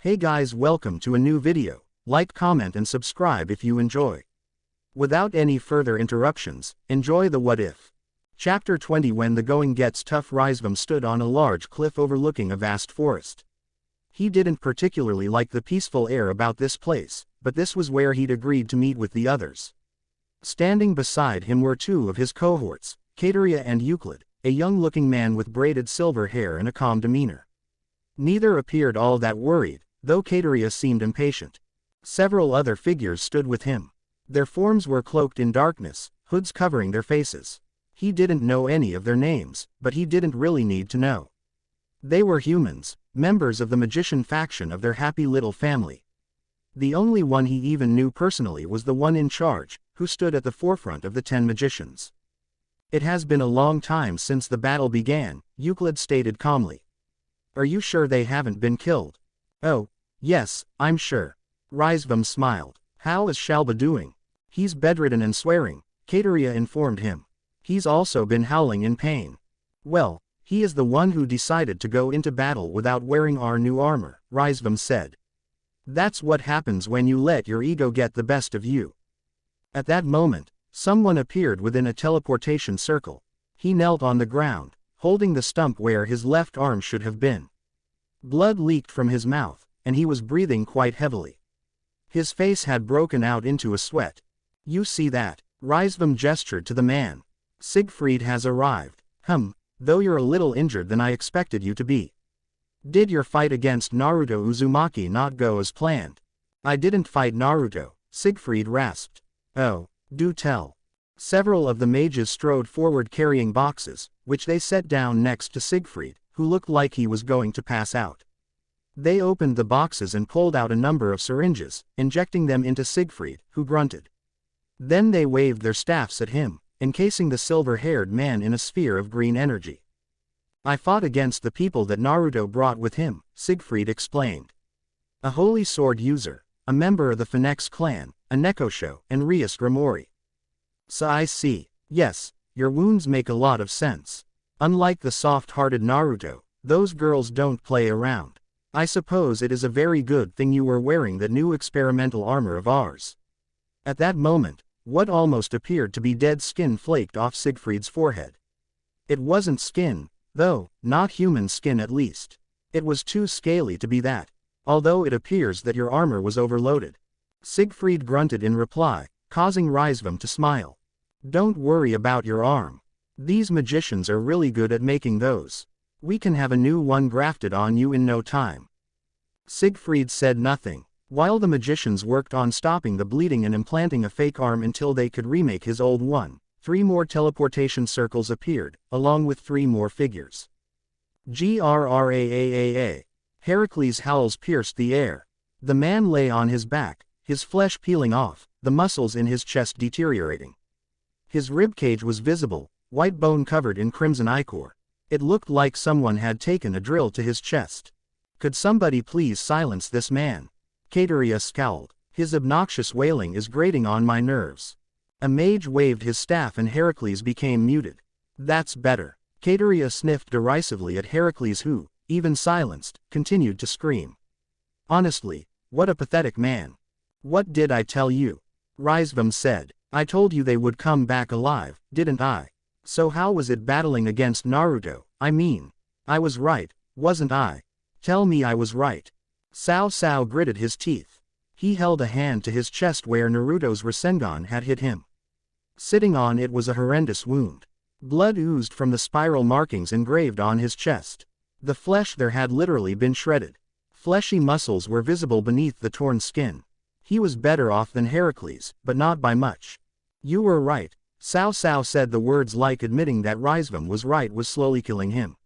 Hey guys, welcome to a new video. Like, comment and subscribe if you enjoy. Without any further interruptions, enjoy the what if. Chapter 20. When the going gets tough. Ravel stood on a large cliff overlooking a vast forest. He didn't particularly like the peaceful air about this place, but this was where he'd agreed to meet with the others. Standing beside him were two of his cohorts, Kateria and Euclid, a young-looking man with braided silver hair and a calm demeanor. Neither appeared all that worried, though Kateria seemed impatient. Several other figures stood with him. Their forms were cloaked in darkness, hoods covering their faces. He didn't know any of their names, but he didn't really need to know. They were humans, members of the magician faction of their happy little family. The only one he even knew personally was the one in charge, who stood at the forefront of the 10 magicians. It has been a long time since the battle began, Euclid stated calmly. Are you sure they haven't been killed? Oh, yes, I'm sure. Ravel smiled. How is Shalba doing? He's bedridden and swearing, Kateria informed him. He's also been howling in pain. Well, he is the one who decided to go into battle without wearing our new armor, Ravel said. That's what happens when you let your ego get the best of you. At that moment, someone appeared within a teleportation circle. He knelt on the ground, holding the stump where his left arm should have been. Blood leaked from his mouth, and he was breathing quite heavily. His face had broken out into a sweat. You see that? Ravel gestured to the man. Siegfried has arrived. Though you're a little injured than I expected you to be. Did your fight against Naruto Uzumaki not go as planned? I didn't fight Naruto, Siegfried rasped. Oh, do tell. Several of the mages strode forward carrying boxes, which they set down next to Siegfried, who looked like he was going to pass out. They opened the boxes and pulled out a number of syringes, injecting them into Siegfried, who grunted. Then they waved their staffs at him, encasing the silver-haired man in a sphere of green energy. I fought against the people that Naruto brought with him, Siegfried explained. A holy sword user, a member of the Phoenix clan, a Nekosho, and Rias Grimori. So I see. Yes, your wounds make a lot of sense. Unlike the soft-hearted Naruto, those girls don't play around. I suppose it is a very good thing you were wearing the new experimental armor of ours. At that moment, what almost appeared to be dead skin flaked off Siegfried's forehead. It wasn't skin, though, not human skin at least. It was too scaly to be that, although it appears that your armor was overloaded. Siegfried grunted in reply, causing Ravel to smile. Don't worry about your arm. These magicians are really good at making those. We can have a new one grafted on you in no time. Siegfried said nothing, while the magicians worked on stopping the bleeding and implanting a fake arm until they could remake his old one. 3 more teleportation circles appeared, along with 3 more figures. Grrraaaa. Heracles' howls pierced the air. The man lay on his back, his flesh peeling off, the muscles in his chest deteriorating. His ribcage was visible, white bone covered in crimson ichor. It looked like someone had taken a drill to his chest. Could somebody please silence this man? Kateria scowled. His obnoxious wailing is grating on my nerves. A mage waved his staff and Heracles became muted. That's better. Kateria sniffed derisively at Heracles who, even silenced, continued to scream. Honestly, what a pathetic man. What did I tell you? Ravel said. I told you they would come back alive, didn't I? So how was it battling against Naruto? I mean, I was right, wasn't I? Tell me I was right. Sao gritted his teeth. He held a hand to his chest where Naruto's Rasengan had hit him. Sitting on it was a horrendous wound. Blood oozed from the spiral markings engraved on his chest. The flesh there had literally been shredded. Fleshy muscles were visible beneath the torn skin. He was better off than Heracles, but not by much. You were right. Sao said the words like admitting that Ravel was right was slowly killing him.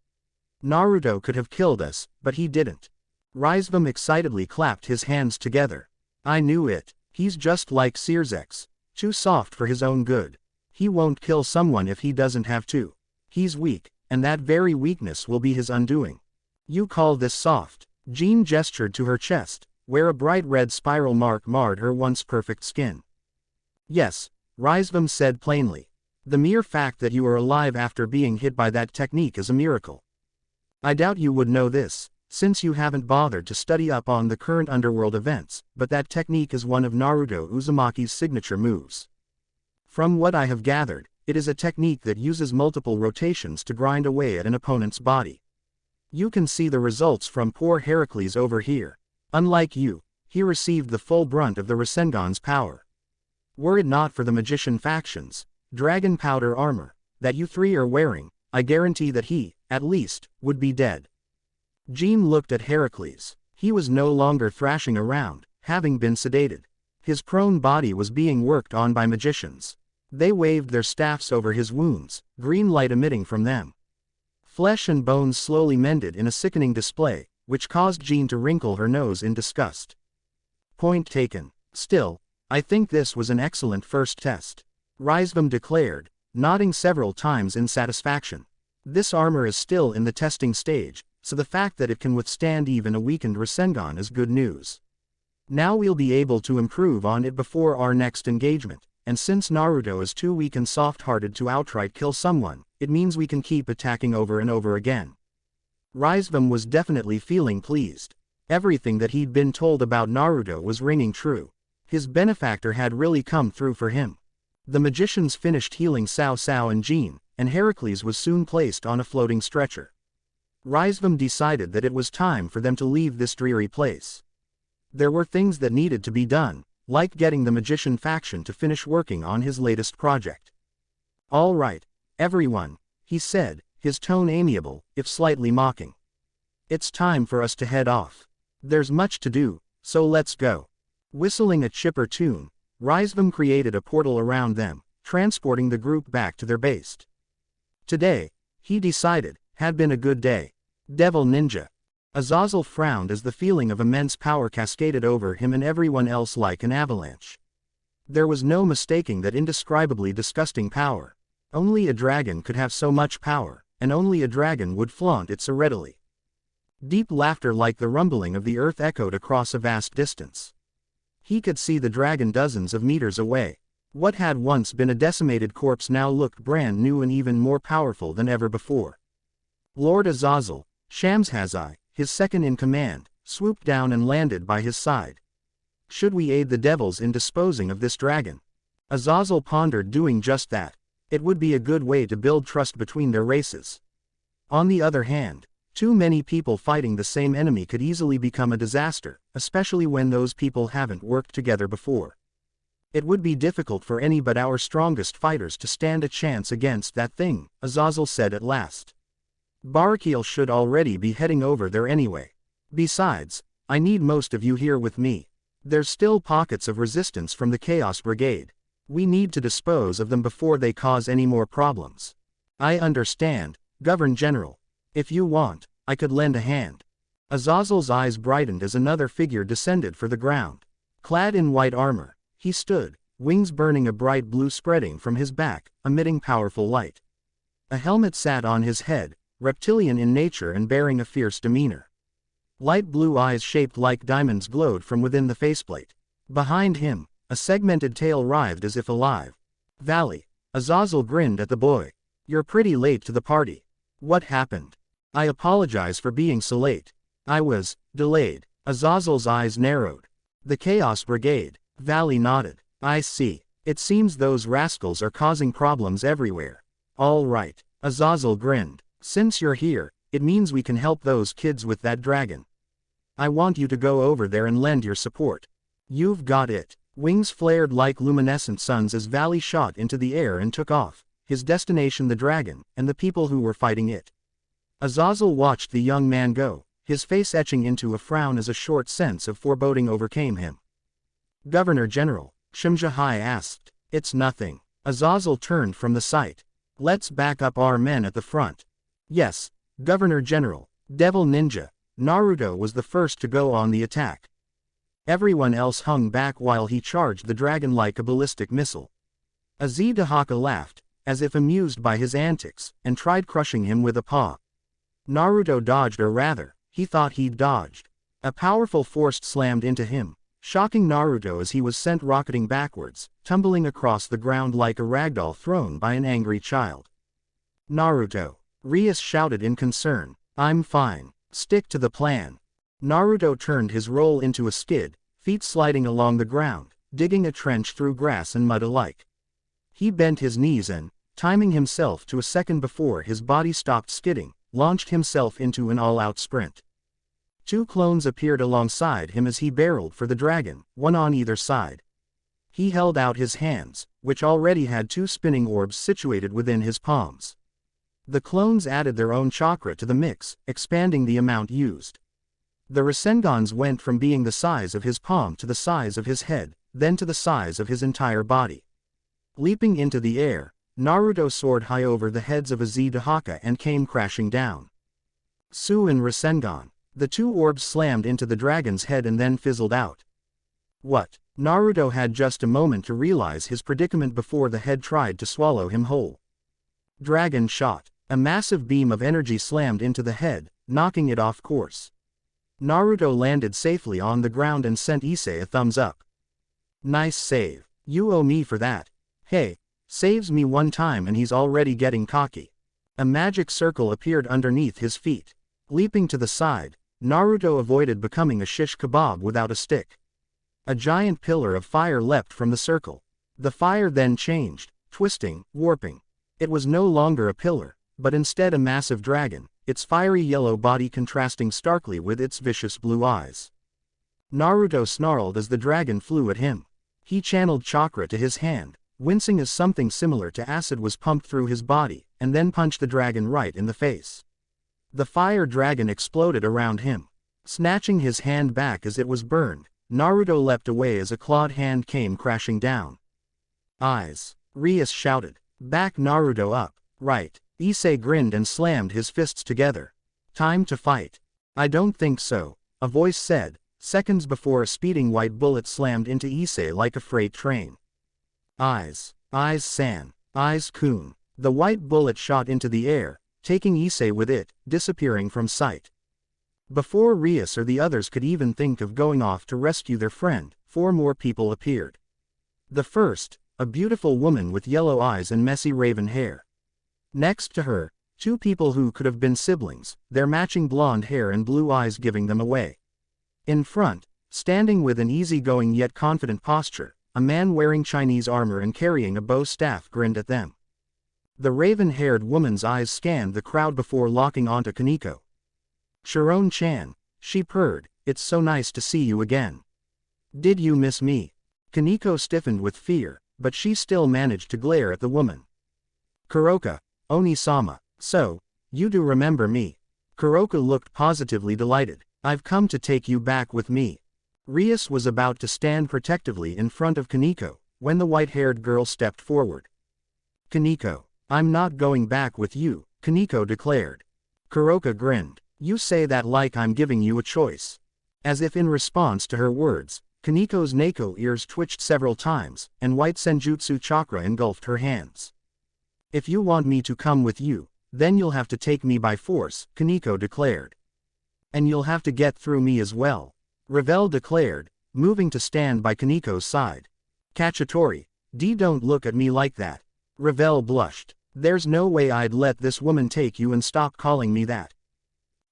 Naruto could have killed us, but he didn't. Ravel excitedly clapped his hands together. I knew it. He's just like Searsex. Too soft for his own good. He won't kill someone if he doesn't have to. He's weak, and that very weakness will be his undoing. You call this soft? Jean gestured to her chest, where a bright red spiral mark marred her once perfect skin. Yes, Ravel said plainly. The mere fact that you are alive after being hit by that technique is a miracle. I doubt you would know this, since you haven't bothered to study up on the current underworld events, but that technique is one of Naruto Uzumaki's signature moves. From what I have gathered, it is a technique that uses multiple rotations to grind away at an opponent's body. You can see the results from poor Heracles over here. Unlike you, he received the full brunt of the Rasengan's power. Were it not for the magician faction's dragon powder armor that you three are wearing, I guarantee that he, at least, would be dead. Jean looked at Heracles. He was no longer thrashing around, having been sedated. His prone body was being worked on by magicians. They waved their staffs over his wounds, green light emitting from them. Flesh and bones slowly mended in a sickening display, which caused Jean to wrinkle her nose in disgust. Point taken. Still, I think this was an excellent first test, Raisvam declared, nodding several times in satisfaction. This armor is still in the testing stage, so the fact that it can withstand even a weakened Rasengan is good news. Now we'll be able to improve on it before our next engagement, and since Naruto is too weak and soft-hearted to outright kill someone, it means we can keep attacking over and over again. Raisvam was definitely feeling pleased. Everything that he'd been told about Naruto was ringing true. His benefactor had really come through for him. The magicians finished healing Cao and Jean, and Heracles was soon placed on a floating stretcher. Raisvam decided that it was time for them to leave this dreary place. There were things that needed to be done, like getting the magician faction to finish working on his latest project. All right, everyone, he said, his tone amiable, if slightly mocking. It's time for us to head off. There's much to do, so let's go. Whistling a chipper tune, Raisvam created a portal around them, transporting the group back to their base. Today, he decided, had been a good day. Devil Ninja. Azazel frowned as the feeling of immense power cascaded over him and everyone else like an avalanche. There was no mistaking that indescribably disgusting power. Only a dragon could have so much power, and only a dragon would flaunt it so readily. Deep laughter like the rumbling of the earth echoed across a vast distance. He could see the dragon dozens of meters away. What had once been a decimated corpse now looked brand new and even more powerful than ever before. Lord Azazel, Shamshazai, his second in command, swooped down and landed by his side. Should we aid the devils in disposing of this dragon? Azazel pondered doing just that. It would be a good way to build trust between their races. On the other hand, too many people fighting the same enemy could easily become a disaster, especially when those people haven't worked together before. It would be difficult for any but our strongest fighters to stand a chance against that thing, Azazel said at last. Barakiel should already be heading over there anyway. Besides, I need most of you here with me. There's still pockets of resistance from the Chaos Brigade. We need to dispose of them before they cause any more problems. I understand, Governor General. If you want, I could lend a hand. Azazel's eyes brightened as another figure descended for the ground. Clad in white armor, he stood, wings burning a bright blue spreading from his back, emitting powerful light. A helmet sat on his head, reptilian in nature and bearing a fierce demeanor. Light blue eyes shaped like diamonds glowed from within the faceplate. Behind him, a segmented tail writhed as if alive. Vali. Azazel grinned at the boy. You're pretty late to the party. What happened? I apologize for being so late. I was delayed. Azazel's eyes narrowed. The Chaos Brigade. Vali nodded. I see. It seems those rascals are causing problems everywhere. All right. Azazel grinned. Since you're here, it means we can help those kids with that dragon. I want you to go over there and lend your support. You've got it. Wings flared like luminescent suns as Vali shot into the air and took off, his destination the dragon, and the people who were fighting it. Azazel watched the young man go, his face etching into a frown as a short sense of foreboding overcame him. Governor General, Shamshazai asked. It's nothing. Azazel turned from the sight. Let's back up our men at the front. Yes, Governor General. Devil Ninja. Naruto was the first to go on the attack. Everyone else hung back while he charged the dragon like a ballistic missile. Azedahaka laughed, as if amused by his antics, and tried crushing him with a paw. Naruto dodged, or rather, he thought he'd dodged. A powerful force slammed into him, shocking Naruto as he was sent rocketing backwards, tumbling across the ground like a ragdoll thrown by an angry child. Naruto. Rias shouted in concern. I'm fine. Stick to the plan. Naruto turned his roll into a skid, feet sliding along the ground, digging a trench through grass and mud alike. He bent his knees and, timing himself to a second before his body stopped skidding, launched himself into an all-out sprint. Two clones appeared alongside him as he barreled for the dragon, one on either side. He held out his hands, which already had two spinning orbs situated within his palms. The clones added their own chakra to the mix, expanding the amount used. The Rasengans went from being the size of his palm to the size of his head, then to the size of his entire body. Leaping into the air, Naruto soared high over the heads of Azazel and came crashing down. Su and Rasengan. The two orbs slammed into the dragon's head and then fizzled out. What? Naruto had just a moment to realize his predicament before the head tried to swallow him whole. Dragon shot. A massive beam of energy slammed into the head, knocking it off course. Naruto landed safely on the ground and sent Issei a thumbs up. Nice save. You owe me for that. Hey, saves me one time and he's already getting cocky. A magic circle appeared underneath his feet. Leaping to the side, Naruto avoided becoming a shish kebab without a stick. A giant pillar of fire leapt from the circle. The fire then changed, twisting, warping. It was no longer a pillar, but instead a massive dragon, its fiery yellow body contrasting starkly with its vicious blue eyes. Naruto snarled as the dragon flew at him. He channeled chakra to his hand, wincing as something similar to acid was pumped through his body, and then punched the dragon right in the face. The fire dragon exploded around him. Snatching his hand back as it was burned, Naruto leapt away as a clawed hand came crashing down. Eyes. Rias shouted. Back Naruto up. Right. Issei grinned and slammed his fists together. Time to fight. I don't think so, a voice said, seconds before a speeding white bullet slammed into Issei like a freight train. Eyes. Eyes-san. Eyes-kun. The white bullet shot into the air, taking Issei with it, disappearing from sight. Before Rias or the others could even think of going off to rescue their friend, 4 more people appeared. The first, a beautiful woman with yellow eyes and messy raven hair. Next to her, 2 people who could have been siblings, their matching blonde hair and blue eyes giving them away. In front, standing with an easygoing yet confident posture, a man wearing Chinese armor and carrying a bow staff grinned at them. The raven-haired woman's eyes scanned the crowd before locking onto Kaneko. Sharon-chan, she purred, it's so nice to see you again. Did you miss me? Kaneko stiffened with fear, but she still managed to glare at the woman. Kuroka, Oni-sama, so, you do remember me. Kuroka looked positively delighted. I've come to take you back with me. Rias was about to stand protectively in front of Kaneko, when the white-haired girl stepped forward. Kaneko, I'm not going back with you, Kaneko declared. Kuroka grinned. You say that like I'm giving you a choice. As if in response to her words, Kaneko's Neko ears twitched several times, and white senjutsu chakra engulfed her hands. If you want me to come with you, then you'll have to take me by force, Kaneko declared. And you'll have to get through me as well, Ravel declared, moving to stand by Kaneko's side. Cacciatore, don't look at me like that. Ravel blushed. There's no way I'd let this woman take you and stop calling me that.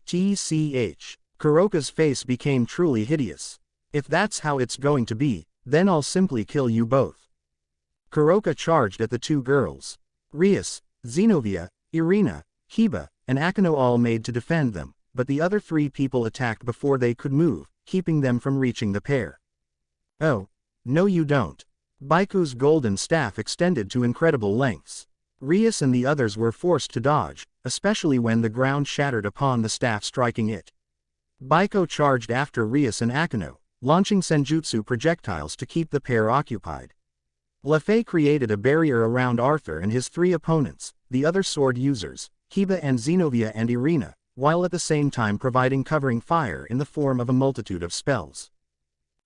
TCH. Kuroka's face became truly hideous. If that's how it's going to be, then I'll simply kill you both. Kuroka charged at the 2 girls. Rias, Zenobia, Irina, Hiba, and Akeno all made to defend them, but the other 3 people attacked before they could move, keeping them from reaching the pair. Oh, no you don't. Baiku's golden staff extended to incredible lengths. Rias and the others were forced to dodge, especially when the ground shattered upon the staff striking it. Baiko charged after Rias and Akeno, launching senjutsu projectiles to keep the pair occupied. Lefei created a barrier around Arthur and his 3 opponents, the other sword users, Hiba and Zenobia and Irina, while at the same time providing covering fire in the form of a multitude of spells.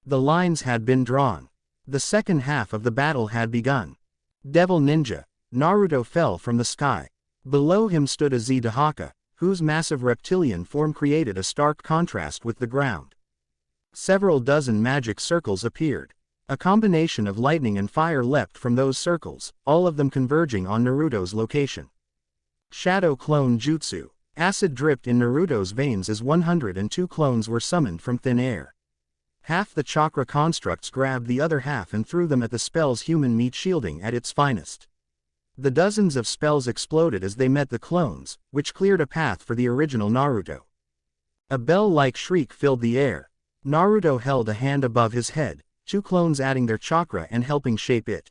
The lines had been drawn. The second half of the battle had begun. Devil Ninja, Naruto fell from the sky. Below him stood Azazel, whose massive reptilian form created a stark contrast with the ground. Several dozen magic circles appeared. A combination of lightning and fire leapt from those circles, all of them converging on Naruto's location. Shadow Clone Jutsu. Acid dripped in Naruto's veins as 102 clones were summoned from thin air. Half the chakra constructs grabbed the other half and threw them at the spell's human meat shielding at its finest. The dozens of spells exploded as they met the clones, which cleared a path for the original Naruto. A bell-like shriek filled the air. Naruto held a hand above his head, 2 clones adding their chakra and helping shape it.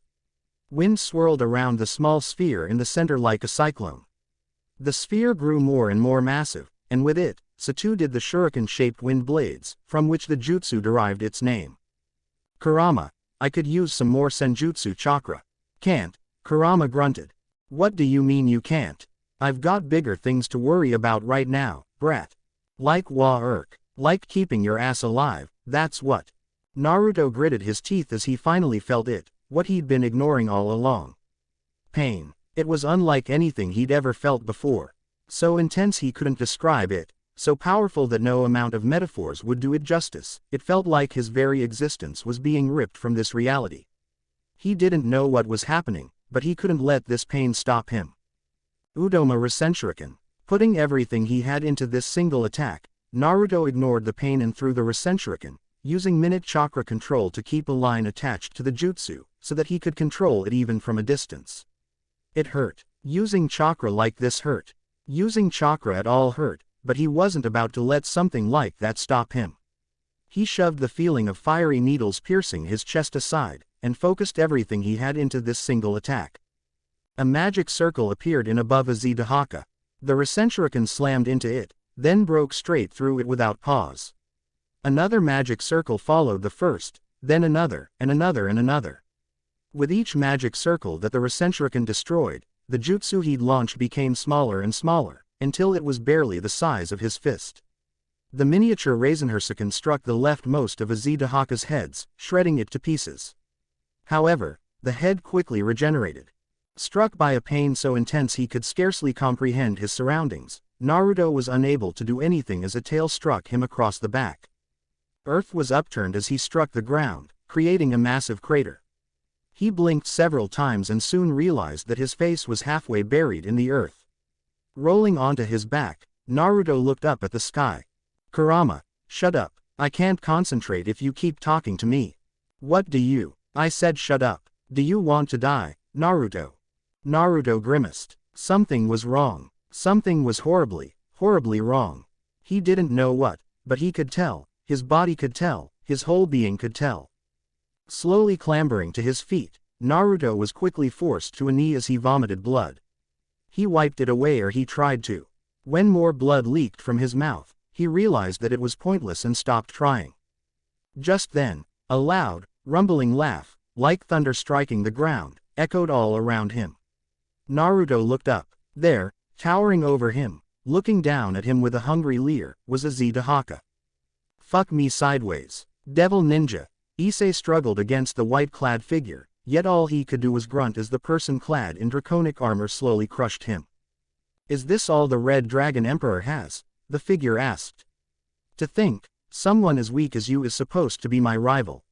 Wind swirled around the small sphere in the center like a cyclone. The sphere grew more and more massive, and with it, so too did the shuriken-shaped wind blades, from which the jutsu derived its name. Kurama, I could use some more senjutsu chakra. Can't, Kurama grunted. What do you mean you can't? I've got bigger things to worry about right now, brat. Like like keeping your ass alive, that's what. Naruto gritted his teeth as he finally felt it, what he'd been ignoring all along. Pain. It was unlike anything he'd ever felt before. So intense he couldn't describe it, so powerful that no amount of metaphors would do it justice. It felt like his very existence was being ripped from this reality. He didn't know what was happening, but he couldn't let this pain stop him. Udoma Rasenshuriken. Putting everything he had into this single attack, Naruto ignored the pain and threw the Rasenshuriken, using minute chakra control to keep a line attached to the jutsu, so that he could control it even from a distance. It hurt. Using chakra like this hurt. Using chakra at all hurt, but he wasn't about to let something like that stop him. He shoved the feeling of fiery needles piercing his chest aside, and focused everything he had into this single attack. A magic circle appeared in above Azedahaka. The Rasenshuriken slammed into it, then broke straight through it without pause. Another magic circle followed the first, then another, and another and another. With each magic circle that the Rasenshuriken destroyed, the jutsu he'd launched became smaller and smaller, until it was barely the size of his fist. The miniature Rasenshuriken struck the leftmost of Azedahaka's heads, shredding it to pieces. However, the head quickly regenerated. Struck by a pain so intense he could scarcely comprehend his surroundings, Naruto was unable to do anything as a tail struck him across the back. Earth was upturned as he struck the ground, creating a massive crater. He blinked several times and soon realized that his face was halfway buried in the earth. Rolling onto his back, Naruto looked up at the sky. Kurama, shut up, I can't concentrate if you keep talking to me. What do you? I said shut up. Do you want to die, Naruto? Naruto grimaced. Something was wrong. Something was horribly, horribly wrong. He didn't know what, but he could tell, his body could tell, his whole being could tell. Slowly clambering to his feet, Naruto was quickly forced to a knee as he vomited blood. He wiped it away, or he tried to. When more blood leaked from his mouth, he realized that it was pointless and stopped trying. Just then, a loud, rumbling laugh, like thunder striking the ground, echoed all around him. Naruto looked up. There, towering over him, looking down at him with a hungry leer, was Azedahaka. Fuck me sideways. Devil ninja. Issei struggled against the white-clad figure, yet all he could do was grunt as the person clad in draconic armor slowly crushed him. Is this all the Red Dragon Emperor has? The figure asked. To think, someone as weak as you is supposed to be my rival.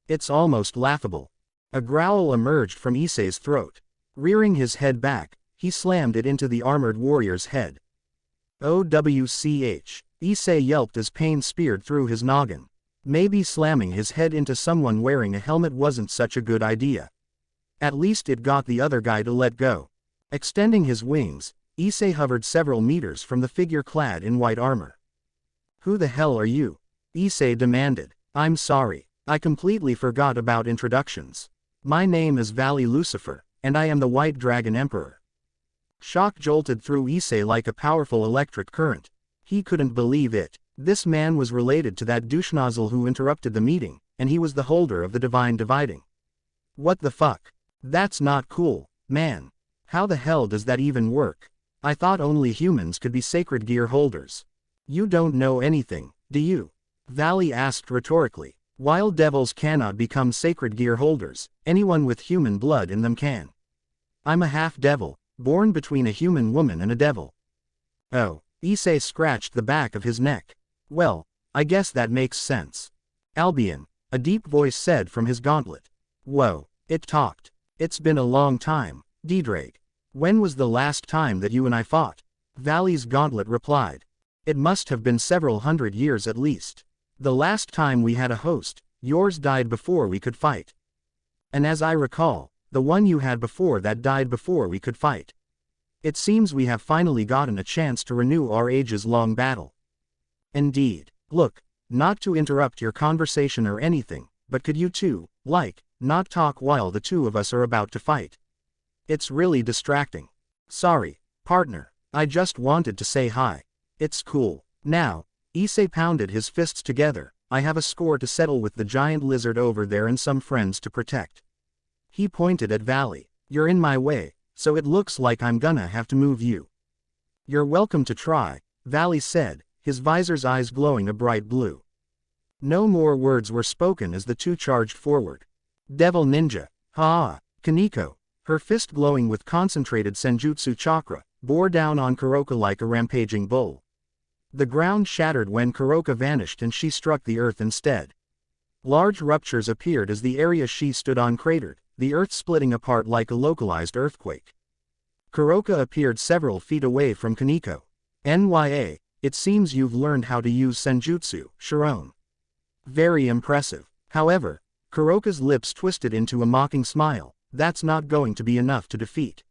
It's almost laughable. A growl emerged from Issei's throat. Rearing his head back, he slammed it into the armored warrior's head. OWCH. Issei yelped as pain speared through his noggin. Maybe slamming his head into someone wearing a helmet wasn't such a good idea. At least it got the other guy to let go. Extending his wings, Issei hovered several meters from the figure clad in white armor. Who the hell are you? Issei demanded. I'm sorry, I completely forgot about introductions. My name is Vali Lucifer, and I am the White Dragon Emperor. Shock jolted through Issei like a powerful electric current. He couldn't believe it. This man was related to that douche-nozzle who interrupted the meeting, and he was the holder of the Divine Dividing. What the fuck? That's not cool, man. How the hell does that even work? I thought only humans could be sacred gear holders. You don't know anything, do you? Vali asked rhetorically. While devils cannot become sacred gear holders, anyone with human blood in them can. I'm a half-devil, born between a human woman and a devil. Oh, Issei scratched the back of his neck. Well, I guess that makes sense. Albion, a deep voice said from his gauntlet. Whoa, it talked. It's been a long time, Drake. When was the last time that you and I fought? Vali's gauntlet replied. It must have been several hundred years at least. The last time we had a host, yours died before we could fight. And as I recall, the one you had before that died before we could fight. It seems we have finally gotten a chance to renew our ages-long battle. Indeed. Look, not to interrupt your conversation or anything, but could you two, not talk while the two of us are about to fight? It's really distracting. Sorry, partner, I just wanted to say hi. It's cool. Now, Issei pounded his fists together, I have a score to settle with the giant lizard over there and some friends to protect. He pointed at Vali. You're in my way, so it looks like I'm gonna have to move you. You're welcome to try, Vali said, his visor's eyes glowing a bright blue. No more words were spoken as the two charged forward. Devil Ninja, ha! Kaneko, her fist glowing with concentrated senjutsu chakra, bore down on Kuroka like a rampaging bull. The ground shattered when Kuroka vanished and she struck the earth instead. Large ruptures appeared as the area she stood on cratered, the earth splitting apart like a localized earthquake. Kuroka appeared several feet away from Kaneko. It seems you've learned how to use senjutsu, Sharon. Very impressive. However, Kuroka's lips twisted into a mocking smile, that's not going to be enough to defeat.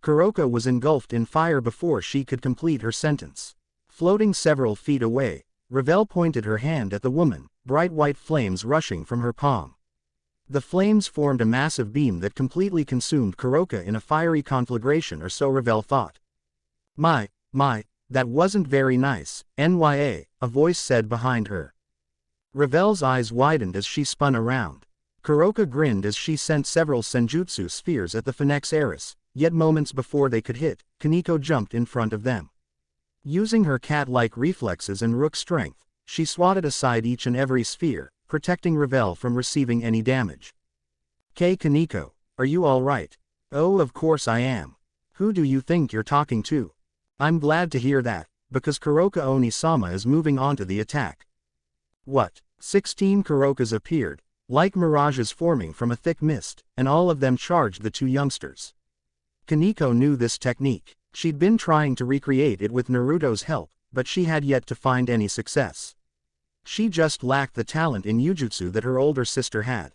Kuroka was engulfed in fire before she could complete her sentence. Floating several feet away, Ravel pointed her hand at the woman, bright white flames rushing from her palm. The flames formed a massive beam that completely consumed Kuroka in a fiery conflagration, or so Ravel thought. My, that wasn't very nice, a voice said behind her. Ravel's eyes widened as she spun around. Kuroka grinned as she sent several senjutsu spheres at the Phoenix heiress, yet moments before they could hit, Kaneko jumped in front of them. Using her cat-like reflexes and rook strength, she swatted aside each and every sphere, protecting Ravel from receiving any damage. Kaneko, are you alright? Oh, of course I am. Who do you think you're talking to? I'm glad to hear that, because Kuroka Oni-sama is moving on to the attack. What? 16 Kurokas appeared, like mirages forming from a thick mist, and all of them charged the two youngsters. Kaneko knew this technique. She'd been trying to recreate it with Naruto's help, but she had yet to find any success. She just lacked the talent in Yujutsu that her older sister had.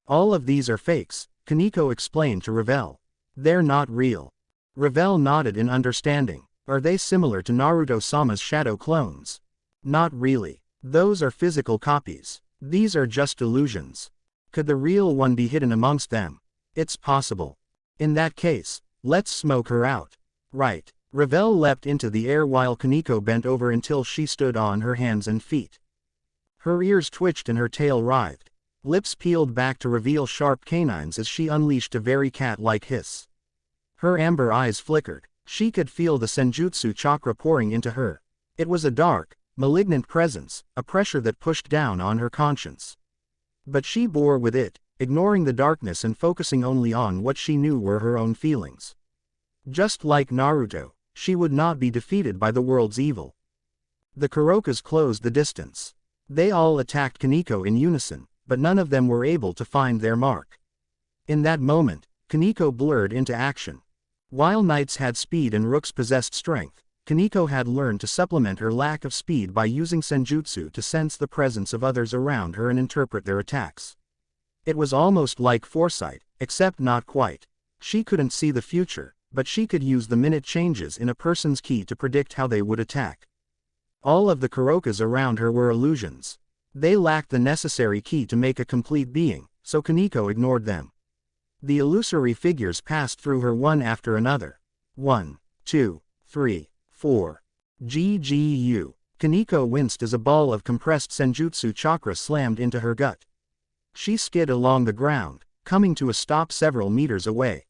All of these are fakes, Kaneko explained to Ravel. They're not real. Ravel nodded in understanding. Are they similar to Naruto-sama's shadow clones? Not really. Those are physical copies. These are just illusions. Could the real one be hidden amongst them? It's possible. In that case, let's smoke her out. Right. Ravel leapt into the air while Kaneko bent over until she stood on her hands and feet. Her ears twitched and her tail writhed. Lips peeled back to reveal sharp canines as she unleashed a very cat-like hiss. Her amber eyes flickered. She could feel the senjutsu chakra pouring into her. It was a dark, malignant presence, a pressure that pushed down on her conscience. But she bore with it, ignoring the darkness and focusing only on what she knew were her own feelings. Just like Naruto, she would not be defeated by the world's evil. The Kurokas closed the distance. They all attacked Kaneko in unison, but none of them were able to find their mark. In that moment, Kaneko blurred into action. While knights had speed and rooks possessed strength, Kaneko had learned to supplement her lack of speed by using senjutsu to sense the presence of others around her and interpret their attacks. It was almost like foresight, except not quite. She couldn't see the future, but she could use the minute changes in a person's ki to predict how they would attack. All of the Kurokas around her were illusions. They lacked the necessary ki to make a complete being, so Kaneko ignored them. The illusory figures passed through her one after another. 1, 2, 3, 4. GGU. Kaneko winced as a ball of compressed senjutsu chakra slammed into her gut. She skid along the ground, coming to a stop several meters away.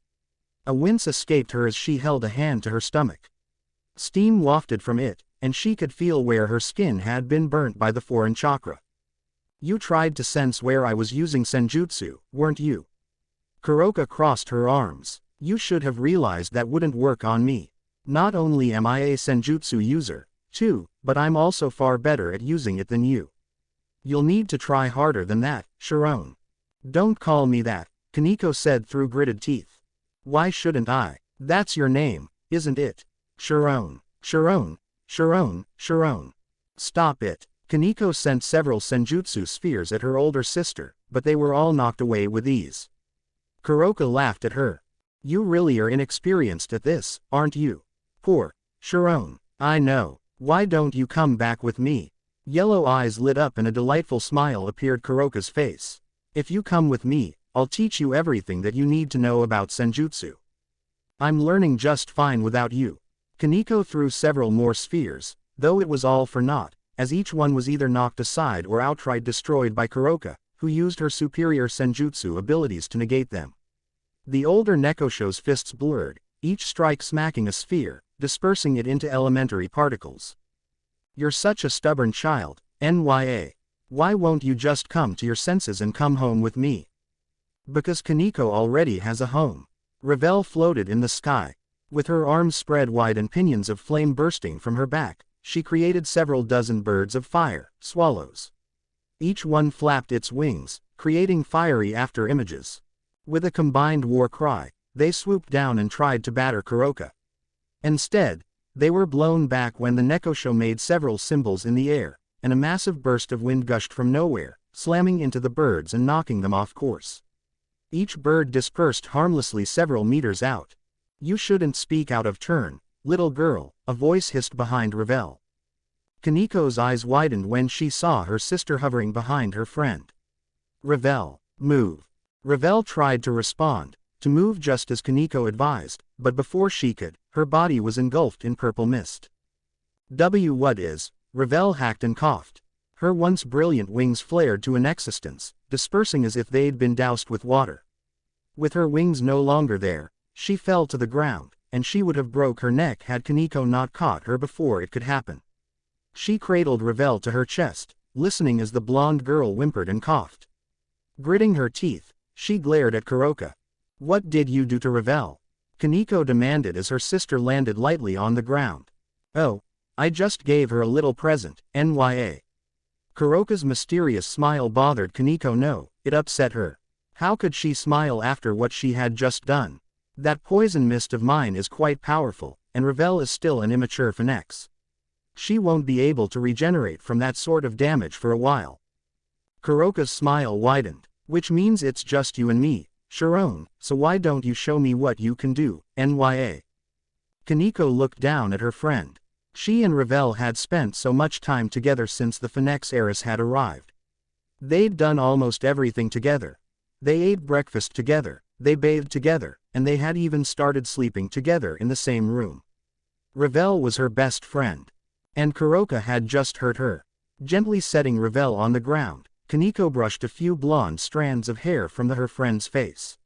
A wince escaped her as she held a hand to her stomach. Steam wafted from it, and she could feel where her skin had been burnt by the foreign chakra. You tried to sense where I was using senjutsu, weren't you? Kuroka crossed her arms. You should have realized that wouldn't work on me. Not only am I a senjutsu user, too, but I'm also far better at using it than you. You'll need to try harder than that, Sharon. Don't call me that, Kaneko said through gritted teeth. Why shouldn't I? That's your name, isn't it? Sharon, Sharon, Sharon, Sharon. Stop it. Kaneko sent several senjutsu spheres at her older sister, but they were all knocked away with ease. Kuroka laughed at her. You really are inexperienced at this, aren't you? Poor Sharon. I know. Why don't you come back with me? Yellow eyes lit up and a delightful smile appeared Kuroka's face. If you come with me, I'll teach you everything that you need to know about senjutsu. I'm learning just fine without you. Kaneko threw several more spheres, though it was all for naught, as each one was either knocked aside or outright destroyed by Kuroka, who used her superior senjutsu abilities to negate them. The older Nekosho's fists blurred, each strike smacking a sphere, dispersing it into elementary particles. You're such a stubborn child, Nya. Why won't you just come to your senses and come home with me? Because Kaneko already has a home. Ravel floated in the sky. With her arms spread wide and pinions of flame bursting from her back, she created several dozen birds of fire, swallows. Each one flapped its wings, creating fiery after-images. With a combined war cry, they swooped down and tried to batter Kuroka. Instead, they were blown back when the Nekosho made several symbols in the air, and a massive burst of wind gushed from nowhere, slamming into the birds and knocking them off course. Each bird dispersed harmlessly several meters out. You shouldn't speak out of turn, little girl, a voice hissed behind Ravel. Kaneko's eyes widened when she saw her sister hovering behind her friend. Ravel, move. Ravel tried to respond, to move just as Kaneko advised, but before she could, her body was engulfed in purple mist. What is? Ravel hacked and coughed. Her once brilliant wings flared to inexistence, dispersing as if they'd been doused with water. With her wings no longer there, she fell to the ground, and she would have broke her neck had Kaneko not caught her before it could happen. She cradled Ravel to her chest, listening as the blonde girl whimpered and coughed. Gritting her teeth, she glared at Kuroka. What did you do to Ravel? Kaneko demanded as her sister landed lightly on the ground. Oh, I just gave her a little present, Nya. Kuroka's mysterious smile bothered Kaneko. No, it upset her. How could she smile after what she had just done? That poison mist of mine is quite powerful, and Ravel is still an immature phoenix. She won't be able to regenerate from that sort of damage for a while. Kuroka's smile widened. Which means it's just you and me, Sharon, so why don't you show me what you can do, Nya? Kaneko looked down at her friend. She and Ravel had spent so much time together since the Phoenix heiress had arrived. They'd done almost everything together. They ate breakfast together, they bathed together, and they had even started sleeping together in the same room. Ravel was her best friend. And Kuroka had just hurt her. Gently setting Ravel on the ground, Kaneko brushed a few blonde strands of hair from her friend's face.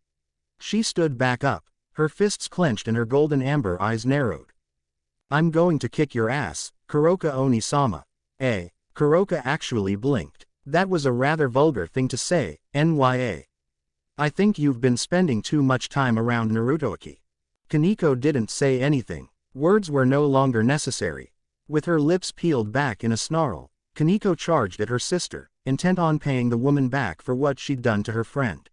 She stood back up, her fists clenched and her golden amber eyes narrowed. I'm going to kick your ass, Kuroka Oni-sama. Kuroka actually blinked. That was a rather vulgar thing to say, Nya. I think you've been spending too much time around Naruto-iki. Kaneko didn't say anything. Words were no longer necessary. With her lips peeled back in a snarl, Kaneko charged at her sister, intent on paying the woman back for what she'd done to her friend.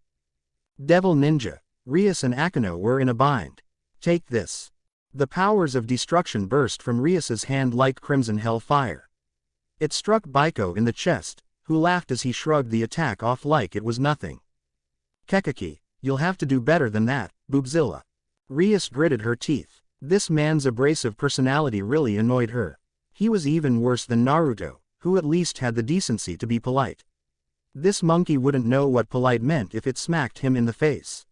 Devil Ninja, Rias and Akeno were in a bind. Take this. The powers of destruction burst from Rias's hand like crimson hellfire. It struck Baiko in the chest, who laughed as he shrugged the attack off like it was nothing. Kekaki, you'll have to do better than that, Boobzilla. Rias gritted her teeth. This man's abrasive personality really annoyed her. He was even worse than Naruto, who at least had the decency to be polite. This monkey wouldn't know what polite meant if it smacked him in the face.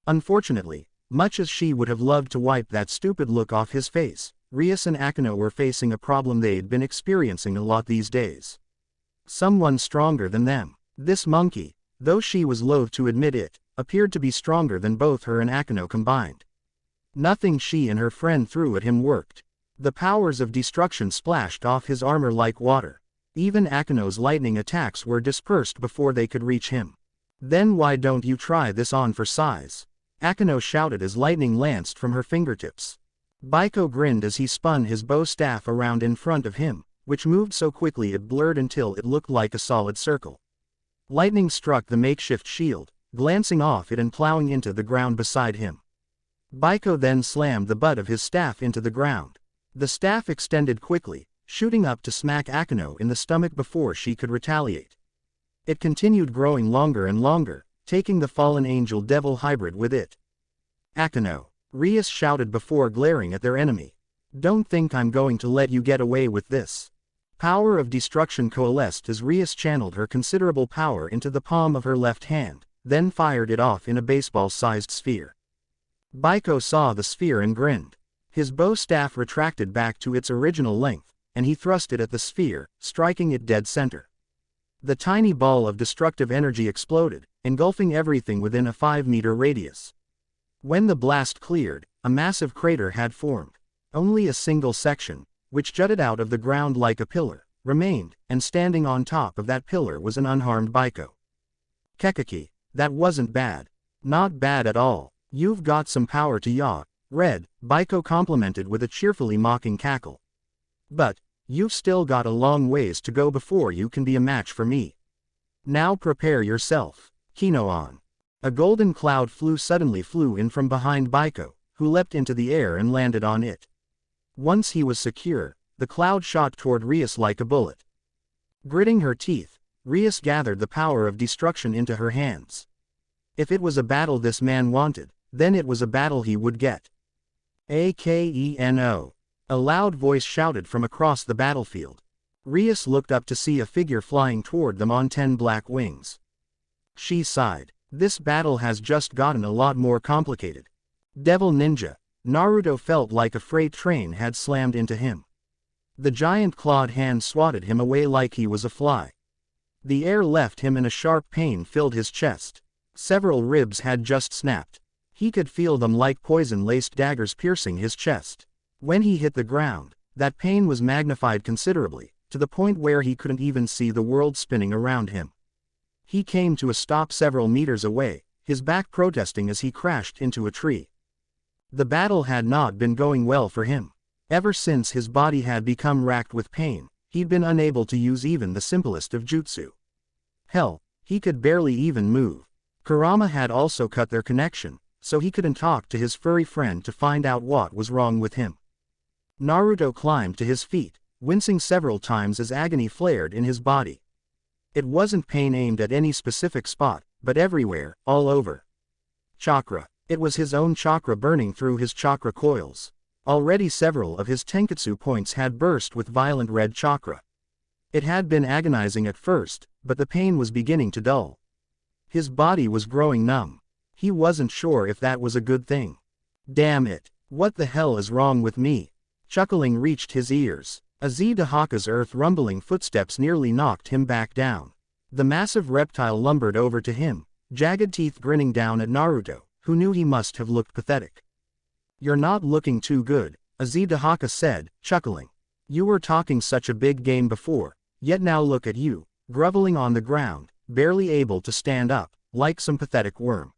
Unfortunately, much as she would have loved to wipe that stupid look off his face, Rias and Akeno were facing a problem they'd been experiencing a lot these days. Someone stronger than them. This monkey, though she was loath to admit it, appeared to be stronger than both her and Akeno combined. Nothing she and her friend threw at him worked. The powers of destruction splashed off his armor like water. Even Akeno's lightning attacks were dispersed before they could reach him. Then why don't you try this on for size? Akeno shouted as lightning lanced from her fingertips. Baiko grinned as he spun his bow staff around in front of him, which moved so quickly it blurred until it looked like a solid circle. Lightning struck the makeshift shield, glancing off it and plowing into the ground beside him. Baiko then slammed the butt of his staff into the ground. The staff extended quickly, shooting up to smack Akeno in the stomach before she could retaliate. It continued growing longer and longer, taking the fallen angel-devil hybrid with it. Akeno, Rias shouted before glaring at their enemy. Don't think I'm going to let you get away with this. Power of destruction coalesced as Rias channeled her considerable power into the palm of her left hand, then fired it off in a baseball-sized sphere. Baiko saw the sphere and grinned. His bow staff retracted back to its original length, and he thrust it at the sphere, striking it dead center. The tiny ball of destructive energy exploded, engulfing everything within a 5-meter radius. When the blast cleared, a massive crater had formed. Only a single section, which jutted out of the ground like a pillar, remained, and standing on top of that pillar was an unharmed Baiko. Kekaki, that wasn't bad. Not bad at all. You've got some power to yaw, Red, Baiko complimented with a cheerfully mocking cackle. But, you've still got a long ways to go before you can be a match for me. Now prepare yourself. Kino-on. A golden cloud suddenly flew in from behind Baiko, who leapt into the air and landed on it. Once he was secure, the cloud shot toward Rias like a bullet. Gritting her teeth, Rias gathered the power of destruction into her hands. If it was a battle this man wanted, then it was a battle he would get. Akeno. A loud voice shouted from across the battlefield. Rias looked up to see a figure flying toward them on 10 black wings. She sighed. This battle has just gotten a lot more complicated. Devil Ninja. Naruto felt like a freight train had slammed into him. The giant clawed hand swatted him away like he was a fly. The air left him and a sharp pain filled his chest. Several ribs had just snapped. He could feel them like poison-laced daggers piercing his chest. When he hit the ground, that pain was magnified considerably, to the point where he couldn't even see the world spinning around him. He came to a stop several meters away, his back protesting as he crashed into a tree. The battle had not been going well for him. Ever since his body had become racked with pain, he'd been unable to use even the simplest of jutsu. Hell, he could barely even move. Kurama had also cut their connection, so he couldn't talk to his furry friend to find out what was wrong with him. Naruto climbed to his feet, wincing several times as agony flared in his body. It wasn't pain aimed at any specific spot, but everywhere, all over. Chakra. It was his own chakra burning through his chakra coils. Already several of his tenketsu points had burst with violent red chakra. It had been agonizing at first, but the pain was beginning to dull. His body was growing numb. He wasn't sure if that was a good thing. Damn it, what the hell is wrong with me? Chuckling reached his ears. Azidahaka's earth-rumbling footsteps nearly knocked him back down. The massive reptile lumbered over to him, jagged teeth grinning down at Naruto, who knew he must have looked pathetic. You're not looking too good, Azidahaka said, chuckling. You were talking such a big game before, yet now look at you, groveling on the ground, barely able to stand up, like some pathetic worm.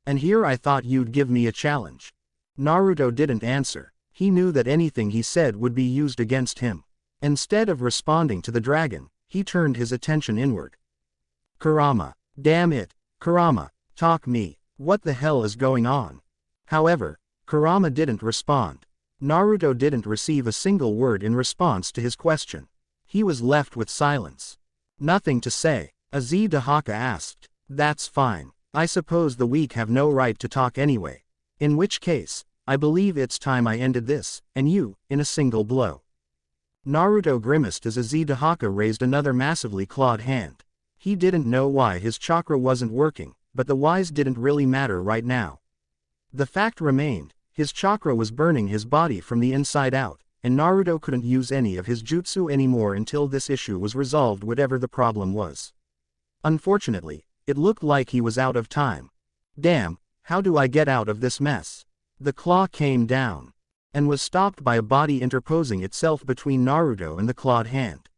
And here I thought you'd give me a challenge. Naruto didn't answer. He knew that anything he said would be used against him. Instead of responding to the dragon, he turned his attention inward. Kurama. Damn it, Kurama, talk me. What the hell is going on? However, Kurama didn't respond. Naruto didn't receive a single word in response to his question. He was left with silence. Nothing to say. Azidahaka asked. That's fine. I suppose the weak have no right to talk anyway. In which case, I believe it's time I ended this, and you, in a single blow. Naruto grimaced as Azidahaka raised another massively clawed hand. He didn't know why his chakra wasn't working, but the whys didn't really matter right now. The fact remained, his chakra was burning his body from the inside out, and Naruto couldn't use any of his jutsu anymore until this issue was resolved, whatever the problem was. Unfortunately, it looked like he was out of time. Damn, how do I get out of this mess? The claw came down, and was stopped by a body interposing itself between Naruto and the clawed hand.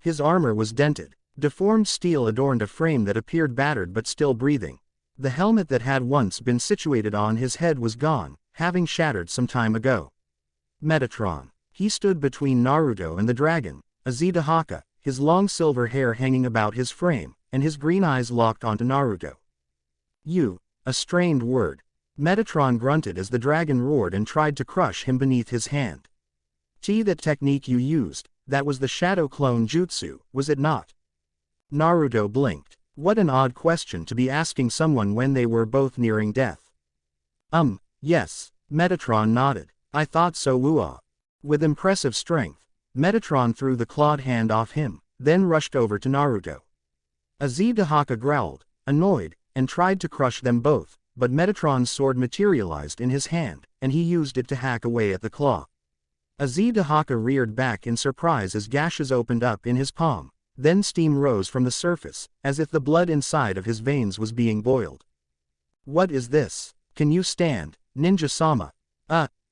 His armor was dented. Deformed steel adorned a frame that appeared battered but still breathing. The helmet that had once been situated on his head was gone, having shattered some time ago. Metatron. He stood between Naruto and the dragon, Azidahaka, his long silver hair hanging about his frame, and his green eyes locked onto Naruto. You, a strained word. Metatron grunted as the dragon roared and tried to crush him beneath his hand. That technique you used, that was the shadow clone jutsu, was it not? Naruto blinked. What an odd question to be asking someone when they were both nearing death. Yes, Metatron nodded. I thought so. Woo-ah. With impressive strength, Metatron threw the clawed hand off him, then rushed over to Naruto. Azazel growled, annoyed, and tried to crush them both, but Metatron's sword materialized in his hand, and he used it to hack away at the claw. Azazel reared back in surprise as gashes opened up in his palm, then steam rose from the surface, as if the blood inside of his veins was being boiled. What is this? Can you stand, Ninja-sama?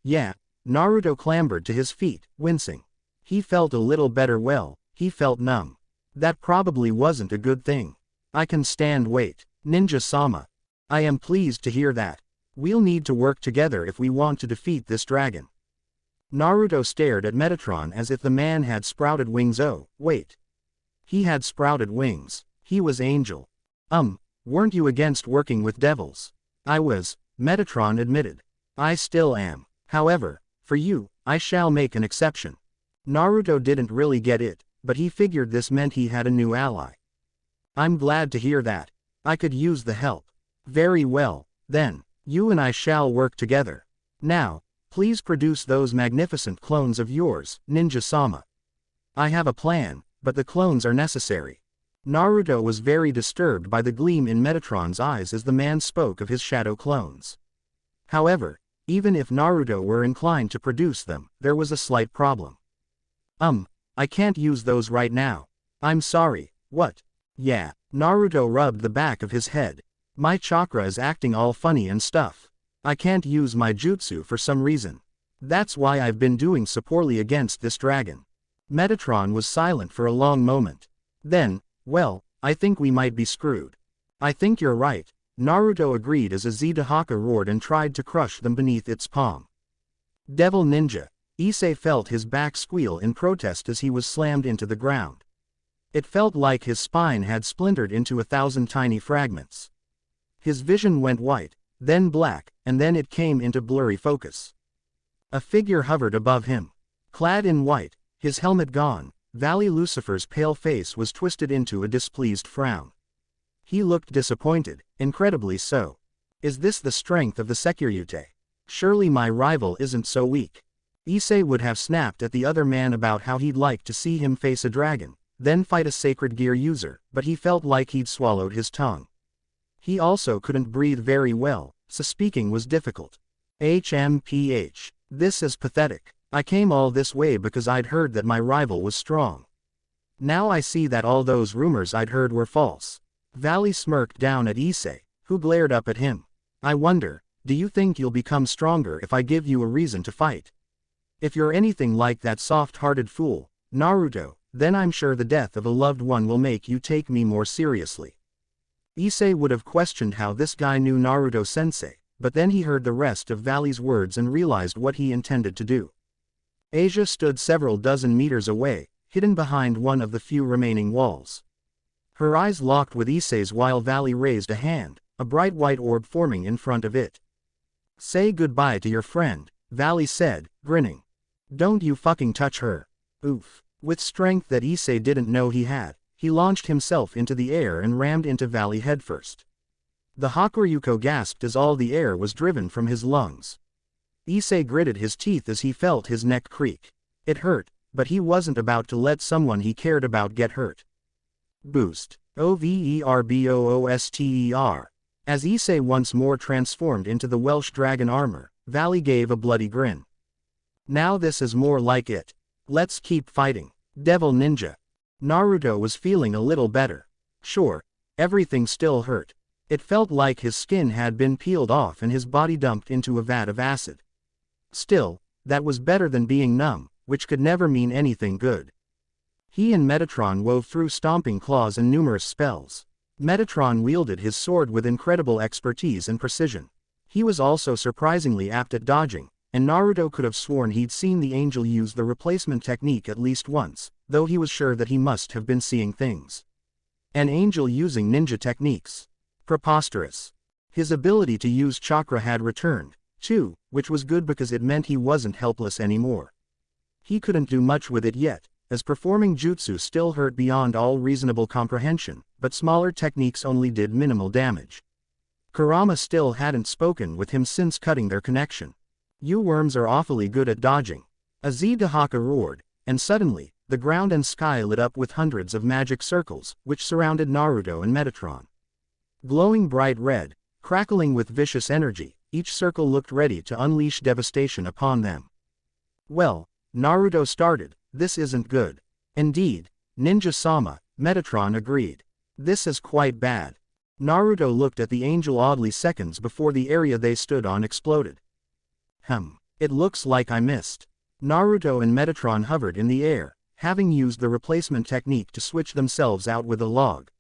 Yeah. Naruto clambered to his feet, wincing. He felt a little better. Well, he felt numb. That probably wasn't a good thing. I can stand. Wait, Ninja-sama. I am pleased to hear that. We'll need to work together if we want to defeat this dragon. Naruto stared at Metatron as if the man had sprouted wings. Oh, wait. He had sprouted wings. He was Angel. Weren't you against working with devils? I was, Metatron admitted. I still am. However, for you, I shall make an exception. Naruto didn't really get it, but he figured this meant he had a new ally. I'm glad to hear that. I could use the help. Very well, then, you and I shall work together. Now, please produce those magnificent clones of yours, Ninja-sama. I have a plan, but the clones are necessary. Naruto was very disturbed by the gleam in Metatron's eyes as the man spoke of his shadow clones. However, even if Naruto were inclined to produce them, there was a slight problem. I can't use those right now. I'm sorry. What? Yeah. Naruto rubbed the back of his head. My chakra is acting all funny and stuff. I can't use my jutsu for some reason. That's why I've been doing so poorly against this dragon. Metatron was silent for a long moment. Then, well, I think we might be screwed. I think you're right, Naruto agreed as Azazel roared and tried to crush them beneath its palm. Devil Ninja. Issei felt his back squeal in protest as he was slammed into the ground. It felt like his spine had splintered into 1,000 tiny fragments. His vision went white, then black, and then it came into blurry focus. A figure hovered above him. Clad in white, his helmet gone, Vali Lucifer's pale face was twisted into a displeased frown. He looked disappointed, incredibly so. Is this the strength of the Sekiryute? Surely my rival isn't so weak. Issei would have snapped at the other man about how he'd like to see him face a dragon, then fight a sacred gear user, but he felt like he'd swallowed his tongue. He also couldn't breathe very well, so speaking was difficult. HMPH. This is pathetic. I came all this way because I'd heard that my rival was strong. Now I see that all those rumors I'd heard were false. Vali smirked down at Issei, who glared up at him. I wonder, do you think you'll become stronger if I give you a reason to fight? If you're anything like that soft-hearted fool, Naruto, then I'm sure the death of a loved one will make you take me more seriously. Issei would have questioned how this guy knew Naruto-sensei, but then he heard the rest of Vali's words and realized what he intended to do. Asia stood several dozen meters away, hidden behind one of the few remaining walls. Her eyes locked with Issei's while Vali raised a hand, a bright white orb forming in front of it. Say goodbye to your friend, Vali said, grinning. Don't you fucking touch her. Oof. With strength that Issei didn't know he had, he launched himself into the air and rammed into Vali headfirst. The Hakuryuko gasped as all the air was driven from his lungs. Issei gritted his teeth as he felt his neck creak. It hurt, but he wasn't about to let someone he cared about get hurt. Boost. Overbooster. As Issei once more transformed into the Welsh dragon armor, Vali gave a bloody grin. Now this is more like it. Let's keep fighting. Devil Ninja. Naruto was feeling a little better. Sure, everything still hurt. It felt like his skin had been peeled off and his body dumped into a vat of acid. Still, that was better than being numb, which could never mean anything good. He and Metatron wove through stomping claws and numerous spells. Metatron wielded his sword with incredible expertise and precision. He was also surprisingly apt at dodging, and Naruto could have sworn he'd seen the angel use the replacement technique at least once, though he was sure that he must have been seeing things. An angel using ninja techniques. Preposterous. His ability to use chakra had returned, too, which was good because it meant he wasn't helpless anymore. He couldn't do much with it yet, as performing jutsu still hurt beyond all reasonable comprehension, but smaller techniques only did minimal damage. Kurama still hadn't spoken with him since cutting their connection. You worms are awfully good at dodging. Azedahaka roared, and suddenly, the ground and sky lit up with hundreds of magic circles, which surrounded Naruto and Metatron. Glowing bright red, crackling with vicious energy, each circle looked ready to unleash devastation upon them. Well, Naruto started, this isn't good. Indeed, Ninja-sama, Metatron agreed. This is quite bad. Naruto looked at the angel oddly seconds before the area they stood on exploded. It looks like I missed. Naruto and Metatron hovered in the air, having used the replacement technique to switch themselves out with a log.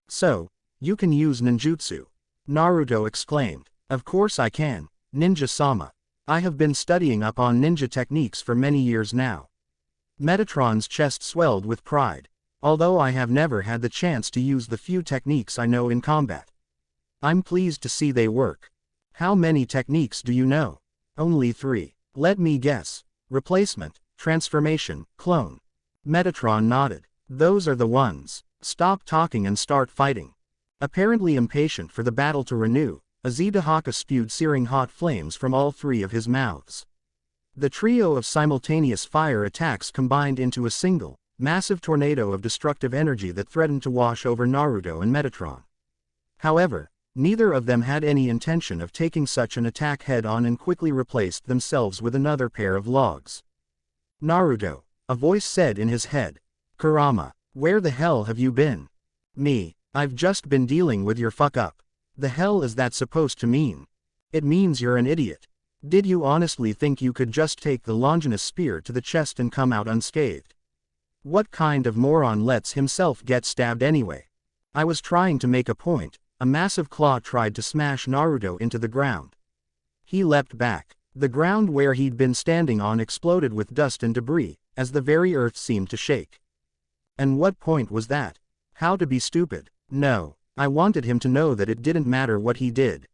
So, you can use ninjutsu? Naruto exclaimed. Of course I can, Ninja-sama. I have been studying up on ninja techniques for many years now. Metatron's chest swelled with pride. Although I have never had the chance to use the few techniques I know in combat. I'm pleased to see they work. How many techniques do you know? Only 3. Let me guess. Replacement, transformation, clone. Metatron nodded. Those are the ones. Stop talking and start fighting. Apparently impatient for the battle to renew, Azedahaka spewed searing hot flames from all 3 of his mouths. The trio of simultaneous fire attacks combined into a single, massive tornado of destructive energy that threatened to wash over Naruto and Metatron. However, neither of them had any intention of taking such an attack head-on and quickly replaced themselves with another pair of logs. Naruto, a voice said in his head. Kurama, where the hell have you been? Me, I've just been dealing with your fuck-up. The hell is that supposed to mean? It means you're an idiot. Did you honestly think you could just take the Longinus spear to the chest and come out unscathed? What kind of moron lets himself get stabbed anyway? I was trying to make a point. A massive claw tried to smash Naruto into the ground. He leapt back. The ground where he'd been standing on exploded with dust and debris, as the very earth seemed to shake. And what point was that? How to be stupid? No, I wanted him to know that it didn't matter what he did.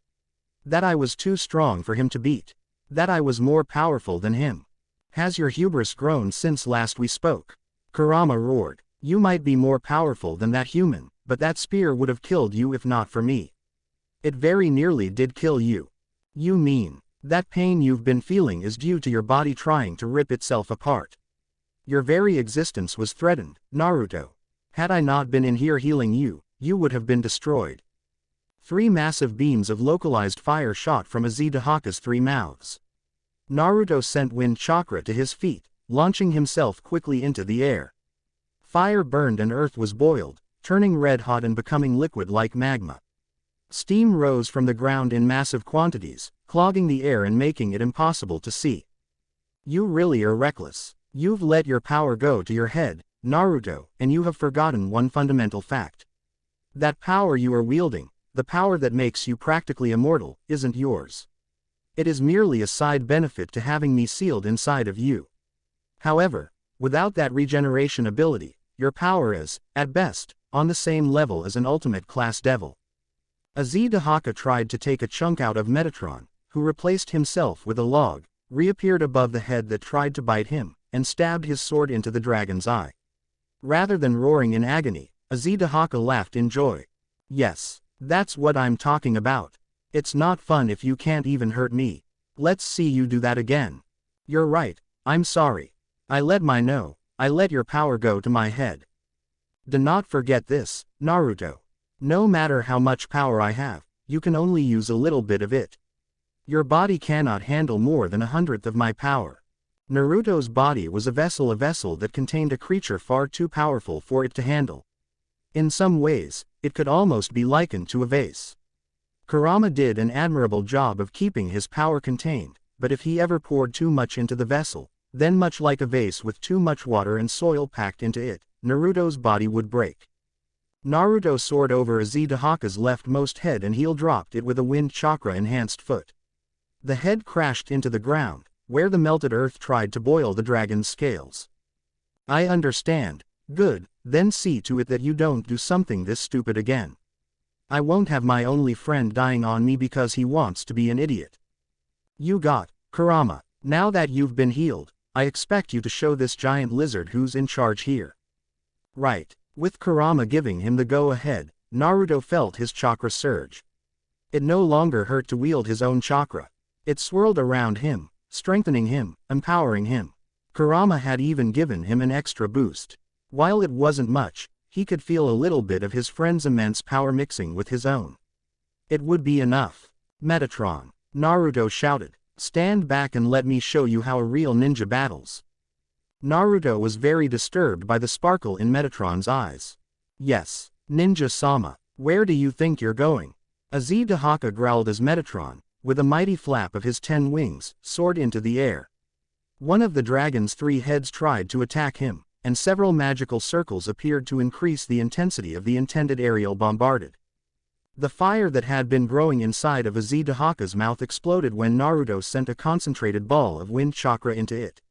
That I was too strong for him to beat. That I was more powerful than him. Has your hubris grown since last we spoke? Kurama roared. You might be more powerful than that human, but that spear would have killed you if not for me. It very nearly did kill you. You mean, that pain you've been feeling is due to your body trying to rip itself apart. Your very existence was threatened, Naruto. Had I not been in here healing you, you would have been destroyed. 3 massive beams of localized fire shot from Azedahaka's 3 mouths. Naruto sent wind chakra to his feet, launching himself quickly into the air. Fire burned and earth was boiled, turning red-hot and becoming liquid like magma. Steam rose from the ground in massive quantities, clogging the air and making it impossible to see. You really are reckless. You've let your power go to your head, Naruto, and you have forgotten one fundamental fact. That power you are wielding, the power that makes you practically immortal, isn't yours. It is merely a side benefit to having me sealed inside of you. However, without that regeneration ability, your power is, at best, on the same level as an ultimate class devil. Azedahaka tried to take a chunk out of Metatron, who replaced himself with a log, reappeared above the head that tried to bite him, and stabbed his sword into the dragon's eye. Rather than roaring in agony, Azedahaka laughed in joy. Yes, that's what I'm talking about. It's not fun if you can't even hurt me. Let's see you do that again. You're right, I'm sorry. I let your power go to my head. Do not forget this, Naruto. No matter how much power I have, you can only use a little bit of it. Your body cannot handle more than 1/100th of my power. Naruto's body was a vessel that contained a creature far too powerful for it to handle. In some ways, it could almost be likened to a vase. Kurama did an admirable job of keeping his power contained, but if he ever poured too much into the vessel, then much like a vase with too much water and soil packed into it, Naruto's body would break. Naruto soared over Azedahaka's leftmost head and heel dropped it with a wind chakra enhanced foot. The head crashed into the ground, where the melted earth tried to boil the dragon's scales. I understand. Good, then see to it that you don't do something this stupid again. I won't have my only friend dying on me because he wants to be an idiot. You got, Kurama. Now that you've been healed, I expect you to show this giant lizard who's in charge here. Right. With Kurama giving him the go-ahead, Naruto felt his chakra surge. It no longer hurt to wield his own chakra. It swirled around him, strengthening him, empowering him. Kurama had even given him an extra boost. While it wasn't much, he could feel a little bit of his friend's immense power mixing with his own. It would be enough. Metatron. Naruto shouted. Stand back and let me show you how a real ninja battles. Naruto was very disturbed by the sparkle in Metatron's eyes. Yes, Ninja-sama, where do you think you're going? Issei Dahaka growled as Metatron, with a mighty flap of his 10 wings, soared into the air. One of the dragon's 3 heads tried to attack him, and several magical circles appeared to increase the intensity of the intended aerial bombarded. The fire that had been growing inside of Issei Dahaka's mouth exploded when Naruto sent a concentrated ball of wind chakra into it.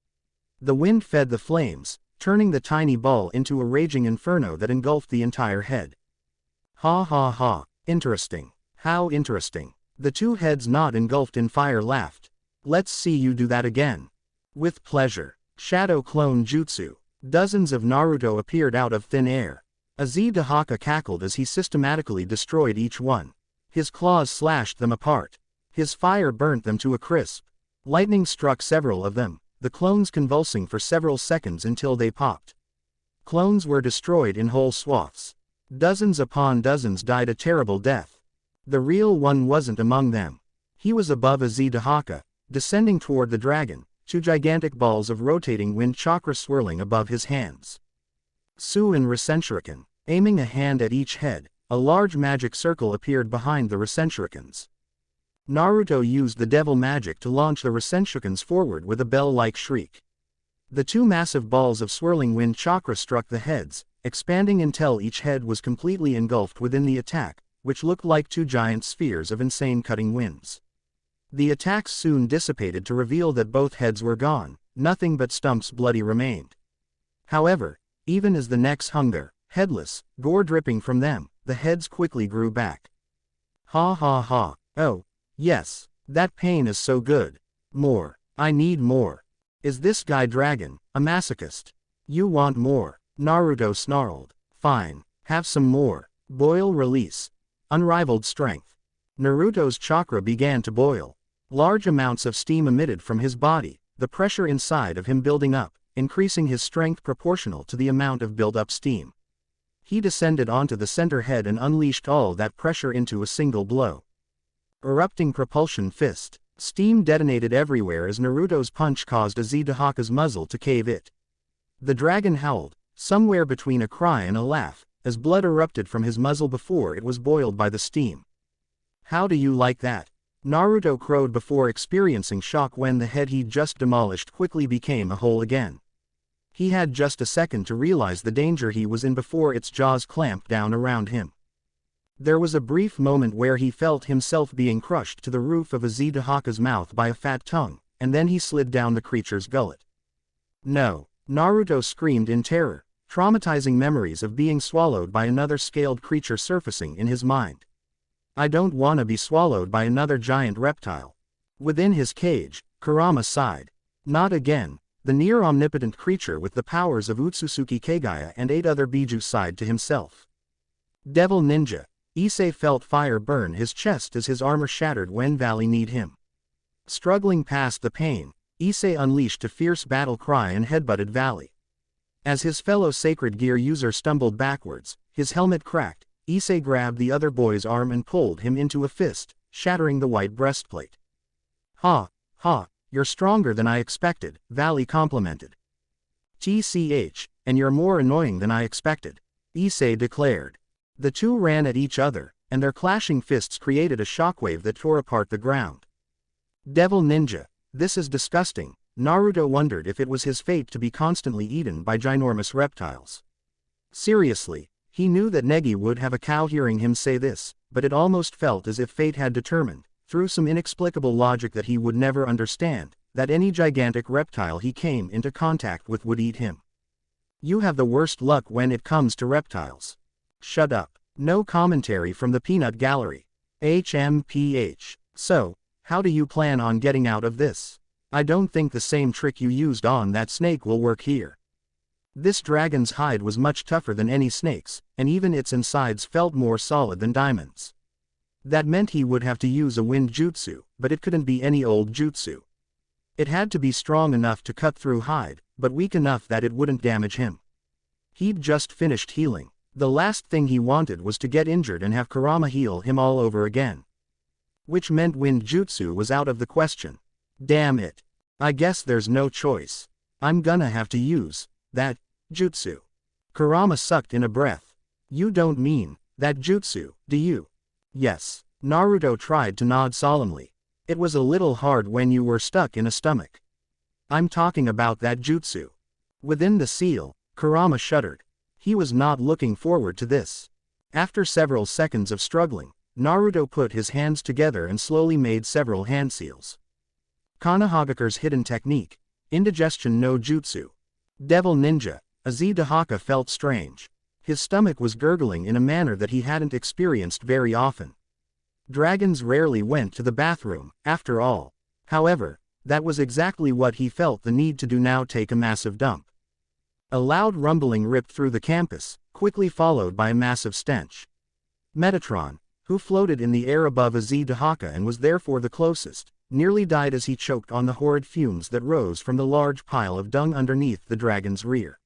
The wind fed the flames, turning the tiny ball into a raging inferno that engulfed the entire head. Ha ha ha, interesting. How interesting. The 2 heads not engulfed in fire laughed. Let's see you do that again. With pleasure. Shadow Clone Jutsu. Dozens of Naruto appeared out of thin air. Issei Dahaka cackled as he systematically destroyed each one. His claws slashed them apart. His fire burnt them to a crisp. Lightning struck several of them, the clones convulsing for several seconds until they popped. Clones were destroyed in whole swaths. Dozens upon dozens died a terrible death. The real one wasn't among them. He was above Issei Dahaka, descending toward the dragon, 2 gigantic balls of rotating wind chakra swirling above his hands. Suin Rasenshuriken. Aiming a hand at each head, a large magic circle appeared behind the Rasenshurikens. Naruto used the devil magic to launch the Rasenshurikens forward with a bell-like shriek. The 2 massive balls of swirling wind chakra struck the heads, expanding until each head was completely engulfed within the attack, which looked like 2 giant spheres of insane cutting winds. The attacks soon dissipated to reveal that both heads were gone, nothing but stumps bloody remained. However, even as the necks hung there, headless, gore dripping from them, the heads quickly grew back. Ha ha ha, oh, yes, that pain is so good. More. I need more. Is this guy dragon, a masochist? You want more? Naruto snarled. Fine, have some more. Boil release. Unrivaled strength. Naruto's chakra began to boil. Large amounts of steam emitted from his body, the pressure inside of him building up, increasing his strength proportional to the amount of build-up steam. He descended onto the center head and unleashed all that pressure into a single blow. Erupting propulsion fist. Steam detonated everywhere as Naruto's punch caused Issei Dahaka's muzzle to cave it. The dragon howled, somewhere between a cry and a laugh, as blood erupted from his muzzle before it was boiled by the steam. How do you like that? Naruto crowed before experiencing shock when the head he'd just demolished quickly became a whole again. He had just a second to realize the danger he was in before its jaws clamped down around him. There was a brief moment where he felt himself being crushed to the roof of Issei Dahaka's mouth by a fat tongue, and then he slid down the creature's gullet. No! Naruto screamed in terror, traumatizing memories of being swallowed by another scaled creature surfacing in his mind. I don't want to be swallowed by another giant reptile. Within his cage, Kurama sighed. Not again. The near-omnipotent creature with the powers of Otsutsuki Kagaya and 8 other Biju sighed to himself. Devil Ninja. Issei felt fire burn his chest as his armor shattered when Vali kneed him. Struggling past the pain, Issei unleashed a fierce battle cry and headbutted Vali. As his fellow sacred gear user stumbled backwards, his helmet cracked, Issei grabbed the other boy's arm and pulled him into a fist, shattering the white breastplate. Ha, ha. You're stronger than I expected, Vali complimented. TCH, and you're more annoying than I expected, Issei declared. The 2 ran at each other, and their clashing fists created a shockwave that tore apart the ground. Devil Ninja, this is disgusting. Naruto wondered if it was his fate to be constantly eaten by ginormous reptiles. Seriously, he knew that Negi would have a cow hearing him say this, but it almost felt as if fate had determined, through some inexplicable logic that he would never understand, that any gigantic reptile he came into contact with would eat him. You have the worst luck when it comes to reptiles. Shut up. No commentary from the peanut gallery. HMPH. So, how do you plan on getting out of this? I don't think the same trick you used on that snake will work here. This dragon's hide was much tougher than any snake's, and even its insides felt more solid than diamonds. That meant he would have to use a wind jutsu, but it couldn't be any old jutsu. It had to be strong enough to cut through hide, but weak enough that it wouldn't damage him. He'd just finished healing. The last thing he wanted was to get injured and have Kurama heal him all over again. Which meant wind jutsu was out of the question. Damn it. I guess there's no choice. I'm gonna have to use that jutsu. Kurama sucked in a breath. You don't mean that jutsu, do you? Yes. Naruto tried to nod solemnly. It was a little hard when you were stuck in a stomach. I'm talking about that jutsu. Within the seal, Kurama shuddered. He was not looking forward to this. After several seconds of struggling, Naruto put his hands together and slowly made several hand seals. Konohagakure's hidden technique, indigestion no jutsu. Devil ninja, Azazel felt strange. His stomach was gurgling in a manner that he hadn't experienced very often. Dragons rarely went to the bathroom, after all. However, that was exactly what he felt the need to do now, take a massive dump. A loud rumbling ripped through the campus, quickly followed by a massive stench. Metatron, who floated in the air above Azazel and was therefore the closest, nearly died as he choked on the horrid fumes that rose from the large pile of dung underneath the dragon's rear.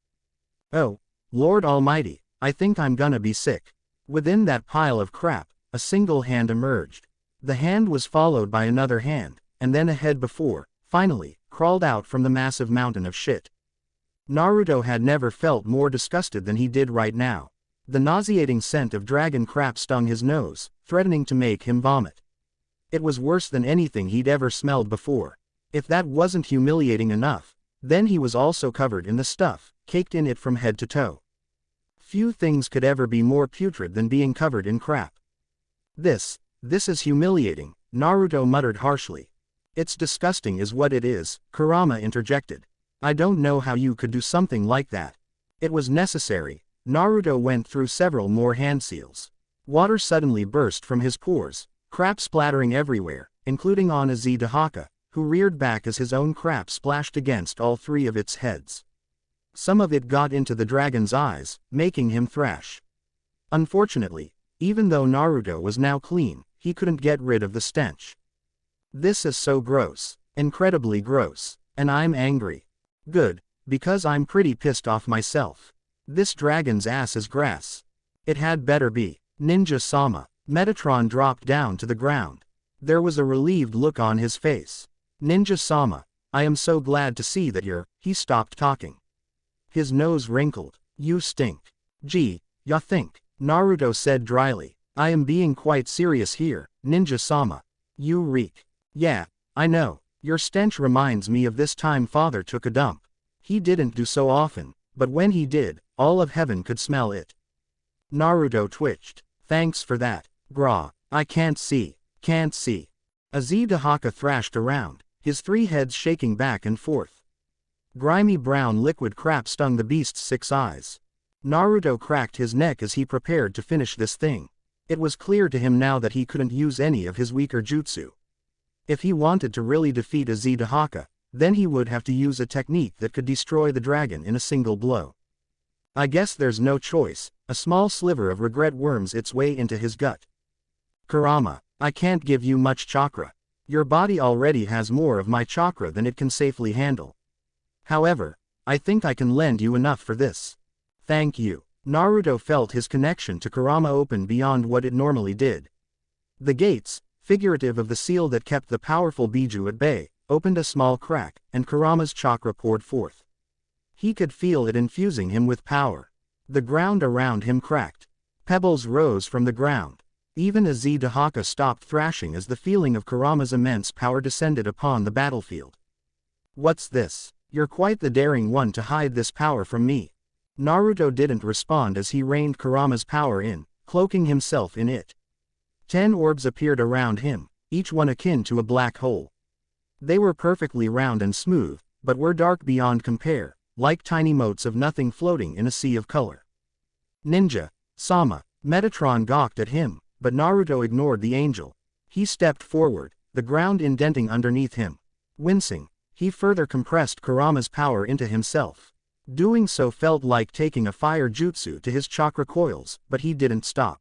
Oh, Lord Almighty, I think I'm gonna be sick. Within that pile of crap, a single hand emerged. The hand was followed by another hand, and then a head before, finally, crawled out from the massive mountain of shit. Naruto had never felt more disgusted than he did right now. The nauseating scent of dragon crap stung his nose, threatening to make him vomit. It was worse than anything he'd ever smelled before. If that wasn't humiliating enough, then he was also covered in the stuff, caked in it from head to toe. Few things could ever be more putrid than being covered in crap. This is humiliating, Naruto muttered harshly. It's disgusting is what it is, Kurama interjected. I don't know how you could do something like that. It was necessary. Naruto went through several more hand seals. Water suddenly burst from his pores, crap splattering everywhere, including on Azazel, who reared back as his own crap splashed against all three of its heads. Some of it got into the dragon's eyes, making him thrash. Unfortunately, even though Naruto was now clean, he couldn't get rid of the stench. This is so gross, incredibly gross, and I'm angry. Good, because I'm pretty pissed off myself. This dragon's ass is grass. It had better be. Ninja-sama. Metatron dropped down to the ground. There was a relieved look on his face. Ninja-sama, I am so glad to see that you're. He stopped talking. His nose wrinkled. You stink. Gee, ya think. Naruto said dryly. I am being quite serious here, Ninja-sama. You reek. Yeah, I know. Your stench reminds me of this time father took a dump. He didn't do so often, but when he did, all of heaven could smell it. Naruto twitched. Thanks for that. Grah. I can't see. Can't see. Azazel thrashed around, his three heads shaking back and forth. Grimy brown liquid crap stung the beast's 6 eyes. Naruto cracked his neck as he prepared to finish this thing. It was clear to him now that he couldn't use any of his weaker jutsu. If he wanted to really defeat Azazel, then he would have to use a technique that could destroy the dragon in a single blow. I guess there's no choice. A small sliver of regret worms its way into his gut. Kurama, I can't give you much chakra. Your body already has more of my chakra than it can safely handle. However, I think I can lend you enough for this. Thank you. Naruto felt his connection to Kurama open beyond what it normally did. The gates, figurative of the seal that kept the powerful Biju at bay, opened a small crack, and Kurama's chakra poured forth. He could feel it infusing him with power. The ground around him cracked. Pebbles rose from the ground. Even Azazel stopped thrashing as the feeling of Kurama's immense power descended upon the battlefield. What's this? You're quite the daring one to hide this power from me. Naruto didn't respond as he reined Kurama's power in, cloaking himself in it. 10 orbs appeared around him, each one akin to a black hole. They were perfectly round and smooth, but were dark beyond compare, like tiny motes of nothing floating in a sea of color. Ninja-sama, Metatron gawked at him, but Naruto ignored the angel. He stepped forward, the ground indenting underneath him. Wincing, he further compressed Kurama's power into himself. Doing so felt like taking a fire jutsu to his chakra coils, but he didn't stop.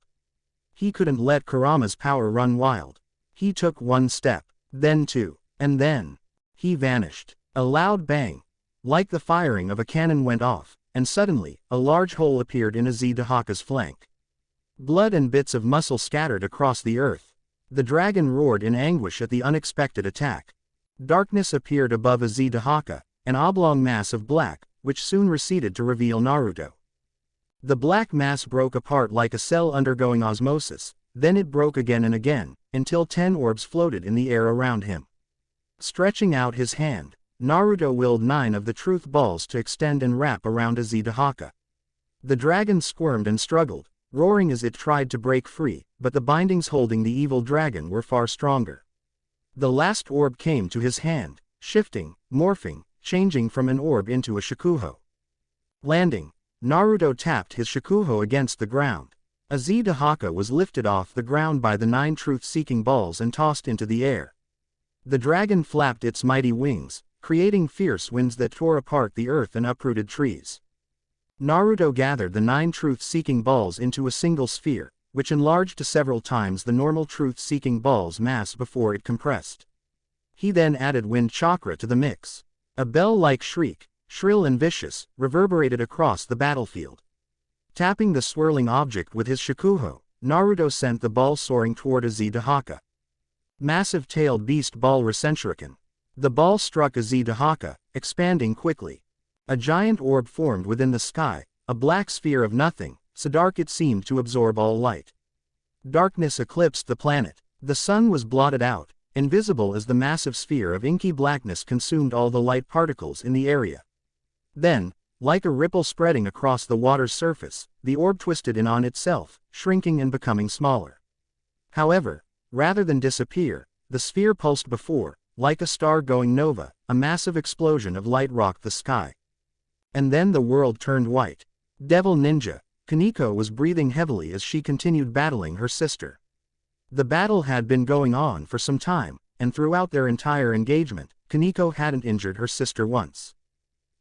He couldn't let Kurama's power run wild. He took one step, then two, and then he vanished. A loud bang, like the firing of a cannon, went off, and suddenly, a large hole appeared in Azedahaka's flank. Blood and bits of muscle scattered across the earth. The dragon roared in anguish at the unexpected attack. Darkness appeared above Azedahaka, an oblong mass of black, which soon receded to reveal Naruto. The black mass broke apart like a cell undergoing osmosis, then it broke again and again, until 10 orbs floated in the air around him. Stretching out his hand, Naruto willed 9 of the truth balls to extend and wrap around Azedahaka. The dragon squirmed and struggled, roaring as it tried to break free, but the bindings holding the evil dragon were far stronger. The last orb came to his hand, shifting, morphing, changing from an orb into a shakuho. Landing, Naruto tapped his shakuho against the ground. Azedahaka was lifted off the ground by the 9 truth-seeking balls and tossed into the air. The dragon flapped its mighty wings, creating fierce winds that tore apart the earth and uprooted trees. Naruto gathered the 9 truth-seeking balls into a single sphere, which enlarged to several times the normal truth-seeking ball's mass before it compressed. He then added wind chakra to the mix. A bell-like shriek, shrill and vicious, reverberated across the battlefield. Tapping the swirling object with his shakuho, Naruto sent the ball soaring toward Azedahaka. Massive-tailed beast ball Rasenshuriken. The ball struck Azedahaka, expanding quickly. A giant orb formed within the sky, a black sphere of nothing, so dark it seemed to absorb all light. Darkness eclipsed the planet. The sun was blotted out, invisible as the massive sphere of inky blackness consumed all the light particles in the area. Then, like a ripple spreading across the water's surface, the orb twisted in on itself, shrinking and becoming smaller. However, rather than disappear, the sphere pulsed before, like a star going nova, a massive explosion of light rocked the sky. And then the world turned white. Devil Ninja, Kaneko was breathing heavily as she continued battling her sister. The battle had been going on for some time, and throughout their entire engagement, Kaneko hadn't injured her sister once.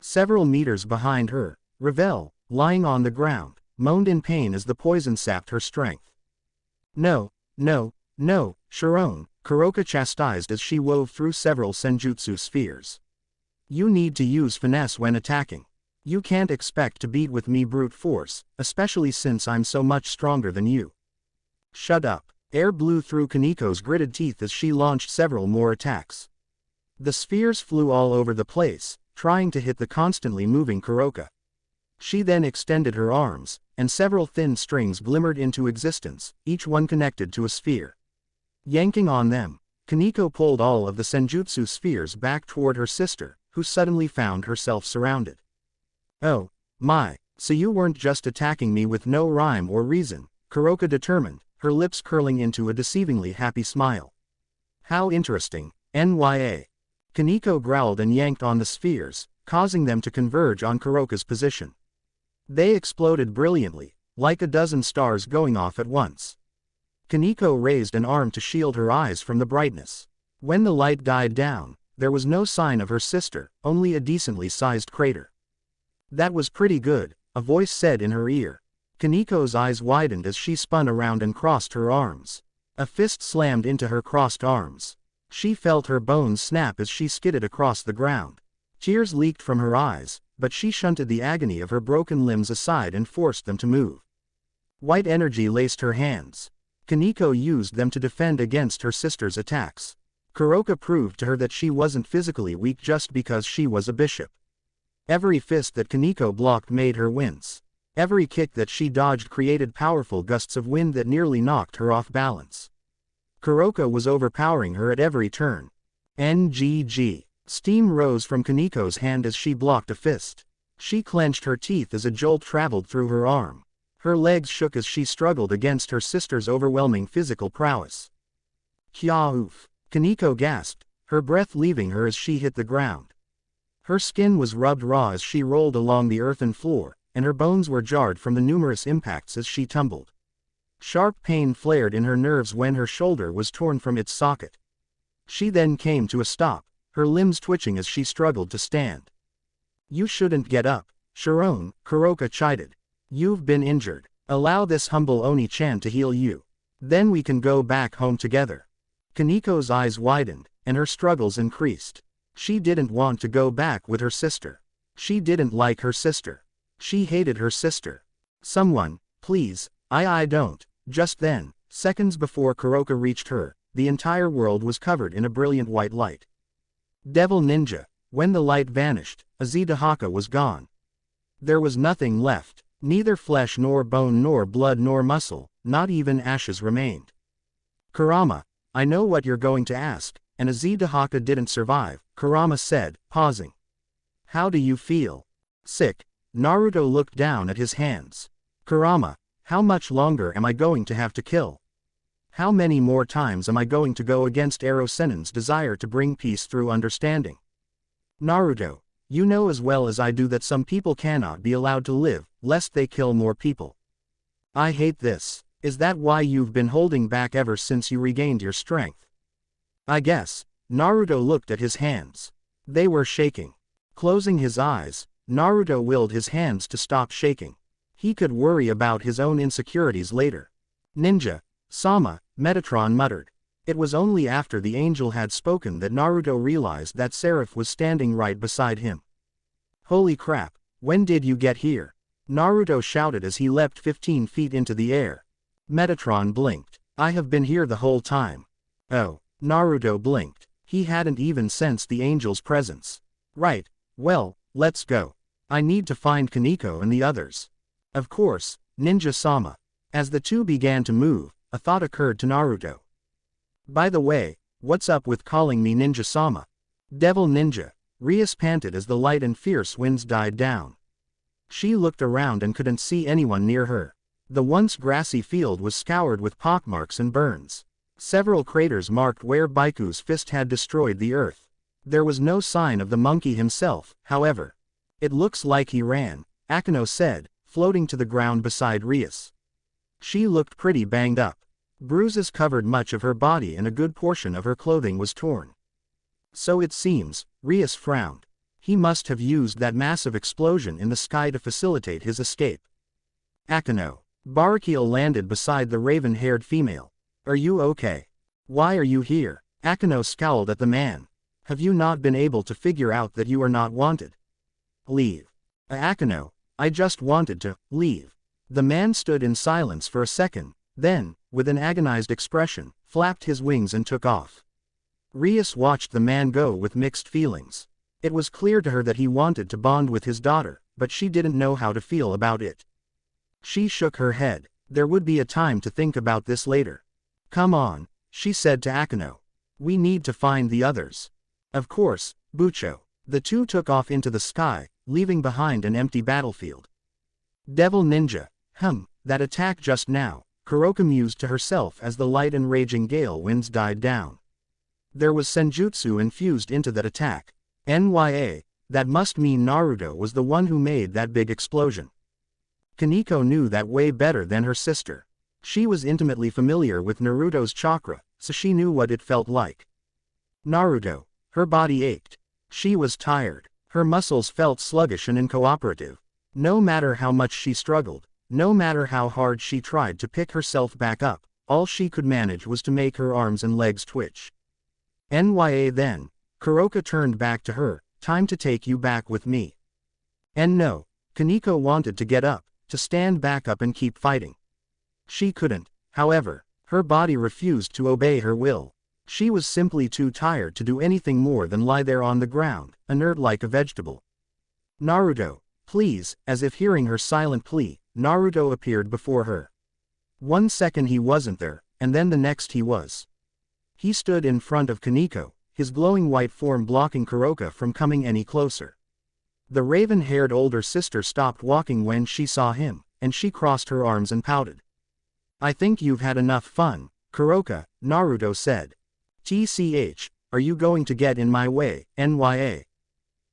Several meters behind her, Ravel, lying on the ground, moaned in pain as the poison sapped her strength. No, no, no, Sharon, Kuroka chastised as she wove through several senjutsu spheres. You need to use finesse when attacking. You can't expect to beat with me brute force, especially since I'm so much stronger than you. Shut up. Air blew through Kaneko's gritted teeth as she launched several more attacks. The spheres flew all over the place, trying to hit the constantly moving Kuroka. She then extended her arms, and several thin strings glimmered into existence, each one connected to a sphere. Yanking on them, Kaneko pulled all of the senjutsu spheres back toward her sister, who suddenly found herself surrounded. Oh, my, so you weren't just attacking me with no rhyme or reason, Kuroka determined, her lips curling into a deceivingly happy smile. How interesting, Nya. Kaneko growled and yanked on the spheres, causing them to converge on Kuroka's position. They exploded brilliantly, like a dozen stars going off at once. Kaneko raised an arm to shield her eyes from the brightness. When the light died down, there was no sign of her sister, only a decently sized crater. That was pretty good, a voice said in her ear. Kaneko's eyes widened as she spun around and crossed her arms. A fist slammed into her crossed arms. She felt her bones snap as she skidded across the ground. Tears leaked from her eyes, but she shunted the agony of her broken limbs aside and forced them to move. White energy laced her hands. Kaneko used them to defend against her sister's attacks. Kuroka proved to her that she wasn't physically weak just because she was a bishop. Every fist that Kaneko blocked made her wince. Every kick that she dodged created powerful gusts of wind that nearly knocked her off balance. Kuroka was overpowering her at every turn. NGG. Steam rose from Kaneko's hand as she blocked a fist. She clenched her teeth as a jolt traveled through her arm. Her legs shook as she struggled against her sister's overwhelming physical prowess. Kya oof. Kaneko gasped, her breath leaving her as she hit the ground. Her skin was rubbed raw as she rolled along the earthen floor, and her bones were jarred from the numerous impacts as she tumbled. Sharp pain flared in her nerves when her shoulder was torn from its socket. She then came to a stop, her limbs twitching as she struggled to stand. You shouldn't get up, Sharon, Kuroka chided. You've been injured. Allow this humble Oni-chan to heal you. Then we can go back home together. Kaniko's eyes widened, and her struggles increased. She didn't want to go back with her sister. She didn't like her sister. She hated her sister. Someone, please, I don't. Just then, seconds before Kuroka reached her, the entire world was covered in a brilliant white light. Devil Ninja, when the light vanished, Azedahaka was gone. There was nothing left, neither flesh nor bone nor blood nor muscle, not even ashes remained. Kurama, I know what you're going to ask, and Azedahaka didn't survive, Kurama said, pausing. How do you feel? Sick. Naruto looked down at his hands. Kurama, how much longer am I going to have to kill? How many more times am I going to go against Ero Sennin's desire to bring peace through understanding? Naruto, you know as well as I do that some people cannot be allowed to live, lest they kill more people. I hate this. Is that why you've been holding back ever since you regained your strength? I guess. Naruto looked at his hands. They were shaking. Closing his eyes, Naruto willed his hands to stop shaking. He could worry about his own insecurities later. Ninja, Sama, Metatron muttered. It was only after the angel had spoken that Naruto realized that Seraph was standing right beside him. Holy crap, when did you get here? Naruto shouted as he leapt 15 feet into the air. Metatron blinked. I have been here the whole time. Oh, Naruto blinked. He hadn't even sensed the angel's presence. Right, well, let's go. I need to find Kaneko and the others. Of course, Ninja-sama. As the two began to move, a thought occurred to Naruto. By the way, what's up with calling me Ninja-sama? Devil Ninja, Rias panted as the light and fierce winds died down. She looked around and couldn't see anyone near her. The once grassy field was scoured with pockmarks and burns. Several craters marked where Baiku's fist had destroyed the earth. There was no sign of the monkey himself, however. It looks like he ran, Akeno said, floating to the ground beside Rias. She looked pretty banged up. Bruises covered much of her body and a good portion of her clothing was torn. So it seems, Rias frowned. He must have used that massive explosion in the sky to facilitate his escape. Akeno. Barakiel landed beside the raven-haired female. Are you okay? Why are you here? Akeno scowled at the man. Have you not been able to figure out that you are not wanted? Leave. Akeno, I just wanted to leave. The man stood in silence for a second, then, with an agonized expression, flapped his wings and took off. Rias watched the man go with mixed feelings. It was clear to her that he wanted to bond with his daughter, but she didn't know how to feel about it. She shook her head. There would be a time to think about this later. Come on, she said to Akeno. We need to find the others. Of course, Bucho. The two took off into the sky, leaving behind an empty battlefield. Devil Ninja. That attack just now, Kuroka mused to herself as the light and raging gale winds died down. There was senjutsu infused into that attack. That must mean Naruto was the one who made that big explosion. Kaneko knew that way better than her sister. She was intimately familiar with Naruto's chakra, so she knew what it felt like. Naruto. Her body ached. She was tired. Her muscles felt sluggish and uncooperative. No matter how much she struggled, no matter how hard she tried to pick herself back up, all she could manage was to make her arms and legs twitch. Then, Kuroka turned back to her, time to take you back with me. No, Kaneko wanted to get up, to stand back up and keep fighting. She couldn't, however, her body refused to obey her will. She was simply too tired to do anything more than lie there on the ground, inert like a vegetable. Naruto, please, as if hearing her silent plea, Naruto appeared before her. 1 second he wasn't there, and then the next he was. He stood in front of Kaneko, his glowing white form blocking Kuroka from coming any closer. The raven-haired older sister stopped walking when she saw him, and she crossed her arms and pouted. I think you've had enough fun, Kuroka, Naruto said. Are you going to get in my way, Nya?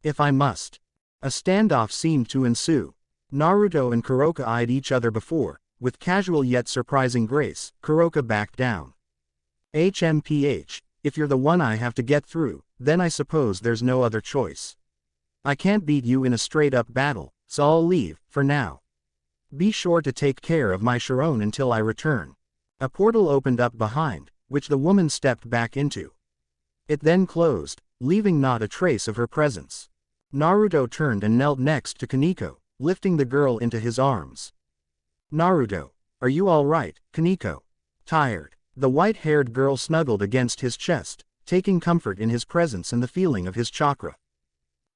If I must. A standoff seemed to ensue. Naruto and Kuroka eyed each other before, with casual yet surprising grace, Kuroka backed down. HMPH, if you're the one I have to get through, then I suppose there's no other choice. I can't beat you in a straight-up battle, so I'll leave, for now. Be sure to take care of my Chiron until I return. A portal opened up behind, which the woman stepped back into. It then closed, leaving not a trace of her presence. Naruto turned and knelt next to Kaneko, lifting the girl into his arms. Naruto, are you all right, Kaneko? Tired. The white-haired girl snuggled against his chest, taking comfort in his presence and the feeling of his chakra.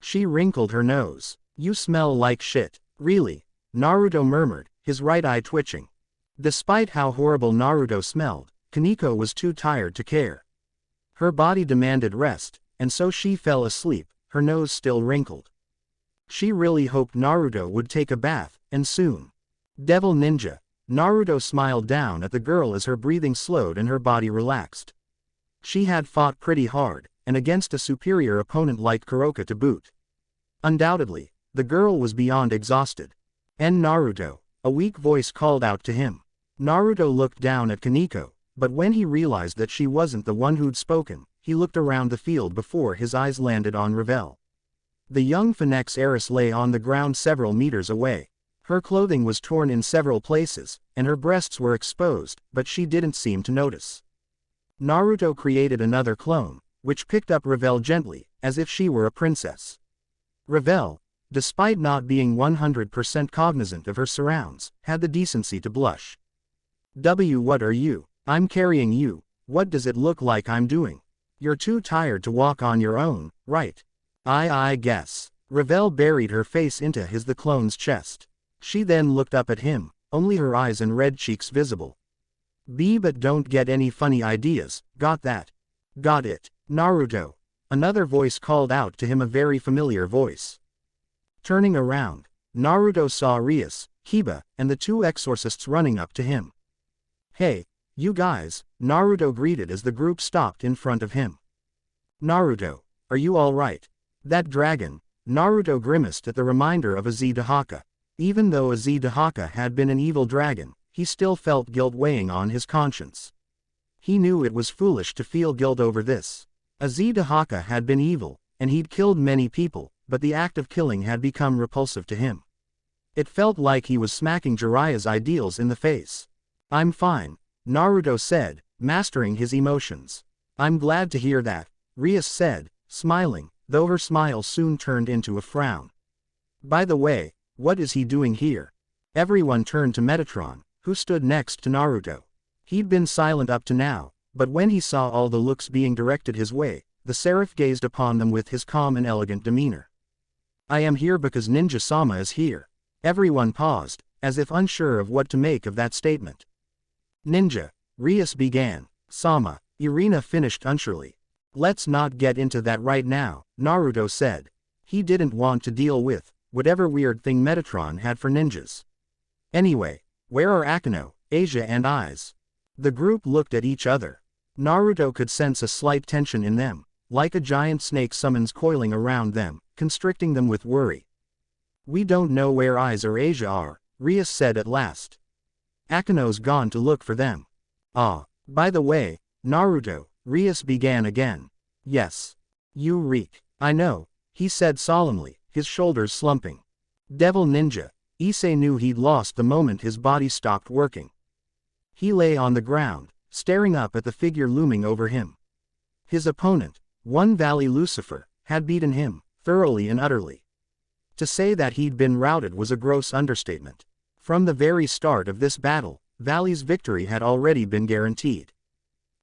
She wrinkled her nose. You smell like shit. Really? Naruto murmured, his right eye twitching. Despite how horrible Naruto smelled, Kaneko was too tired to care. Her body demanded rest, and so she fell asleep, her nose still wrinkled. She really hoped Naruto would take a bath, and soon. Devil Ninja. Naruto smiled down at the girl as her breathing slowed and her body relaxed. She had fought pretty hard, and against a superior opponent like Kuroka to boot. Undoubtedly, the girl was beyond exhausted. And Naruto, a weak voice called out to him. Naruto looked down at Kaneko, but when he realized that she wasn't the one who'd spoken, he looked around the field before his eyes landed on Ravel. The young Phoenix heiress lay on the ground several meters away. Her clothing was torn in several places, and her breasts were exposed, but she didn't seem to notice. Naruto created another clone, which picked up Ravel gently, as if she were a princess. Ravel, despite not being 100% cognizant of her surrounds, had the decency to blush. What are you? I'm carrying you. What does it look like I'm doing? You're too tired to walk on your own, right? I guess. Ravel buried her face into the clone's chest. She then looked up at him, only her eyes and red cheeks visible. But don't get any funny ideas, got that? Got it, Naruto. Another voice called out to him, a very familiar voice. Turning around, Naruto saw Rias, Kiba, and the two exorcists running up to him. Hey, you guys, Naruto greeted as the group stopped in front of him. Naruto, are you all right? That dragon, Naruto grimaced at the reminder of Azedahaka. Even though Azedahaka had been an evil dragon, he still felt guilt weighing on his conscience. He knew it was foolish to feel guilt over this. Azedahaka had been evil, and he'd killed many people, but the act of killing had become repulsive to him. It felt like he was smacking Jiraiya's ideals in the face. I'm fine, Naruto said, mastering his emotions. I'm glad to hear that, Rias said, smiling, though her smile soon turned into a frown. By the way, what is he doing here? Everyone turned to Metatron, who stood next to Naruto. He'd been silent up to now, but when he saw all the looks being directed his way, the seraph gazed upon them with his calm and elegant demeanor. I am here because Ninja-sama is here. Everyone paused, as if unsure of what to make of that statement. Ninja, Rias began. Sama, Irina finished unsurely. Let's not get into that right now, Naruto said. He didn't want to deal with whatever weird thing Metatron had for ninjas. Anyway, where are Akeno, Asia and Eyes? The group looked at each other. Naruto could sense a slight tension in them, like a giant snake summons coiling around them, constricting them with worry. We don't know where Eyes or Asia are, Rias said at last. Akeno's gone to look for them. Ah, by the way, Naruto, Rias began again. Yes. You reek. I know, he said solemnly, his shoulders slumping. Devil Ninja, Issei knew he'd lost the moment his body stopped working. He lay on the ground, staring up at the figure looming over him. His opponent, one Vali Lucifer, had beaten him, thoroughly and utterly. To say that he'd been routed was a gross understatement. From the very start of this battle, Vali's victory had already been guaranteed.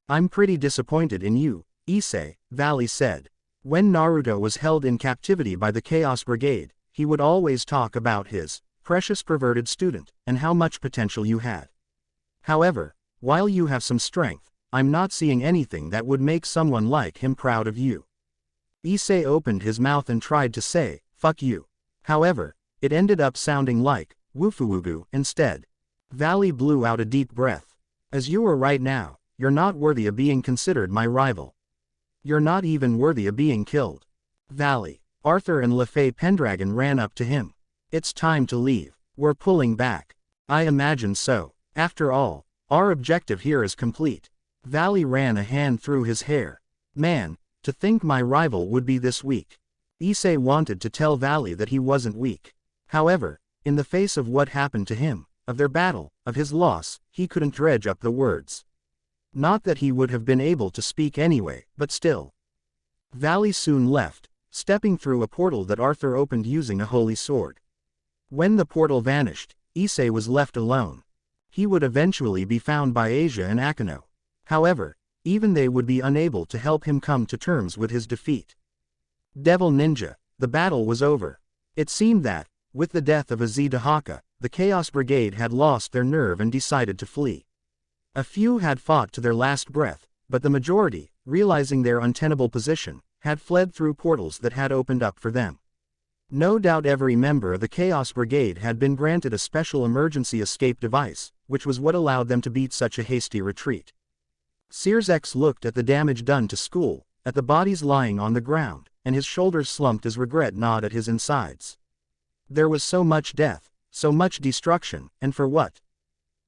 I'm pretty disappointed in you, Issei, Vali said. When Naruto was held in captivity by the Chaos Brigade, he would always talk about his precious perverted student, and how much potential you had. However, while you have some strength, I'm not seeing anything that would make someone like him proud of you. Issei opened his mouth and tried to say, fuck you. However, it ended up sounding like, woofuwugu, instead. Vali blew out a deep breath. As you are right now, you're not worthy of being considered my rival. You're not even worthy of being killed. Vali, Arthur and LeFay Pendragon ran up to him. It's time to leave. We're pulling back. I imagine so. After all, our objective here is complete. Vali ran a hand through his hair. Man, to think my rival would be this weak. Issei wanted to tell Vali that he wasn't weak. However, in the face of what happened to him, of their battle, of his loss, he couldn't dredge up the words. Not that he would have been able to speak anyway, but still. Vali soon left, stepping through a portal that Arthur opened using a holy sword. When the portal vanished, Issei was left alone. He would eventually be found by Asia and Akeno. However, even they would be unable to help him come to terms with his defeat. Devil Ninja, the battle was over. It seemed that, with the death of Azazel, the Chaos Brigade had lost their nerve and decided to flee. A few had fought to their last breath, but the majority, realizing their untenable position, had fled through portals that had opened up for them. No doubt every member of the Chaos Brigade had been granted a special emergency escape device, which was what allowed them to beat such a hasty retreat. Sirzek looked at the damage done to school, at the bodies lying on the ground, and his shoulders slumped as regret gnawed at his insides. There was so much death, so much destruction, and for what?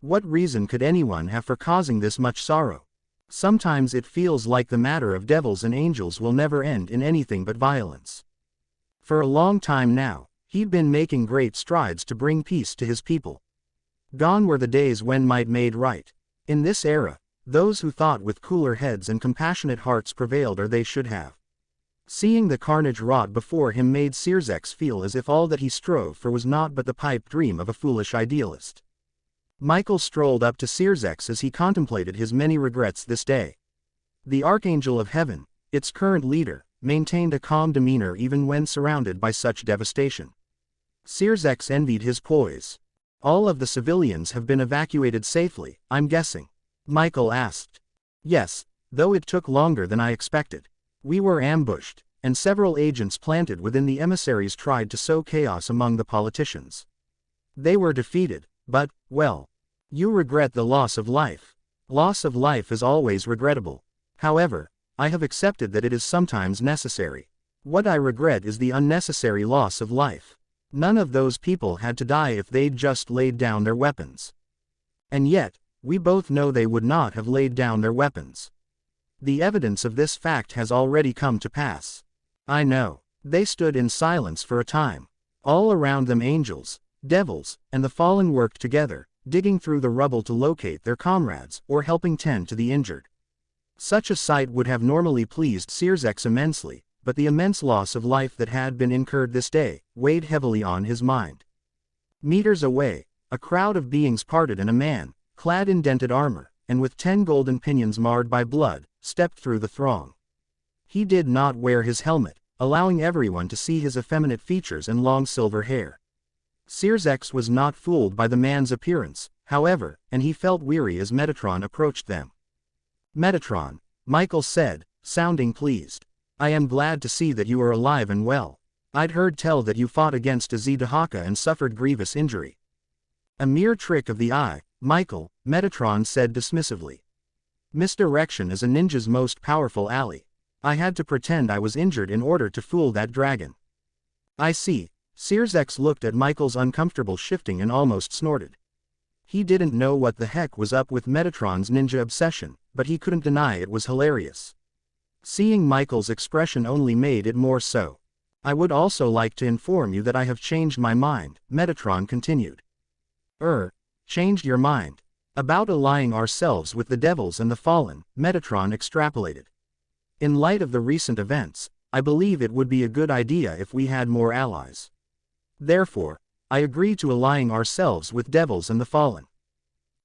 What reason could anyone have for causing this much sorrow? Sometimes it feels like the matter of devils and angels will never end in anything but violence. For a long time now, he'd been making great strides to bring peace to his people. Gone were the days when might made right. In this era, those who thought with cooler heads and compassionate hearts prevailed, or they should have. Seeing the carnage wrought before him made Sirzek feel as if all that he strove for was naught but the pipe dream of a foolish idealist. Michael strolled up to Sirzek as he contemplated his many regrets this day. The Archangel of Heaven, its current leader, maintained a calm demeanor even when surrounded by such devastation. Sirzek envied his poise. All of the civilians have been evacuated safely, I'm guessing? Michael asked. Yes, though it took longer than I expected. We were ambushed, and several agents planted within the emissaries tried to sow chaos among the politicians. They were defeated, but, well, you regret the loss of life. Loss of life is always regrettable. However, I have accepted that it is sometimes necessary. What I regret is the unnecessary loss of life. None of those people had to die if they'd just laid down their weapons. And yet, we both know they would not have laid down their weapons. The evidence of this fact has already come to pass. I know. They stood in silence for a time. All around them angels, devils, and the fallen worked together, digging through the rubble to locate their comrades, or helping tend to the injured. Such a sight would have normally pleased Sirzek immensely, but the immense loss of life that had been incurred this day, weighed heavily on his mind. Meters away, a crowd of beings parted and a man, clad in dented armor, and with 10 golden pinions marred by blood, stepped through the throng. He did not wear his helmet, allowing everyone to see his effeminate features and long silver hair. Sirzek was not fooled by the man's appearance, however, and he felt weary as Metatron approached them. Metatron, Michael said, sounding pleased. I am glad to see that you are alive and well. I'd heard tell that you fought against Azazel and suffered grievous injury. A mere trick of the eye, Michael, Metatron said dismissively. Misdirection is a ninja's most powerful ally. I had to pretend I was injured in order to fool that dragon. I see. Sirzek looked at Michael's uncomfortable shifting and almost snorted. He didn't know what the heck was up with Metatron's ninja obsession, but he couldn't deny it was hilarious. Seeing Michael's expression only made it more so. I would also like to inform you that I have changed my mind, Metatron continued. Changed your mind? About allying ourselves with the devils and the fallen, Metatron extrapolated. In light of the recent events, I believe it would be a good idea if we had more allies. Therefore, I agree to allying ourselves with devils and the fallen.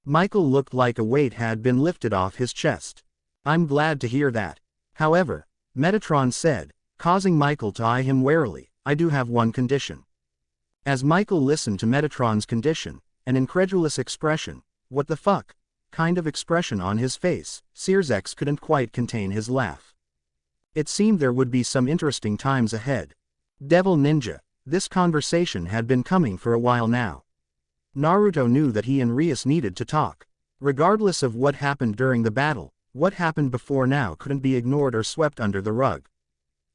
Michael looked like a weight had been lifted off his chest. I'm glad to hear that. However, Metatron said, causing Michael to eye him warily, I do have one condition. As Michael listened to Metatron's condition, an incredulous expression, what the fuck, kind of expression on his face, Sirzek couldn't quite contain his laugh. It seemed there would be some interesting times ahead. Devil Ninja, this conversation had been coming for a while now. Naruto knew that he and Rias needed to talk. Regardless of what happened during the battle, what happened before now couldn't be ignored or swept under the rug.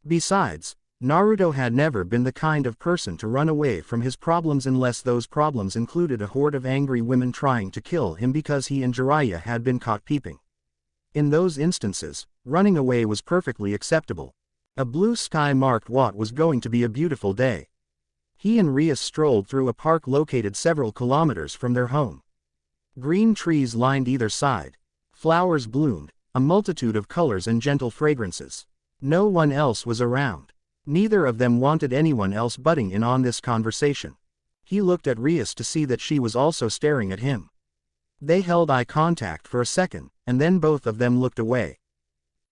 Besides, Naruto had never been the kind of person to run away from his problems unless those problems included a horde of angry women trying to kill him because he and Jiraiya had been caught peeping. In those instances, running away was perfectly acceptable. A blue sky marked what was going to be a beautiful day. He and Rias strolled through a park located several kilometers from their home. Green trees lined either side. Flowers bloomed, a multitude of colors and gentle fragrances. No one else was around. Neither of them wanted anyone else butting in on this conversation. He looked at Rias to see that she was also staring at him. They held eye contact for a second, and then both of them looked away.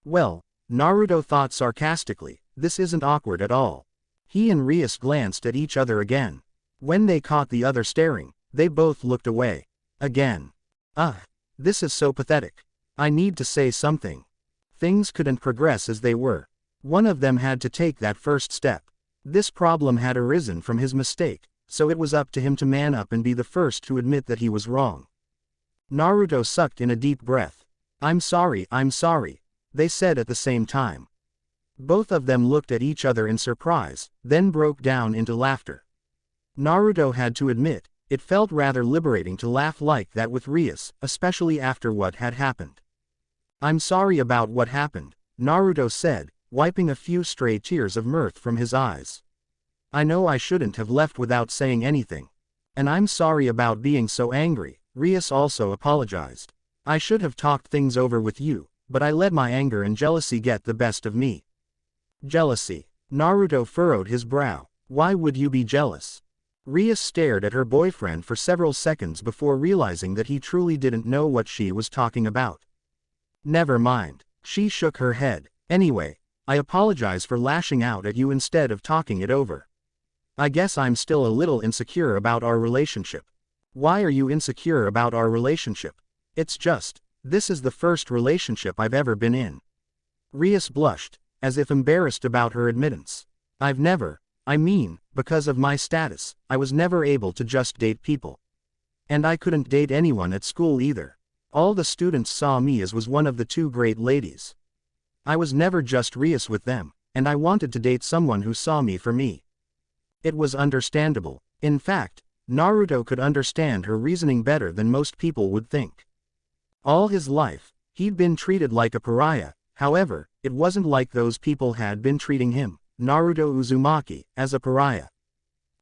Well, Naruto thought sarcastically, this isn't awkward at all. He and Rias glanced at each other again. When they caught the other staring, they both looked away. Again. This is so pathetic. I need to say something. Things couldn't progress as they were. One of them had to take that first step. This problem had arisen from his mistake, so it was up to him to man up and be the first to admit that he was wrong. Naruto sucked in a deep breath. I'm sorry, they said at the same time. Both of them looked at each other in surprise, then broke down into laughter. Naruto had to admit, it felt rather liberating to laugh like that with Rias, especially after what had happened. I'm sorry about what happened, Naruto said, wiping a few stray tears of mirth from his eyes. I know I shouldn't have left without saying anything. And I'm sorry about being so angry, Rias also apologized. I should have talked things over with you, but I let my anger and jealousy get the best of me. Jealousy. Naruto furrowed his brow. Why would you be jealous? Rias stared at her boyfriend for several seconds before realizing that he truly didn't know what she was talking about. Never mind. She shook her head. Anyway, I apologize for lashing out at you instead of talking it over. I guess I'm still a little insecure about our relationship. Why are you insecure about our relationship? It's just, this is the first relationship I've ever been in. Rias blushed, as if embarrassed about her admittance. Because of my status, I was never able to just date people. And I couldn't date anyone at school either. All the students saw me as was one of the two great ladies. I was never just Rias with them, and I wanted to date someone who saw me for me. It was understandable. In fact, Naruto could understand her reasoning better than most people would think. All his life, he'd been treated like a pariah. However, it wasn't like those people had been treating him, Naruto Uzumaki, as a pariah.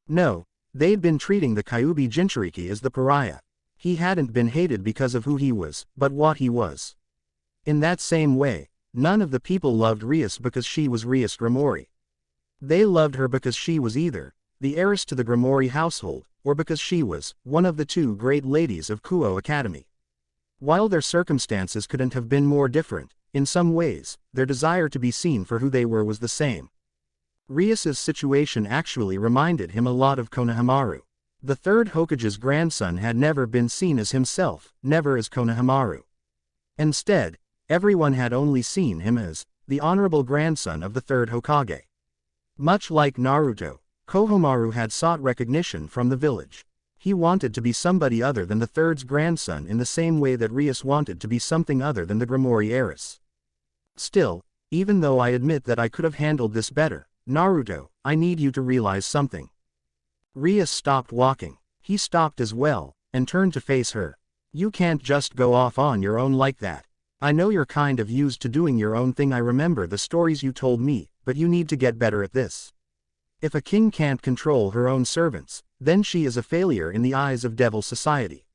No, they'd been treating the Kyuubi Jinchuriki as the pariah. He hadn't been hated because of who he was, but what he was. In that same way, none of the people loved Rias because she was Rias Gremory. They loved her because she was either the heiress to the Gremory household, or because she was one of the two great ladies of Kuo Academy. While their circumstances couldn't have been more different, in some ways, their desire to be seen for who they were was the same. Rias's situation actually reminded him a lot of Konohamaru. The third Hokage's grandson had never been seen as himself, never as Konohamaru. Instead, everyone had only seen him as the honorable grandson of the third Hokage. Much like Naruto, Konohamaru had sought recognition from the village. He wanted to be somebody other than the third's grandson in the same way that Rias wanted to be something other than the Gremory heiress. Still, even though I admit that I could have handled this better, Naruto, I need you to realize something. Rias stopped walking. He stopped as well, and turned to face her. You can't just go off on your own like that. I know you're kind of used to doing your own thing. I remember the stories you told me, but you need to get better at this. If a king can't control her own servants, then she is a failure in the eyes of Devil Society.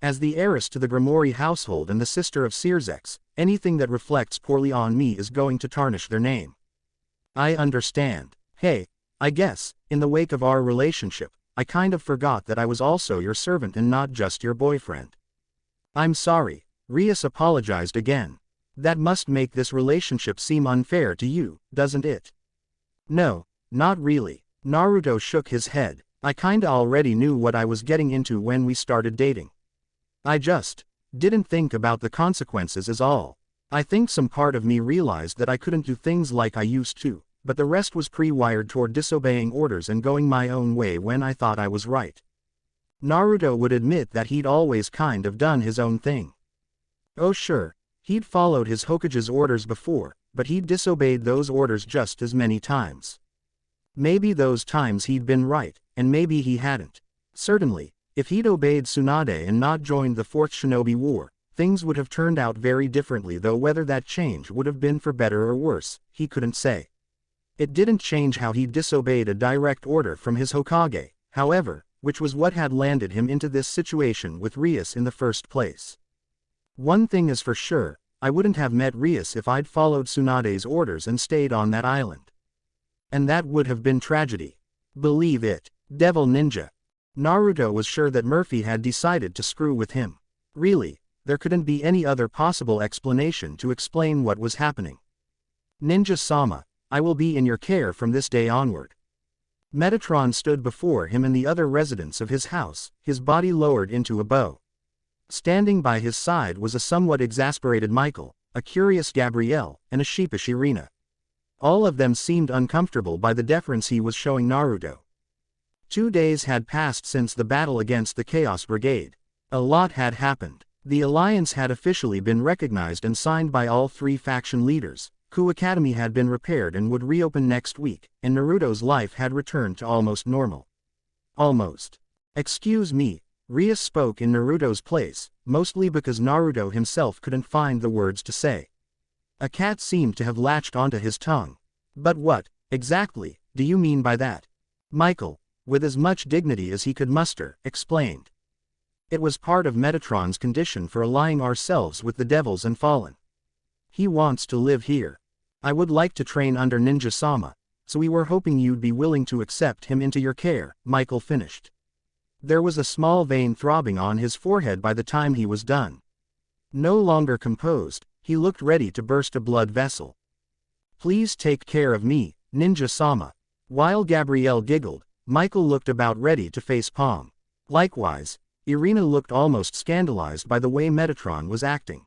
As the heiress to the Gremory household and the sister of Searsex, anything that reflects poorly on me is going to tarnish their name. I understand. Hey, I guess, in the wake of our relationship, I kind of forgot that I was also your servant and not just your boyfriend. I'm sorry, Rias apologized again. That must make this relationship seem unfair to you, doesn't it? No, not really. Naruto shook his head. I kinda already knew what I was getting into when we started dating. I just didn't think about the consequences is all. I think some part of me realized that I couldn't do things like I used to, but the rest was pre-wired toward disobeying orders and going my own way when I thought I was right. Naruto would admit that he'd always kind of done his own thing. Oh sure, he'd followed his Hokage's orders before, but he'd disobeyed those orders just as many times. Maybe those times he'd been right, and maybe he hadn't. Certainly, if he'd obeyed Tsunade and not joined the Fourth Shinobi War, things would have turned out very differently, though whether that change would have been for better or worse, he couldn't say. It didn't change how he disobeyed a direct order from his Hokage, however, which was what had landed him into this situation with Rias in the first place. One thing is for sure, I wouldn't have met Rias if I'd followed Tsunade's orders and stayed on that island. And that would have been tragedy. Believe it. Devil Ninja. Naruto was sure that Murphy had decided to screw with him. Really, there couldn't be any other possible explanation to explain what was happening. Ninja-sama, I will be in your care from this day onward. Metatron stood before him and the other residents of his house, his body lowered into a bow. Standing by his side was a somewhat exasperated Michael, a curious Gabrielle, and a sheepish Irina. All of them seemed uncomfortable by the deference he was showing Naruto. 2 days had passed since the battle against the Chaos Brigade. A lot had happened. The alliance had officially been recognized and signed by all 3 faction leaders, Ku Academy had been repaired and would reopen next week, and Naruto's life had returned to almost normal. Almost. Excuse me, Rias spoke in Naruto's place, mostly because Naruto himself couldn't find the words to say. A cat seemed to have latched onto his tongue. But what, exactly, do you mean by that? Michael, with as much dignity as he could muster, explained. It was part of Metatron's condition for allying ourselves with the devils and fallen. He wants to live here. I would like to train under Ninja-sama, so we were hoping you'd be willing to accept him into your care, Michael finished. There was a small vein throbbing on his forehead by the time he was done. No longer composed, he looked ready to burst a blood vessel. Please take care of me, Ninja-sama. While Gabrielle giggled, Michael looked about ready to face-palm. Likewise, Irina looked almost scandalized by the way Metatron was acting.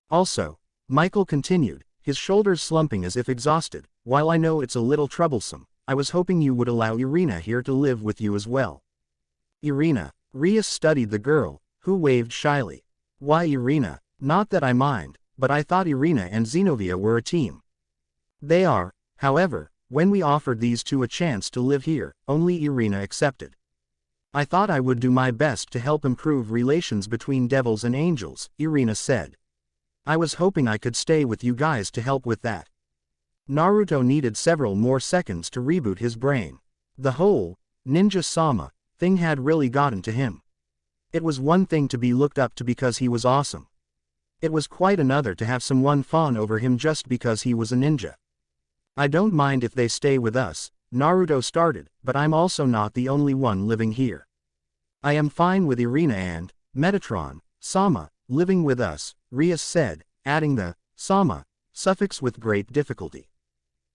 Also, Michael continued, his shoulders slumping as if exhausted, while I know it's a little troublesome, I was hoping you would allow Irina here to live with you as well. Irina, Rias studied the girl, who waved shyly. Why Irina? Not that I mind, but I thought Irina and Xenovia were a team. They are, however, when we offered these 2 a chance to live here, only Irina accepted. I thought I would do my best to help improve relations between devils and angels, Irina said. I was hoping I could stay with you guys to help with that. Naruto needed several more seconds to reboot his brain. The whole Ninja-sama thing had really gotten to him. It was one thing to be looked up to because he was awesome. It was quite another to have someone fawn over him just because he was a ninja. I don't mind if they stay with us, Naruto started, but I'm also not the only one living here. I am fine with Irina and Metatron-sama living with us, Rias said, adding the sama suffix with great difficulty.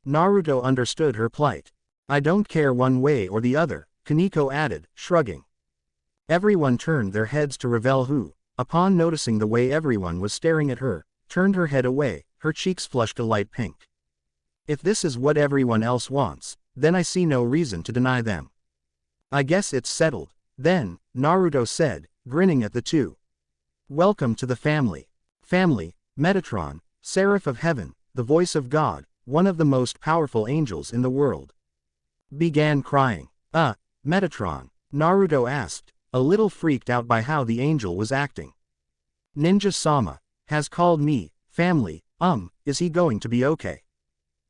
Naruto understood her plight. I don't care one way or the other, Kaneko added, shrugging. Everyone turned their heads to Ravel who, upon noticing the way everyone was staring at her, turned her head away, her cheeks flushed a light pink. If this is what everyone else wants, then I see no reason to deny them. I guess it's settled, then, Naruto said, grinning at the 2. Welcome to the family. Family, Metatron, Seraph of Heaven, the voice of God, one of the most powerful angels in the world. Began crying. Metatron, Naruto asked, a little freaked out by how the angel was acting. Ninja-sama has called me family, is he going to be okay?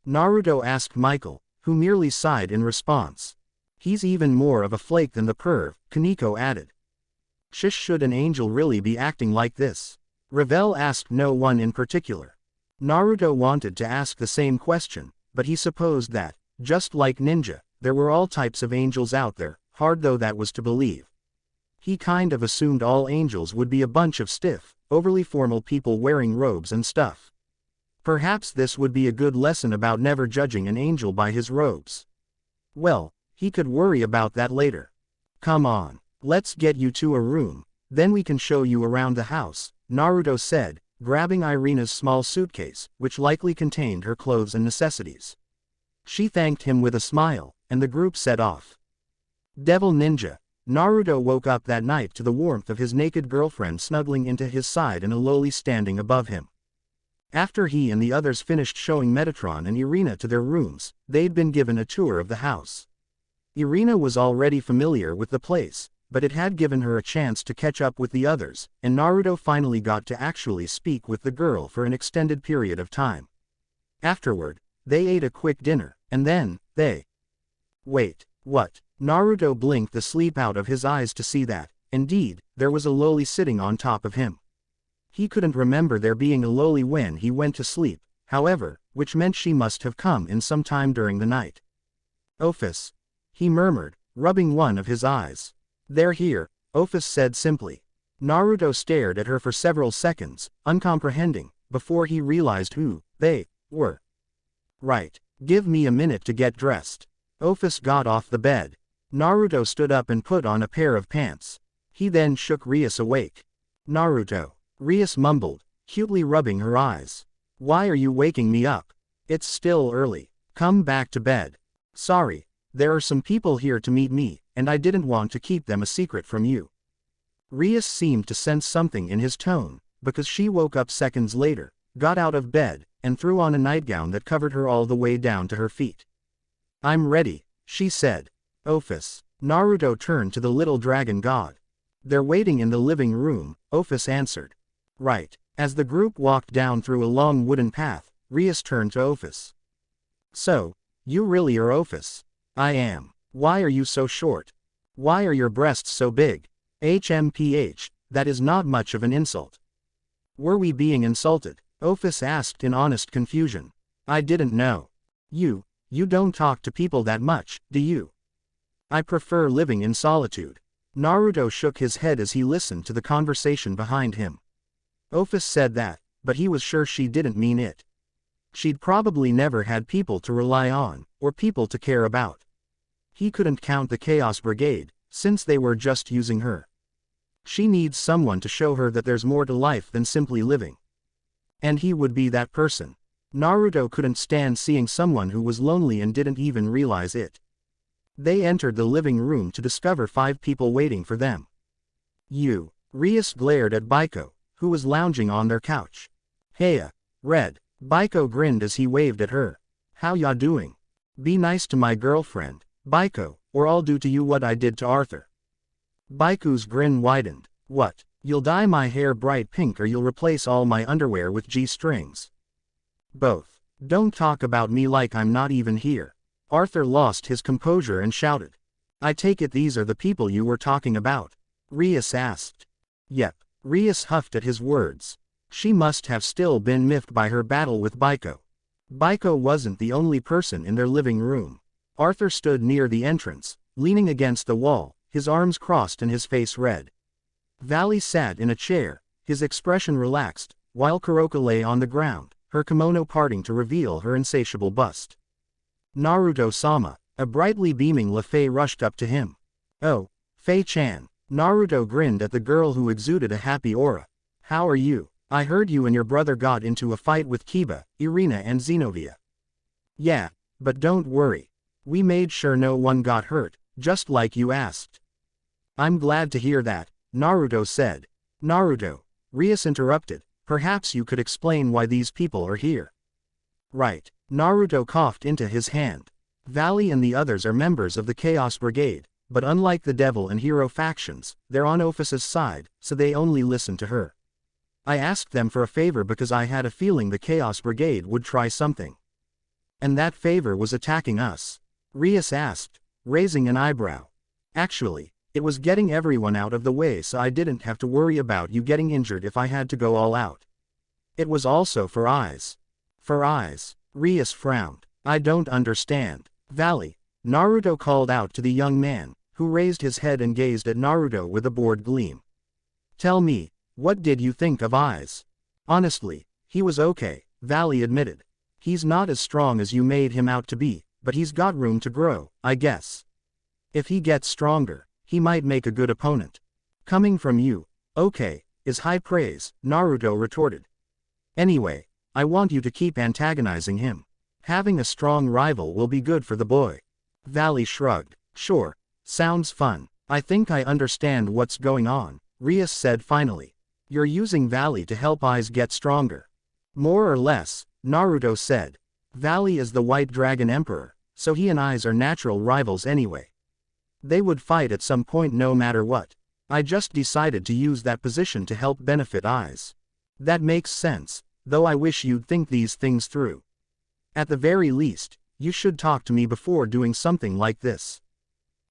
Naruto asked Michael, who merely sighed in response. He's even more of a flake than the perv, Kaneko added. Should an angel really be acting like this? Ravel asked no one in particular. Naruto wanted to ask the same question, but he supposed that, just like ninja, there were all types of angels out there, hard though that was to believe. He kind of assumed all angels would be a bunch of stiff, overly formal people wearing robes and stuff. Perhaps this would be a good lesson about never judging an angel by his robes. Well, he could worry about that later. Come on, let's get you to a room, then we can show you around the house, Naruto said, grabbing Irina's small suitcase, which likely contained her clothes and necessities. She thanked him with a smile, and the group set off. Devil Ninja. Naruto woke up that night to the warmth of his naked girlfriend snuggling into his side and a loli standing above him. After he and the others finished showing Metatron and Irina to their rooms, they'd been given a tour of the house. Irina was already familiar with the place, but it had given her a chance to catch up with the others, and Naruto finally got to actually speak with the girl for an extended period of time. Afterward, they ate a quick dinner, and then, Wait, what? Naruto blinked the sleep out of his eyes to see that, indeed, there was a loli sitting on top of him. He couldn't remember there being a loli when he went to sleep, however, which meant she must have come in some time during the night. Ophis, he murmured, rubbing one of his eyes. They're here, Ophis said simply. Naruto stared at her for several seconds, uncomprehending, before he realized who they were. Right, give me a minute to get dressed. Ophis got off the bed. Naruto stood up and put on a pair of pants. He then shook Rias awake. Naruto, Rias mumbled, cutely rubbing her eyes. Why are you waking me up? It's still early. Come back to bed. Sorry, there are some people here to meet me, and I didn't want to keep them a secret from you. Rias seemed to sense something in his tone, because she woke up seconds later, got out of bed, and threw on a nightgown that covered her all the way down to her feet. I'm ready, she said. Ophis. Naruto turned to the little dragon god. They're waiting in the living room, Ophis answered. Right. As the group walked down through a long wooden path, Rias turned to Ophis. So, you really are Ophis? I am. Why are you so short? Why are your breasts so big? HMPH, that is not much of an insult. Were we being insulted? Ophis asked in honest confusion. I didn't know. You don't talk to people that much, do you? I prefer living in solitude. Naruto shook his head as he listened to the conversation behind him. Ophis said that, but he was sure she didn't mean it. She'd probably never had people to rely on, or people to care about. He couldn't count the Chaos Brigade, since they were just using her. She needs someone to show her that there's more to life than simply living. And he would be that person. Naruto couldn't stand seeing someone who was lonely and didn't even realize it. They entered the living room to discover 5 people waiting for them. Rias glared at Baiko, who was lounging on their couch. Heya, Red. Baiko grinned as he waved at her. How ya doing? Be nice to my girlfriend, Baiko, or I'll do to you what I did to Arthur. Baiku's grin widened. What? You'll dye my hair bright pink or you'll replace all my underwear with G-strings. Both. Don't talk about me like I'm not even here. Arthur lost his composure and shouted. I take it these are the people you were talking about? Rias asked. Yep. Rias huffed at his words. She must have still been miffed by her battle with Baiko. Baiko wasn't the only person in their living room. Arthur stood near the entrance, leaning against the wall, his arms crossed and his face red. Vali sat in a chair, his expression relaxed, while Kuroka lay on the ground, her kimono parting to reveal her insatiable bust. Naruto-sama, a brightly beaming Lafay rushed up to him. Oh, Fei-chan. Naruto grinned at the girl who exuded a happy aura. How are you? I heard you and your brother got into a fight with Kiba, Irina and Zenobia. Yeah, but don't worry. We made sure no one got hurt, just like you asked. I'm glad to hear that, Naruto said. Naruto, Rias interrupted, perhaps you could explain why these people are here. Right, Naruto coughed into his hand. Vali and the others are members of the Chaos Brigade, but unlike the Devil and Hero factions, they're on Ophis's side, so they only listen to her. I asked them for a favor because I had a feeling the Chaos Brigade would try something. And that favor was attacking us? Rias asked, raising an eyebrow. Actually, it was getting everyone out of the way so I didn't have to worry about you getting injured if I had to go all out. It was also for eyes. For eyes? Rias frowned. I don't understand. Vali, Naruto called out to the young man, who raised his head and gazed at Naruto with a bored gleam. Tell me, what did you think of Eyes? Honestly, he was okay, Vali admitted. He's not as strong as you made him out to be, but he's got room to grow, I guess. If he gets stronger, he might make a good opponent. Coming from you, okay, is high praise, Naruto retorted. Anyway, I want you to keep antagonizing him. Having a strong rival will be good for the boy. Vali shrugged. Sure, sounds fun. I think I understand what's going on, Rias said finally. You're using Vali to help Eyes get stronger. More or less, Naruto said. Vali is the White Dragon Emperor, so he and Issei are natural rivals anyway. They would fight at some point no matter what. I just decided to use that position to help benefit Issei. That makes sense, though I wish you'd think these things through. At the very least, you should talk to me before doing something like this.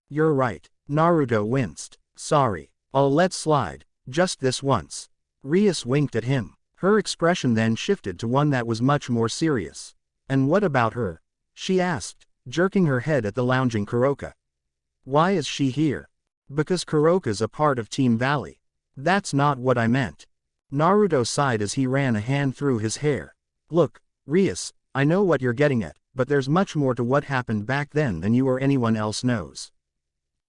You're right. Naruto winced. Sorry. I'll let slide, just this once. Rias winked at him. Her expression then shifted to one that was much more serious. And what about her? She asked, jerking her head at the lounging Kuroka. Why is she here? Because Kuroka's a part of Team Vali. That's not what I meant. Naruto sighed as he ran a hand through his hair. Look, Rias, I know what you're getting at, but there's much more to what happened back then than you or anyone else knows.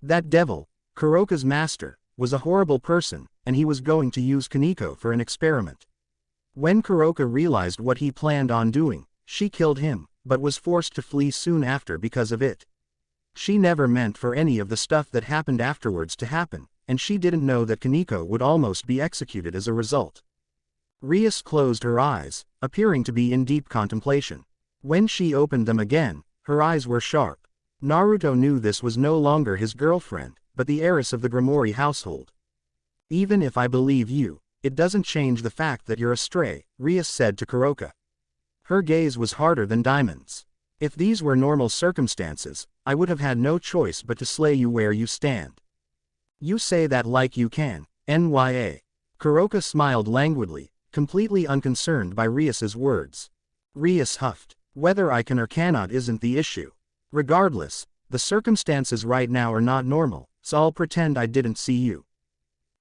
That devil, Kuroka's master, was a horrible person, and he was going to use Kaneko for an experiment. When Kuroka realized what he planned on doing, she killed him, but was forced to flee soon after because of it. She never meant for any of the stuff that happened afterwards to happen, and she didn't know that Kaneko would almost be executed as a result. Rias closed her eyes, appearing to be in deep contemplation. When she opened them again, her eyes were sharp. Naruto knew this was no longer his girlfriend, but the heiress of the Grimoire household. Even if I believe you, it doesn't change the fact that you're a stray, Rias said to Kuroka. Her gaze was harder than diamonds. If these were normal circumstances, I would have had no choice but to slay you where you stand. You say that like you can, Nya. Kuroka smiled languidly, completely unconcerned by Rias's words. Rias huffed. Whether I can or cannot isn't the issue. Regardless, the circumstances right now are not normal, so I'll pretend I didn't see you.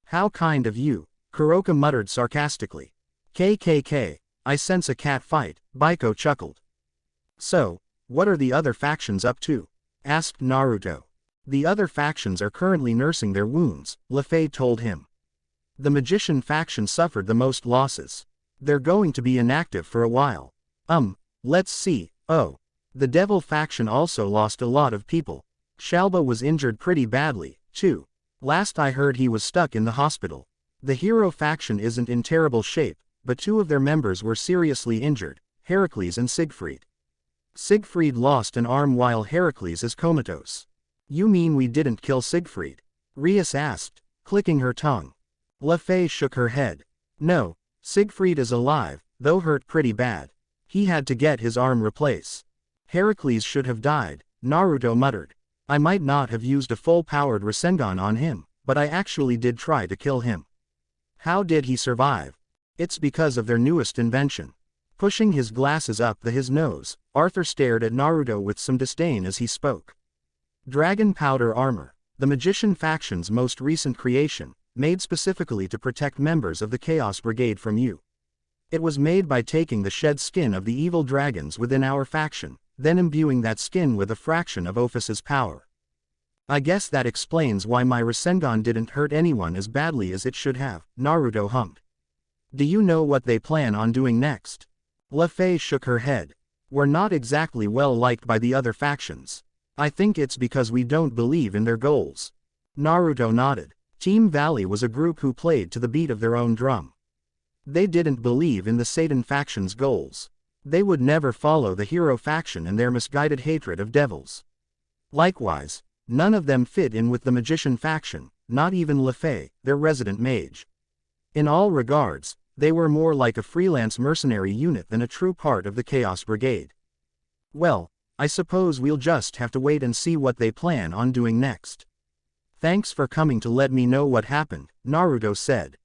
How kind of you, Kuroka muttered sarcastically. KKK, I sense a cat fight, Baiko chuckled. So, what are the other factions up to? Asked Naruto. The other factions are currently nursing their wounds, Fray told him. The magician faction suffered the most losses. They're going to be inactive for a while. Let's see, oh. The devil faction also lost a lot of people. Shalba was injured pretty badly, too. Last I heard he was stuck in the hospital. The hero faction isn't in terrible shape, but two of their members were seriously injured, Heracles and Siegfried. Siegfried lost an arm while Heracles is comatose. You mean we didn't kill Siegfried? Rias asked, clicking her tongue. Fray shook her head. No, Siegfried is alive, though hurt pretty bad. He had to get his arm replaced. Heracles should have died, Naruto muttered. I might not have used a full-powered Rasengan on him, but I actually did try to kill him. How did he survive? It's because of their newest invention. Pushing his glasses up his nose, Arthur stared at Naruto with some disdain as he spoke. Dragon powder armor, the magician faction's most recent creation, made specifically to protect members of the Chaos Brigade from you. It was made by taking the shed skin of the evil dragons within our faction, then imbuing that skin with a fraction of Ophus's power. I guess that explains why my Rasengan didn't hurt anyone as badly as it should have, Naruto hummed. Do you know what they plan on doing next? Fray shook her head. We're not exactly well liked by the other factions. I think it's because we don't believe in their goals. Naruto nodded. Team Vali was a group who played to the beat of their own drum. They didn't believe in the Satan faction's goals. They would never follow the hero faction and their misguided hatred of devils. Likewise, none of them fit in with the magician faction, not even Fray, their resident mage. In all regards, they were more like a freelance mercenary unit than a true part of the Chaos Brigade. Well, I suppose we'll just have to wait and see what they plan on doing next. Thanks for coming to let me know what happened, Naruto said.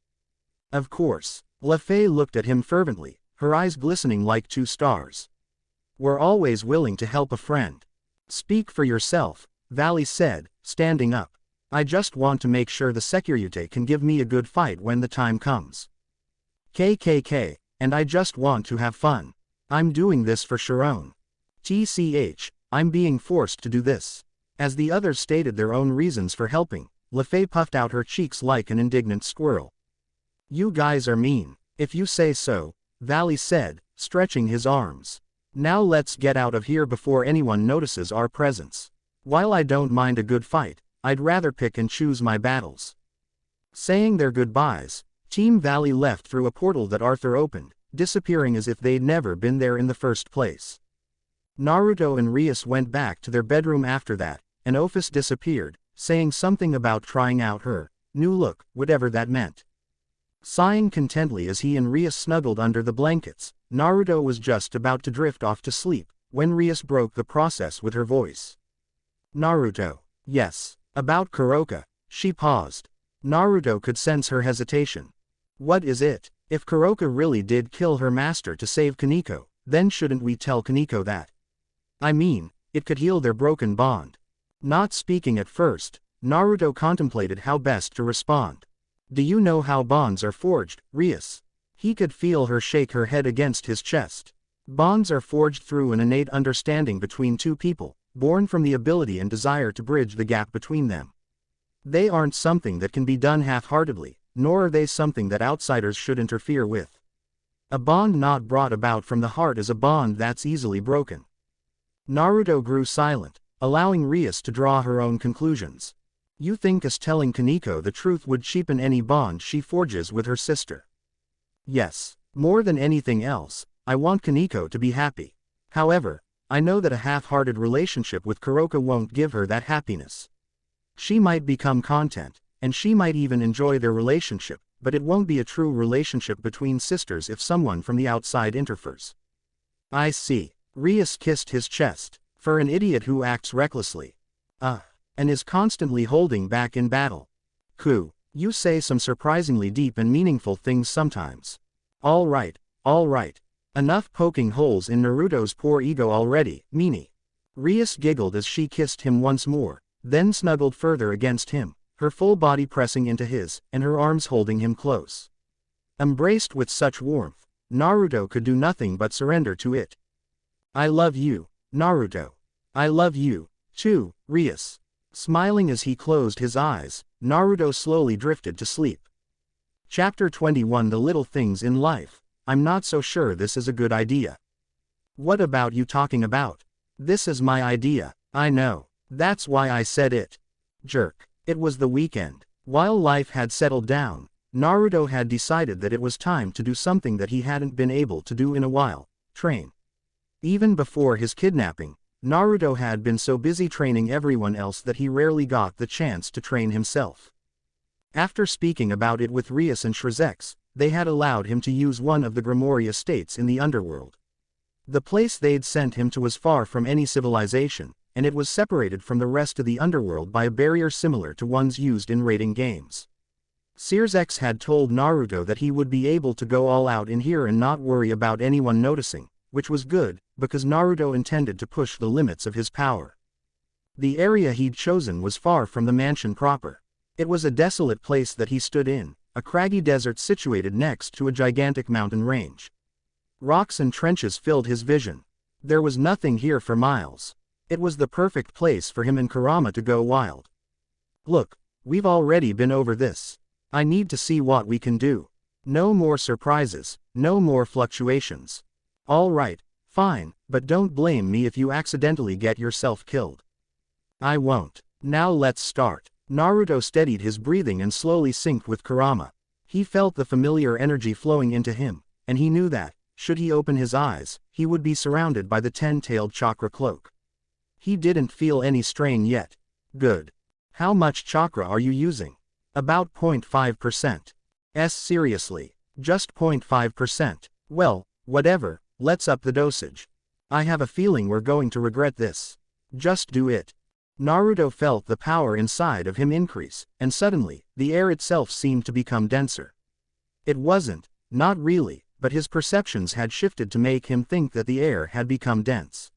Of course. Fray looked at him fervently, her eyes glistening like two stars. We're always willing to help a friend. Speak for yourself, Vali said, standing up. I just want to make sure the Securite can give me a good fight when the time comes. KKK, and I just want to have fun. I'm doing this for Sharon. TCH, I'm being forced to do this. As the others stated their own reasons for helping, Fray puffed out her cheeks like an indignant squirrel. You guys are mean. If you say so, Vali said, stretching his arms. Now let's get out of here before anyone notices our presence. While I don't mind a good fight, I'd rather pick and choose my battles. Saying their goodbyes, Team Vali left through a portal that Arthur opened, disappearing as if they'd never been there in the first place. Naruto and Rias went back to their bedroom after that, and Ophis disappeared, saying something about trying out her new look, whatever that meant. Sighing contentedly as he and Rias snuggled under the blankets, Naruto was just about to drift off to sleep, when Rias broke the process with her voice. Naruto. Yes. About Kuroka. She paused. Naruto could sense her hesitation. What is it? If Kuroka really did kill her master to save Kaneko, then shouldn't we tell Kaneko that? I mean, it could heal their broken bond. Not speaking at first, Naruto contemplated how best to respond. Do you know how bonds are forged, Rias? He could feel her shake her head against his chest. Bonds are forged through an innate understanding between two people, born from the ability and desire to bridge the gap between them. They aren't something that can be done half-heartedly, nor are they something that outsiders should interfere with. A bond not brought about from the heart is a bond that's easily broken. Naruto grew silent, allowing Rias to draw her own conclusions. You think us telling Kaneko the truth would cheapen any bond she forges with her sister? Yes. More than anything else, I want Kaneko to be happy. However, I know that a half-hearted relationship with Kuroka won't give her that happiness. She might become content, and she might even enjoy their relationship, but it won't be a true relationship between sisters if someone from the outside interferes. I see. Rias kissed his chest. For an idiot who acts recklessly. And is constantly holding back in battle. You say some surprisingly deep and meaningful things sometimes. All right. Enough poking holes in Naruto's poor ego already, meanie. Rias giggled as she kissed him once more, then snuggled further against him, her full body pressing into his, and her arms holding him close. Embraced with such warmth, Naruto could do nothing but surrender to it. I love you, Naruto. I love you, too, Rias. Smiling as he closed his eyes, Naruto slowly drifted to sleep. Chapter 21 The Little Things in Life. I'm not so sure this is a good idea. What about you talking about? This is my idea, I know. That's why I said it. Jerk. It was the weekend. While life had settled down, Naruto had decided that it was time to do something that he hadn't been able to do in a while, train. Even before his kidnapping, Naruto had been so busy training everyone else that he rarely got the chance to train himself. After speaking about it with Rias and Shrezex, they had allowed him to use one of the Grimoire estates in the underworld. The place they'd sent him to was far from any civilization, and it was separated from the rest of the underworld by a barrier similar to ones used in raiding games. Shrezex had told Naruto that he would be able to go all out in here and not worry about anyone noticing, which was good, because Naruto intended to push the limits of his power. The area he'd chosen was far from the mansion proper. It was a desolate place that he stood in, a craggy desert situated next to a gigantic mountain range. Rocks and trenches filled his vision. There was nothing here for miles. It was the perfect place for him and Kurama to go wild. Look, we've already been over this. I need to see what we can do. No more surprises, no more fluctuations. All right, fine, but don't blame me if you accidentally get yourself killed. I won't. Now let's start. Naruto steadied his breathing and slowly synced with Kurama. He felt the familiar energy flowing into him, and he knew that, should he open his eyes, he would be surrounded by the 10-tailed chakra cloak. He didn't feel any strain yet. Good. How much chakra are you using? About 0.5%. Seriously. Just 0.5%. Well, whatever, let's up the dosage. I have a feeling we're going to regret this. Just do it. Naruto felt the power inside of him increase, and suddenly, the air itself seemed to become denser. It wasn't, not really, but his perceptions had shifted to make him think that the air had become dense.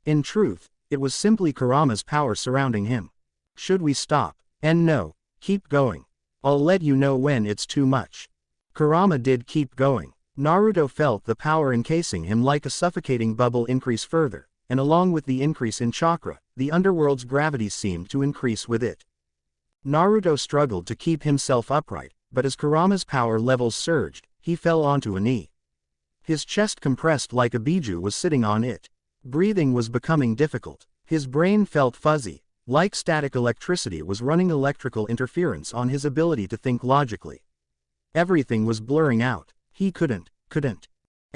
In truth, it was simply Kurama's power surrounding him. Should we stop? And no, keep going. I'll let you know when it's too much. Kurama did keep going. Naruto felt the power encasing him like a suffocating bubble increase further, and along with the increase in chakra, the underworld's gravity seemed to increase with it. Naruto struggled to keep himself upright, but as Kurama's power levels surged, he fell onto a knee. His chest compressed like a biju was sitting on it. Breathing was becoming difficult. His brain felt fuzzy, like static electricity was running electrical interference on his ability to think logically. Everything was blurring out. He couldn't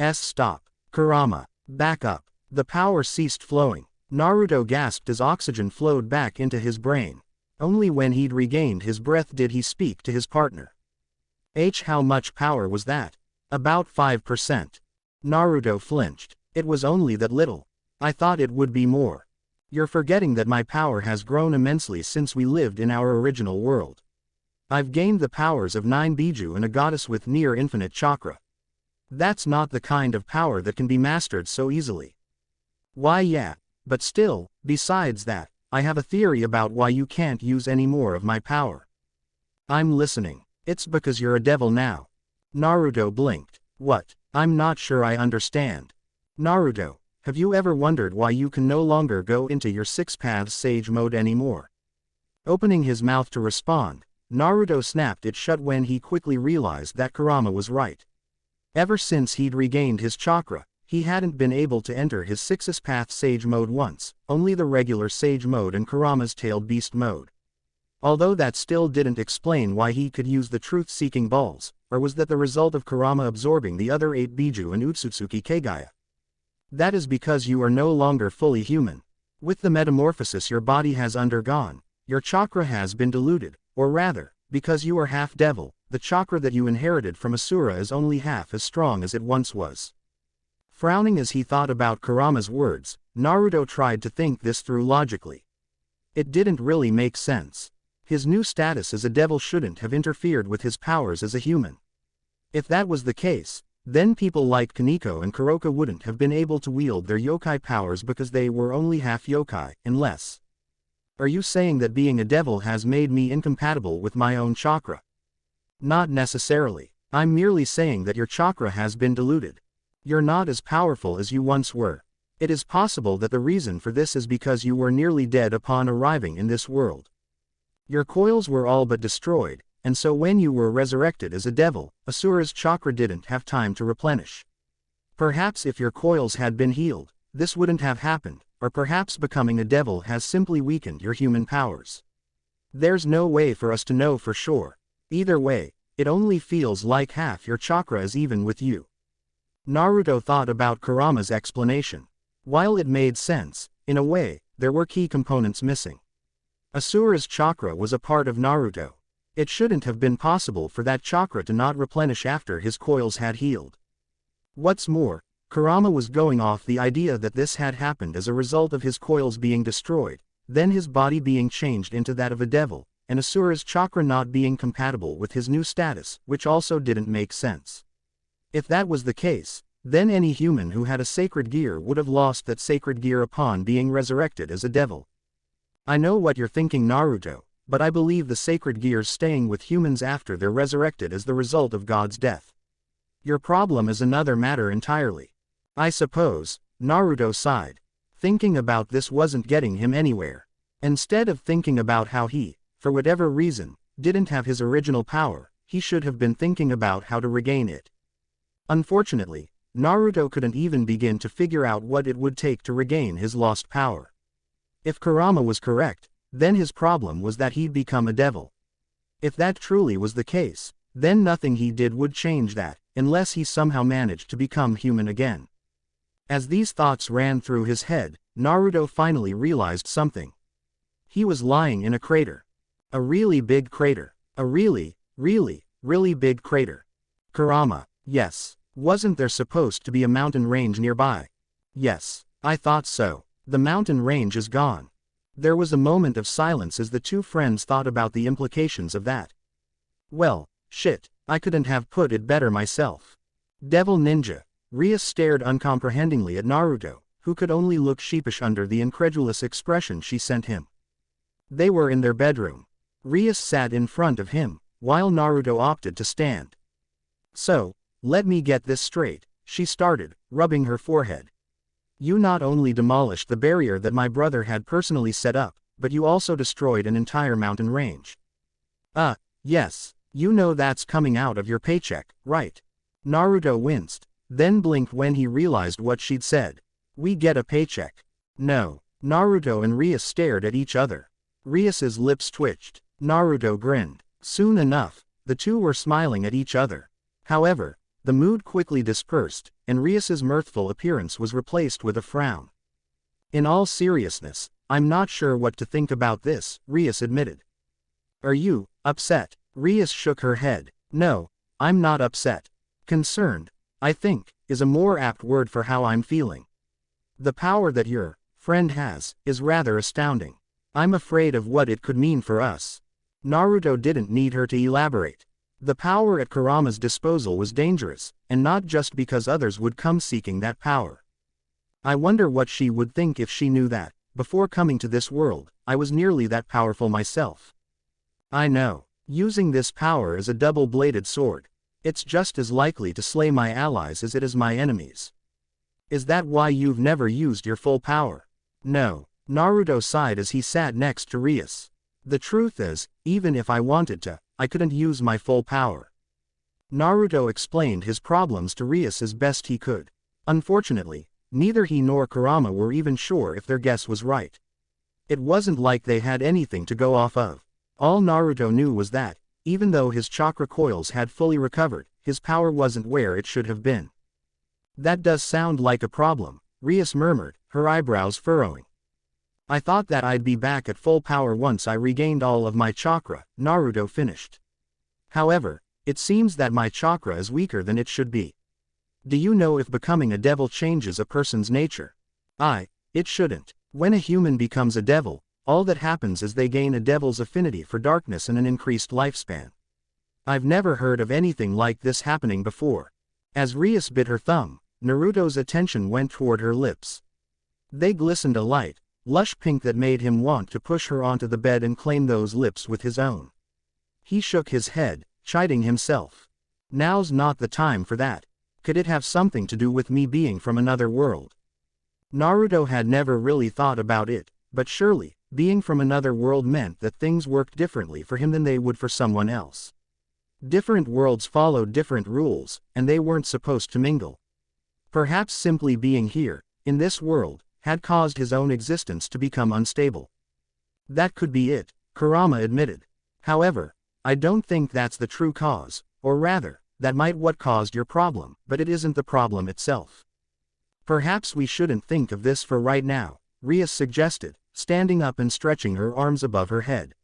Stop. Kurama. Back up. The power ceased flowing. Naruto gasped as oxygen flowed back into his brain. Only when he'd regained his breath did he speak to his partner. How much power was that? About 5%. Naruto flinched. It was only that little. I thought it would be more. You're forgetting that my power has grown immensely since we lived in our original world. I've gained the powers of 9 Biju and a goddess with near infinite chakra. That's not the kind of power that can be mastered so easily. Why yeah, but still, besides that, I have a theory about why you can't use any more of my power. I'm listening. It's because you're a devil now. Naruto blinked. What? I'm not sure I understand. Naruto, have you ever wondered why you can no longer go into your 6 paths sage mode anymore? Opening his mouth to respond, Naruto snapped it shut when he quickly realized that Kurama was right. Ever since he'd regained his chakra, he hadn't been able to enter his 6th path sage mode once, only the regular sage mode and Kurama's tailed beast mode. Although that still didn't explain why he could use the truth-seeking balls, or was that the result of Kurama absorbing the other 8 Biju and Utsutsuki Kagaya? That is because you are no longer fully human. With the metamorphosis your body has undergone, your chakra has been diluted, or rather, because you are half devil, the chakra that you inherited from Asura is only half as strong as it once was. Frowning as he thought about Kurama's words, Naruto tried to think this through logically. It didn't really make sense. His new status as a devil shouldn't have interfered with his powers as a human. If that was the case, then people like Kaneko and Kuroka wouldn't have been able to wield their yokai powers because they were only half yokai, unless... Are you saying that being a devil has made me incompatible with my own chakra? Not necessarily. I'm merely saying that your chakra has been diluted. You're not as powerful as you once were. It is possible that the reason for this is because you were nearly dead upon arriving in this world. Your coils were all but destroyed, and so when you were resurrected as a devil, Asura's chakra didn't have time to replenish. Perhaps if your coils had been healed, this wouldn't have happened, or perhaps becoming a devil has simply weakened your human powers. There's no way for us to know for sure. Either way, it only feels like half your chakra is even with you. Naruto thought about Kurama's explanation. While it made sense, in a way, there were key components missing. Asura's chakra was a part of Naruto. It shouldn't have been possible for that chakra to not replenish after his coils had healed. What's more, Kurama was going off the idea that this had happened as a result of his coils being destroyed, then his body being changed into that of a devil, and Asura's chakra not being compatible with his new status, which also didn't make sense. If that was the case, then any human who had a sacred gear would have lost that sacred gear upon being resurrected as a devil. I know what you're thinking, Naruto, but I believe the sacred gears staying with humans after they're resurrected as the result of God's death. Your problem is another matter entirely. I suppose, Naruto sighed. Thinking about this wasn't getting him anywhere. Instead of thinking about how he, for whatever reason, didn't have his original power, he should have been thinking about how to regain it. Unfortunately, Naruto couldn't even begin to figure out what it would take to regain his lost power. If Kurama was correct, then his problem was that he'd become a devil. If that truly was the case, then nothing he did would change that, unless he somehow managed to become human again. As these thoughts ran through his head, Naruto finally realized something. He was lying in a crater. A really big crater. A really big crater. Kurama, yes. Wasn't there supposed to be a mountain range nearby? Yes, I thought so. The mountain range is gone. There was a moment of silence as the two friends thought about the implications of that. Well, shit, I couldn't have put it better myself. Devil Ninja. Rias stared uncomprehendingly at Naruto, who could only look sheepish under the incredulous expression she sent him. They were in their bedroom. Rias sat in front of him, while Naruto opted to stand. So, let me get this straight, she started, rubbing her forehead. You not only demolished the barrier that my brother had personally set up, but you also destroyed an entire mountain range. Yes, you know that's coming out of your paycheck, right? Naruto winced, then blinked when he realized what she'd said. We get a paycheck. No. Naruto and Rias stared at each other. Rias's lips twitched. Naruto grinned. Soon enough, the two were smiling at each other. However, The mood quickly dispersed, and Rias's mirthful appearance was replaced with a frown. In all seriousness, I'm not sure what to think about this, Rias admitted. Are you upset? Rias shook her head. No, I'm not upset. Concerned, I think, is a more apt word for how I'm feeling. The power that your friend has is rather astounding. I'm afraid of what it could mean for us. Naruto didn't need her to elaborate. The power at Kurama's disposal was dangerous, and not just because others would come seeking that power. I wonder what she would think if she knew that, before coming to this world, I was nearly that powerful myself. I know. Using this power is a double-bladed sword. It's just as likely to slay my allies as it is my enemies. Is that why you've never used your full power? No. Naruto sighed as he sat next to Rias. The truth is, even if I wanted to, I couldn't use my full power. Naruto explained his problems to Rias as best he could. Unfortunately, neither he nor Kurama were even sure if their guess was right. It wasn't like they had anything to go off of. All Naruto knew was that, even though his chakra coils had fully recovered, his power wasn't where it should have been. That does sound like a problem, Rias murmured, her eyebrows furrowing. I thought that I'd be back at full power once I regained all of my chakra, Naruto finished. However, it seems that my chakra is weaker than it should be. Do you know if becoming a devil changes a person's nature? It shouldn't. When a human becomes a devil, all that happens is they gain a devil's affinity for darkness and an increased lifespan. I've never heard of anything like this happening before. As Rias bit her thumb, Naruto's attention went toward her lips. They glistened a light, lush pink that made him want to push her onto the bed and claim those lips with his own. He shook his head, chiding himself. Now's not the time for that. Could it have something to do with me being from another world? Naruto had never really thought about it, but surely, being from another world meant that things worked differently for him than they would for someone else. Different worlds followed different rules, and they weren't supposed to mingle. Perhaps simply being here, in this world, had caused his own existence to become unstable. That could be it, Kurama admitted. However, I don't think that's the true cause, or rather, that might what caused your problem, but it isn't the problem itself. Perhaps we shouldn't think of this for right now, Rias suggested, standing up and stretching her arms above her head.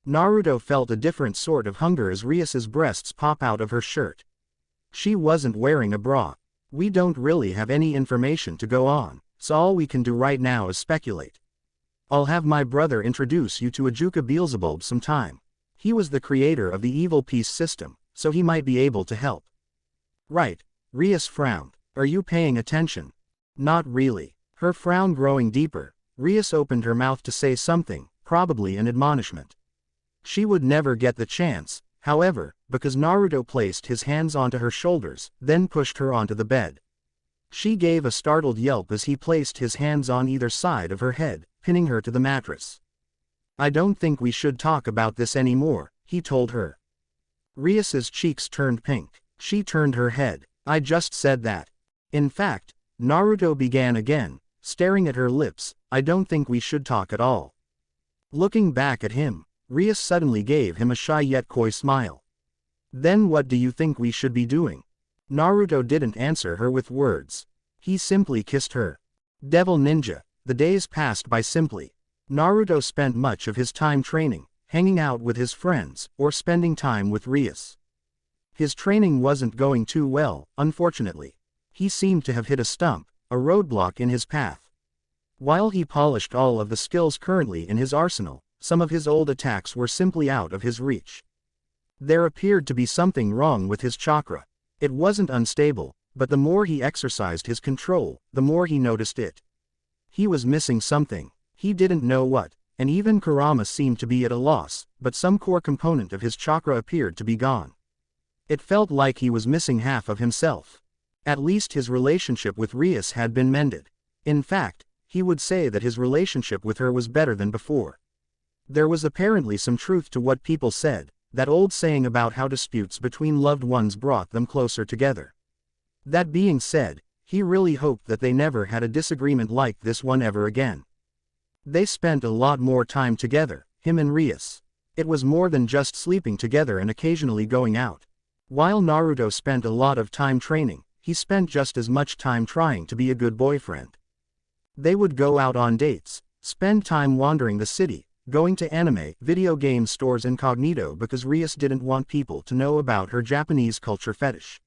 Naruto felt a different sort of hunger as Rias's breasts pop out of her shirt. She wasn't wearing a bra. We don't really have any information to go on, so all we can do right now is speculate. I'll have my brother introduce you to Ajuka Beelzebub sometime. He was the creator of the evil peace system, so he might be able to help. Right, Rias frowned. Are you paying attention? Not really. Her frown growing deeper, Rias opened her mouth to say something, probably an admonishment. She would never get the chance, however, because Naruto placed his hands onto her shoulders, then pushed her onto the bed. She gave a startled yelp as he placed his hands on either side of her head, pinning her to the mattress. I don't think we should talk about this anymore, he told her. Rias's cheeks turned pink. She turned her head. I just said that. In fact, Naruto began again, staring at her lips, I don't think we should talk at all. Looking back at him, Rias suddenly gave him a shy yet coy smile. Then what do you think we should be doing? Naruto didn't answer her with words. He simply kissed her. Devil Ninja. The days passed by simply. Naruto spent much of his time training, hanging out with his friends, or spending time with Rias. His training wasn't going too well, unfortunately. He seemed to have hit a stump, a roadblock in his path. While he polished all of the skills currently in his arsenal, some of his old attacks were simply out of his reach. There appeared to be something wrong with his chakra. It wasn't unstable, but the more he exercised his control, the more he noticed it. He was missing something. He didn't know what, and even Kurama seemed to be at a loss, but some core component of his chakra appeared to be gone. It felt like he was missing half of himself. At least his relationship with Rias had been mended. In fact, he would say that his relationship with her was better than before. There was apparently some truth to what people said, that old saying about how disputes between loved ones brought them closer together. That being said, he really hoped that they never had a disagreement like this one ever again. They spent a lot more time together, him and Rias. It was more than just sleeping together and occasionally going out. While Naruto spent a lot of time training, he spent just as much time trying to be a good boyfriend. They would go out on dates, spend time wandering the city, going to anime, video game stores incognito because Rias didn't want people to know about her Japanese culture fetish.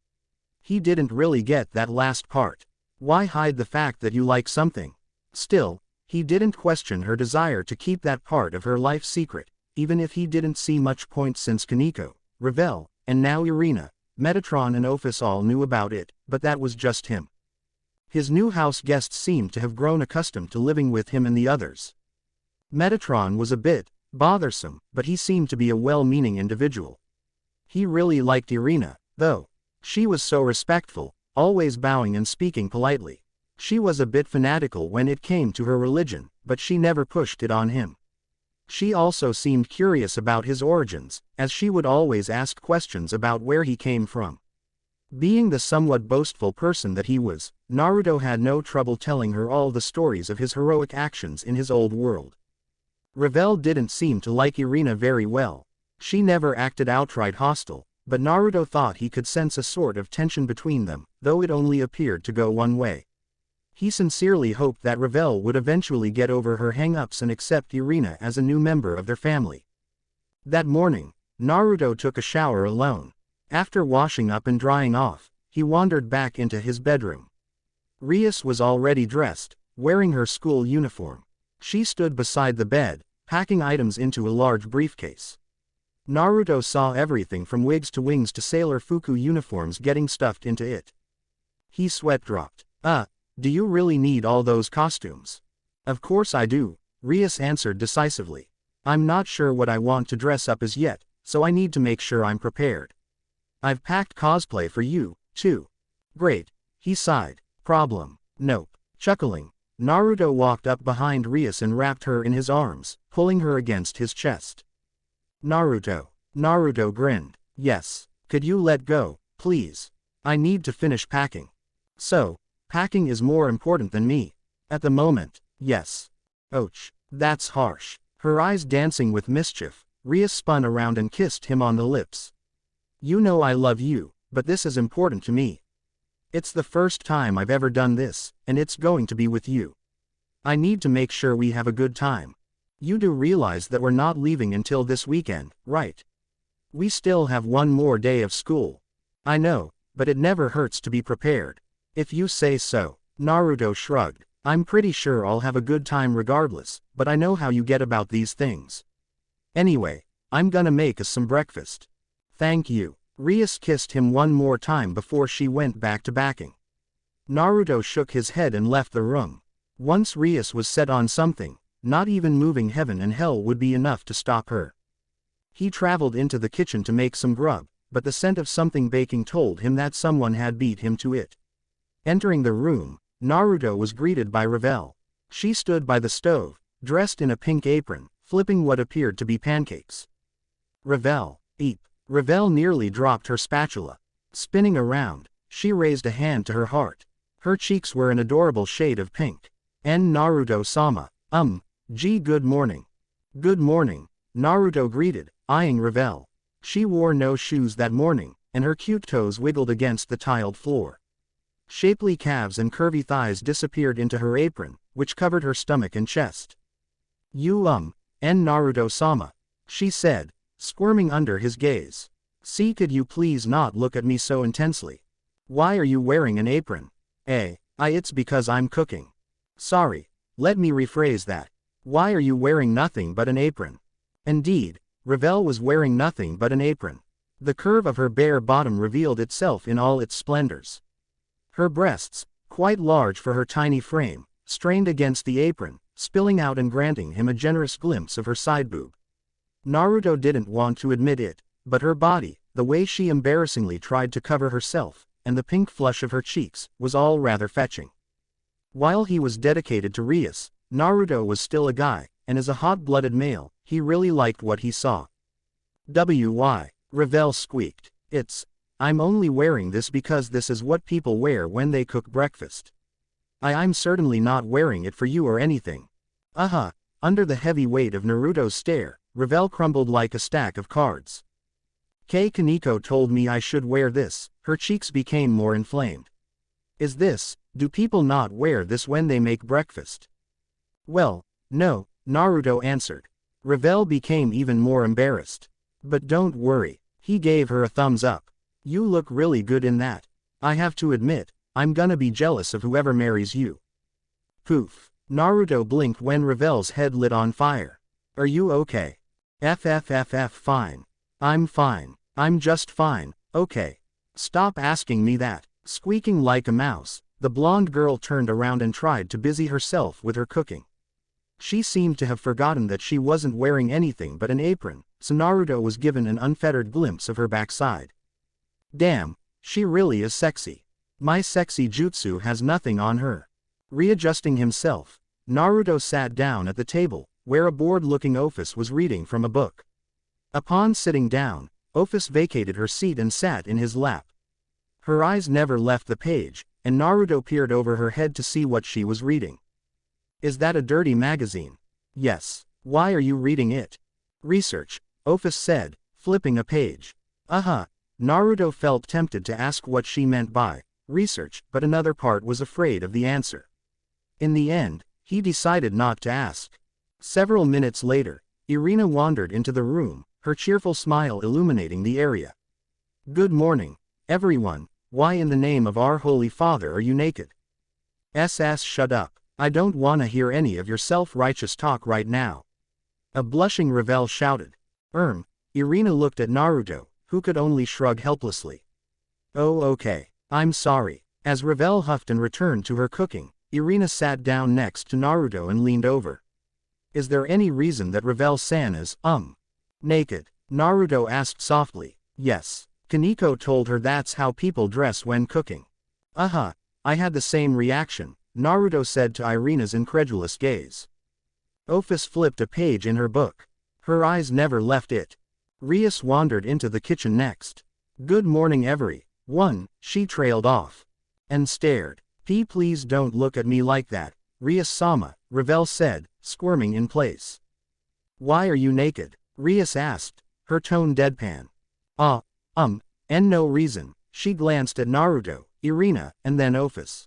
He didn't really get that last part. Why hide the fact that you like something? Still, he didn't question her desire to keep that part of her life secret, even if he didn't see much point since Kaneko, Ravel, and now Irina, Metatron and Ophis all knew about it, but that was just him. His new house guests seemed to have grown accustomed to living with him and the others. Metatron was a bit bothersome, but he seemed to be a well-meaning individual. He really liked Irina, though. She was so respectful, always bowing and speaking politely. She was a bit fanatical when it came to her religion, but she never pushed it on him. She also seemed curious about his origins, as she would always ask questions about where he came from. Being the somewhat boastful person that he was, Naruto had no trouble telling her all the stories of his heroic actions in his old world. Ravel didn't seem to like Irina very well. She never acted outright hostile, but Naruto thought he could sense a sort of tension between them, though it only appeared to go one way. He sincerely hoped that Ravel would eventually get over her hang-ups and accept Irina as a new member of their family. That morning, Naruto took a shower alone. After washing up and drying off, he wandered back into his bedroom. Rias was already dressed, wearing her school uniform. She stood beside the bed, packing items into a large briefcase. Naruto saw everything from wigs to wings to Sailor Fuku uniforms getting stuffed into it. He sweat-dropped. Do you really need all those costumes? Of course I do, Rias answered decisively. I'm not sure what I want to dress up as yet, so I need to make sure I'm prepared. I've packed cosplay for you, too. Great, he sighed. Problem. Nope. Chuckling, Naruto walked up behind Rias and wrapped her in his arms, pulling her against his chest. Naruto. Naruto grinned. Yes. Could you let go, please? I need to finish packing. So, packing is more important than me. At the moment, yes. Ouch. That's harsh. Her eyes dancing with mischief, Rias spun around and kissed him on the lips. You know I love you, but this is important to me. It's the first time I've ever done this, and it's going to be with you. I need to make sure we have a good time. You do realize that we're not leaving until this weekend, right? We still have one more day of school. I know, but it never hurts to be prepared. If you say so. Naruto shrugged. I'm pretty sure I'll have a good time regardless, but I know how you get about these things. Anyway, I'm gonna make us some breakfast. Thank you. Rias kissed him one more time before she went back to backing. Naruto shook his head and left the room. Once Rias was set on something, not even moving heaven and hell would be enough to stop her. He traveled into the kitchen to make some grub, but the scent of something baking told him that someone had beat him to it. Entering the room, Naruto was greeted by Ravel. She stood by the stove, dressed in a pink apron, flipping what appeared to be pancakes. Ravel, eep. Ravel nearly dropped her spatula. Spinning around, she raised a hand to her heart. Her cheeks were an adorable shade of pink. Naruto-sama. Gee, good morning. Good morning, Naruto greeted, eyeing Ravel. She wore no shoes that morning, and her cute toes wiggled against the tiled floor. Shapely calves and curvy thighs disappeared into her apron, which covered her stomach and chest. You Naruto-sama, she said, squirming under his gaze. See, could you please not look at me so intensely? Why are you wearing an apron? It's because I'm cooking. Sorry, let me rephrase that. Why are you wearing nothing but an apron? Indeed, Ravel was wearing nothing but an apron. The curve of her bare bottom revealed itself in all its splendors. Her breasts, quite large for her tiny frame, strained against the apron, spilling out and granting him a generous glimpse of her side boob. Naruto didn't want to admit it, but her body, the way she embarrassingly tried to cover herself, and the pink flush of her cheeks, was all rather fetching. While he was dedicated to Rias, Naruto was still a guy, and as a hot-blooded male, he really liked what he saw. Ravel squeaked. I'm only wearing this because this is what people wear when they cook breakfast. I'm certainly not wearing it for you or anything. Under the heavy weight of Naruto's stare, Ravel crumbled like a stack of cards. Kaneko told me I should wear this. Her cheeks became more inflamed. Do people not wear this when they make breakfast? Well, no, Naruto answered. Ravel became even more embarrassed. But don't worry, he gave her a thumbs up. You look really good in that. I have to admit, I'm gonna be jealous of whoever marries you. Poof. Naruto blinked when Ravel's head lit on fire. Are you okay? Fine. I'm fine. I'm just fine, okay. Stop asking me that. Squeaking like a mouse, the blonde girl turned around and tried to busy herself with her cooking. She seemed to have forgotten that she wasn't wearing anything but an apron, so Naruto was given an unfettered glimpse of her backside. Damn, she really is sexy. My sexy jutsu has nothing on her. Readjusting himself, Naruto sat down at the table, where a bored-looking Office was reading from a book. Upon sitting down, Office vacated her seat and sat in his lap. Her eyes never left the page, and Naruto peered over her head to see what she was reading. Is that a dirty magazine? Yes. Why are you reading it? Research, Office said, flipping a page. Naruto felt tempted to ask what she meant by research, but another part was afraid of the answer. In the end, he decided not to ask. Several minutes later, Irina wandered into the room, her cheerful smile illuminating the area. Good morning, everyone. Why in the name of our Holy Father are you naked? Shut up. I don't wanna hear any of your self-righteous talk right now. A blushing Ravel shouted. Irina looked at Naruto, who could only shrug helplessly. Oh okay, I'm sorry. As Ravel huffed and returned to her cooking, Irina sat down next to Naruto and leaned over. Is there any reason that Ravel-san is, naked? Naruto asked softly. Yes. Kaneko told her that's how people dress when cooking. I had the same reaction, Naruto said to Irina's incredulous gaze. Office flipped a page in her book. Her eyes never left it. Rias wandered into the kitchen next. Good morning everyone, she trailed off. And stared. Please don't look at me like that, Rias-sama, Ravel said, squirming in place. Why are you naked? Rias asked, her tone deadpan. And no reason. She glanced at Naruto, Irina, and then Office.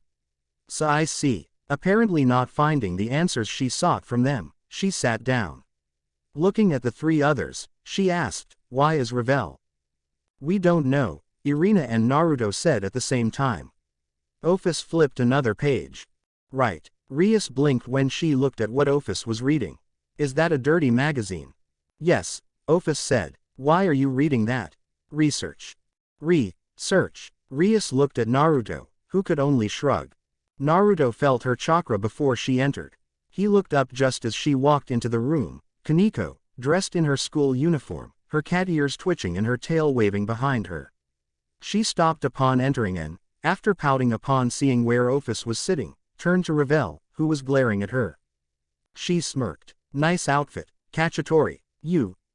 So I see. Apparently not finding the answers she sought from them, she sat down. Looking at the three others, she asked, why is Ravel? We don't know, Irina and Naruto said at the same time. Office flipped another page. Right. Rias blinked when she looked at what Office was reading. Is that a dirty magazine? Yes, Office said. Why are you reading that? Research. Research. Rias looked at Naruto, who could only shrug. Naruto felt her chakra before she entered. He looked up just as she walked into the room. Kaneko, dressed in her school uniform, her cat ears twitching and her tail waving behind her. She stopped upon entering and, after pouting upon seeing where Office was sitting, turned to Ravel, who was glaring at her. She smirked. Nice outfit, Cacciatore.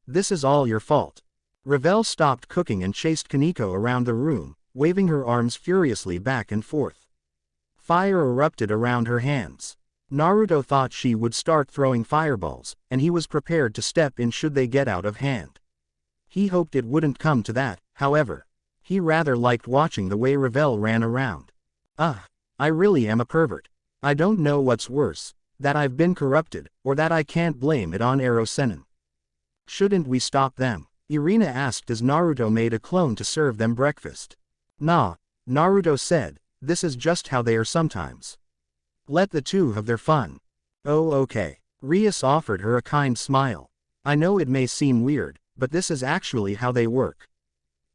This is all your fault. Ravel stopped cooking and chased Kaneko around the room, waving her arms furiously back and forth. Fire erupted around her hands. Naruto thought she would start throwing fireballs, and he was prepared to step in should they get out of hand. He hoped it wouldn't come to that, however. He rather liked watching the way Ravel ran around. I really am a pervert. I don't know what's worse, that I've been corrupted, or that I can't blame it on Ero-sennin. Shouldn't we stop them? Irina asked as Naruto made a clone to serve them breakfast. Nah, Naruto said, this is just how they are sometimes. Let the two have their fun. Oh okay. Rias offered her a kind smile. I know it may seem weird, but this is actually how they work.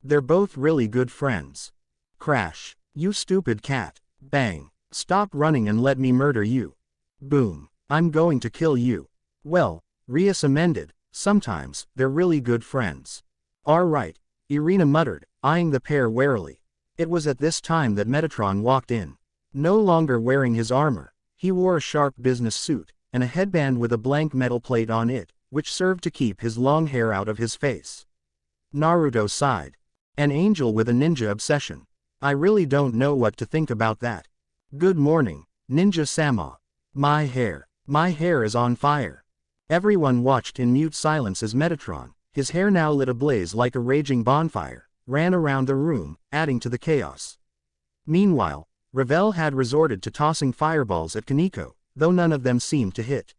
They're both really good friends. Crash. You stupid cat. Bang. Stop running and let me murder you. Boom. I'm going to kill you. Well, Rias amended, sometimes, they're really good friends. Alright, Irina muttered, eyeing the pair warily. It was at this time that Metatron walked in. No longer wearing his armor, he wore a sharp business suit, and a headband with a blank metal plate on it, which served to keep his long hair out of his face. Naruto sighed. An angel with a ninja obsession. I really don't know what to think about that. Good morning, Ninja-sama. My hair is on fire. Everyone watched in mute silence as Metatron, His hair now lit ablaze like a raging bonfire, ran around the room, adding to the chaos. Meanwhile, Ravel had resorted to tossing fireballs at Kaneko, though none of them seemed to hit.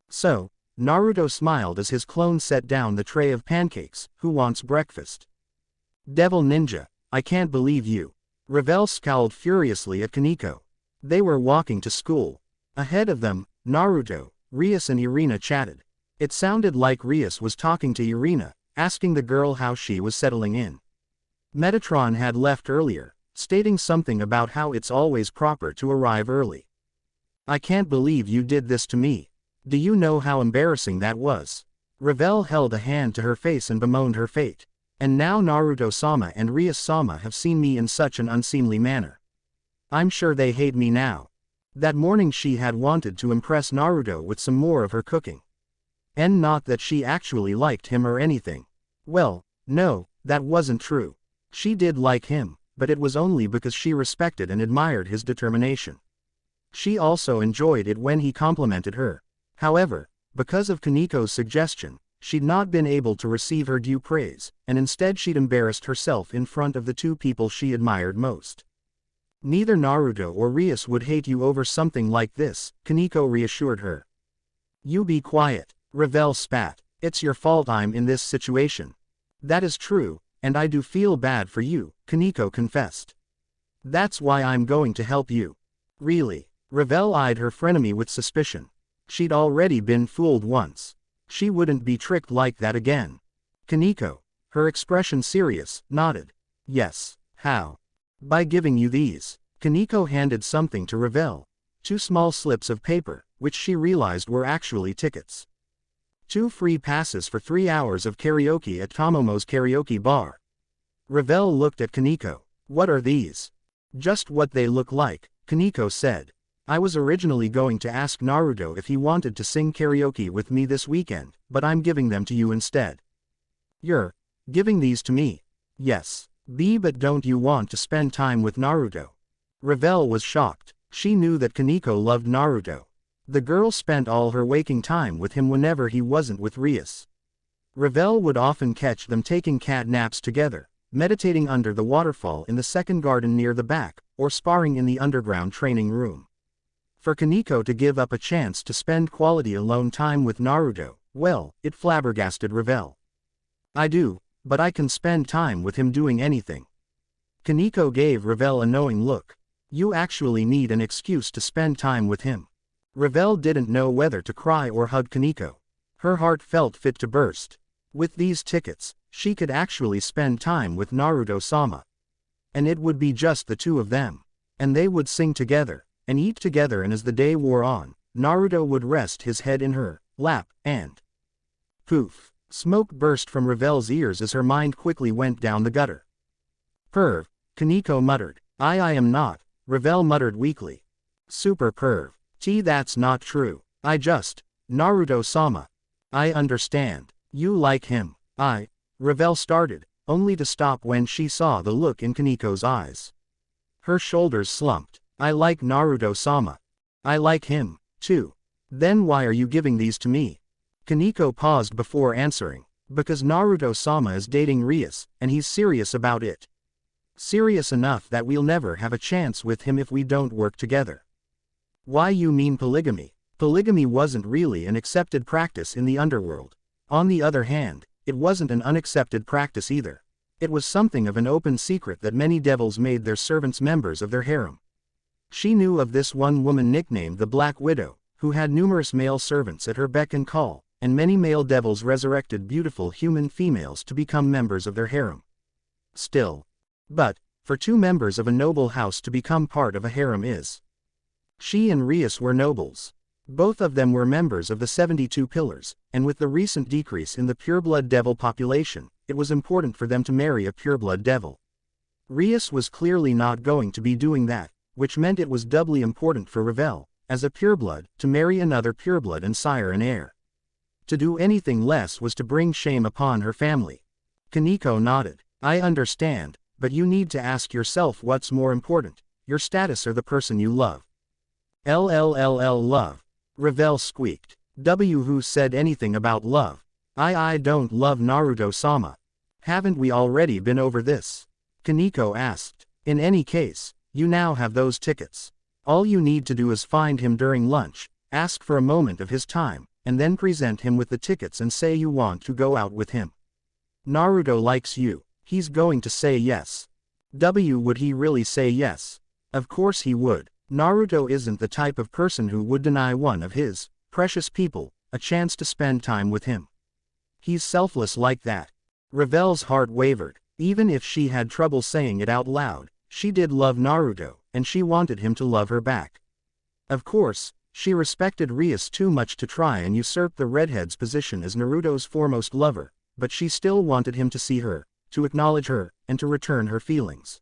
So, Naruto smiled as his clone set down the tray of pancakes. Who wants breakfast? Devil Ninja, I can't believe you. Ravel scowled furiously at Kaneko. They were walking to school. Ahead of them, Naruto, Rias and Irina chatted. It sounded like Rias was talking to Irina, asking the girl how she was settling in. Metatron had left earlier, stating something about how it's always proper to arrive early. I can't believe you did this to me. Do you know how embarrassing that was? Ravel held a hand to her face and bemoaned her fate. And now Naruto-sama and Rias-sama have seen me in such an unseemly manner. I'm sure they hate me now. That morning she had wanted to impress Naruto with some more of her cooking. And not that she actually liked him or anything. Well, no, that wasn't true. She did like him, but it was only because she respected and admired his determination. She also enjoyed it when he complimented her. However, because of Kaneko's suggestion, she'd not been able to receive her due praise, and instead she'd embarrassed herself in front of the two people she admired most. Neither Naruto or Rias would hate you over something like this, Kaneko reassured her. You be quiet, Ravel spat. It's your fault I'm in this situation. That is true, and I do feel bad for you, Kaneko confessed. That's why I'm going to help you. Really? Ravel eyed her frenemy with suspicion. She'd already been fooled once. She wouldn't be tricked like that again. Kaneko, her expression serious, nodded. Yes. How? By giving you these. Kaneko handed something to Ravel. 2 small slips of paper, which she realized were actually tickets. 2 free passes for 3 hours of karaoke at Tomomo's karaoke bar. Ravel looked at Kaneko. What are these? Just what they look like, Kaneko said. I was originally going to ask Naruto if he wanted to sing karaoke with me this weekend, but I'm giving them to you instead. You're giving these to me? Yes. But don't you want to spend time with Naruto? Ravel was shocked. She knew that Kaneko loved Naruto. The girl spent all her waking time with him whenever he wasn't with Rias. Ravel would often catch them taking cat naps together, meditating under the waterfall in the second garden near the back, or sparring in the underground training room. For Kaneko to give up a chance to spend quality alone time with Naruto, well, it flabbergasted Ravel. I do, but I can spend time with him doing anything. Kaneko gave Ravel a knowing look. You actually need an excuse to spend time with him. Ravel didn't know whether to cry or hug Kaneko. Her heart felt fit to burst. With these tickets, she could actually spend time with Naruto-sama. And it would be just the two of them. And they would sing together, and eat together, and as the day wore on, Naruto would rest his head in her lap, and poof. Smoke burst from Ravel's ears as her mind quickly went down the gutter. Perv, Kaneko muttered. I am not, Ravel muttered weakly. Super perv. That's not true. Naruto-sama. I understand. You like him. Ravel started, only to stop when she saw the look in Kaneko's eyes. Her shoulders slumped. I like Naruto-sama. I like him, too. Then why are you giving these to me? Kaneko paused before answering. Because Naruto-sama is dating Rias, and he's serious about it. Serious enough that we'll never have a chance with him if we don't work together. Why you mean polygamy? Polygamy wasn't really an accepted practice in the underworld. On the other hand, it wasn't an unaccepted practice either. It was something of an open secret that many devils made their servants members of their harem. She knew of this one woman nicknamed the Black Widow, who had numerous male servants at her beck and call, and many male devils resurrected beautiful human females to become members of their harem. Still. But, for 2 members of a noble house to become part of a harem is. She and Rias were nobles. Both of them were members of the 72 Pillars, and with the recent decrease in the pureblood devil population, it was important for them to marry a pureblood devil. Rias was clearly not going to be doing that, which meant it was doubly important for Ravel, as a pureblood, to marry another pureblood and sire an heir. To do anything less was to bring shame upon her family. Kaneko nodded. I understand, but you need to ask yourself what's more important, your status or the person you love. Love. Ravel squeaked. Who said anything about love? I don't love Naruto-sama. Haven't we already been over this? Kaneko asked. In any case, you now have those tickets. All you need to do is find him during lunch, ask for a moment of his time, and then present him with the tickets and say you want to go out with him. Naruto likes you. He's going to say yes. Would he really say yes? Of course he would. Naruto isn't the type of person who would deny one of his precious people a chance to spend time with him. He's selfless like that. Ravel's heart wavered. Even if she had trouble saying it out loud, she did love Naruto, and she wanted him to love her back. Of course, she respected Rias too much to try and usurp the redhead's position as Naruto's foremost lover, but she still wanted him to see her, to acknowledge her, and to return her feelings.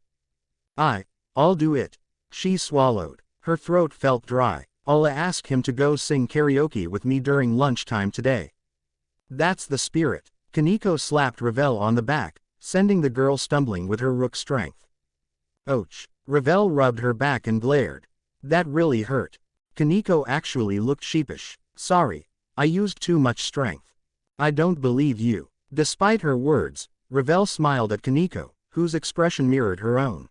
I'll do it. She swallowed. Her throat felt dry. I'll ask him to go sing karaoke with me during lunchtime today. That's the spirit. Kaneko slapped Ravel on the back, sending the girl stumbling with her rook strength. Ouch. Ravel rubbed her back and glared. That really hurt. Kaneko actually looked sheepish. Sorry, I used too much strength. I don't believe you. Despite her words, Ravel smiled at Kaneko, whose expression mirrored her own.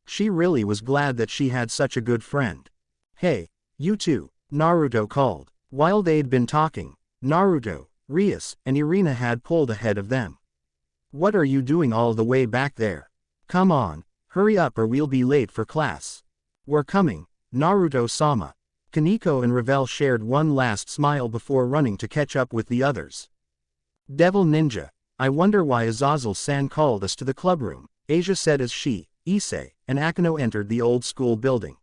She really was glad that she had such a good friend. Hey, you two, Naruto called. While they'd been talking, Naruto, Rias, and Irina had pulled ahead of them. What are you doing all the way back there? Come on, hurry up or we'll be late for class. We're coming, Naruto-sama. Kaneko and Ravel shared one last smile before running to catch up with the others. Devil Ninja, I wonder why Azazel-san called us to the clubroom, Asia said as she, Issei, and Akeno entered the old school building.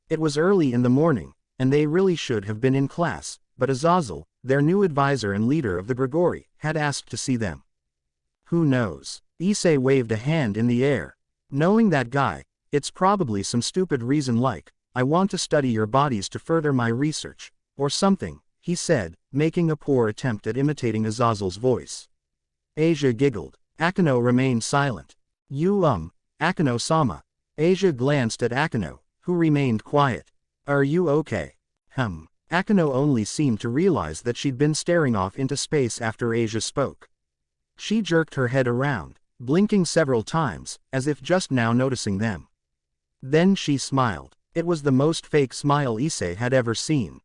It was early in the morning, and they really should have been in class, but Azazel, their new advisor and leader of the Grigori, had asked to see them. Who knows? Issei waved a hand in the air. Knowing that guy, it's probably some stupid reason like, I want to study your bodies to further my research, or something, he said, making a poor attempt at imitating Azazel's voice. Asia giggled. Akeno remained silent. Akeno-sama. Asia glanced at Akeno, who remained quiet. Are you okay? Akeno only seemed to realize that she'd been staring off into space after Asia spoke. She jerked her head around, blinking several times, as if just now noticing them. Then she smiled. It was the most fake smile Issei had ever seen.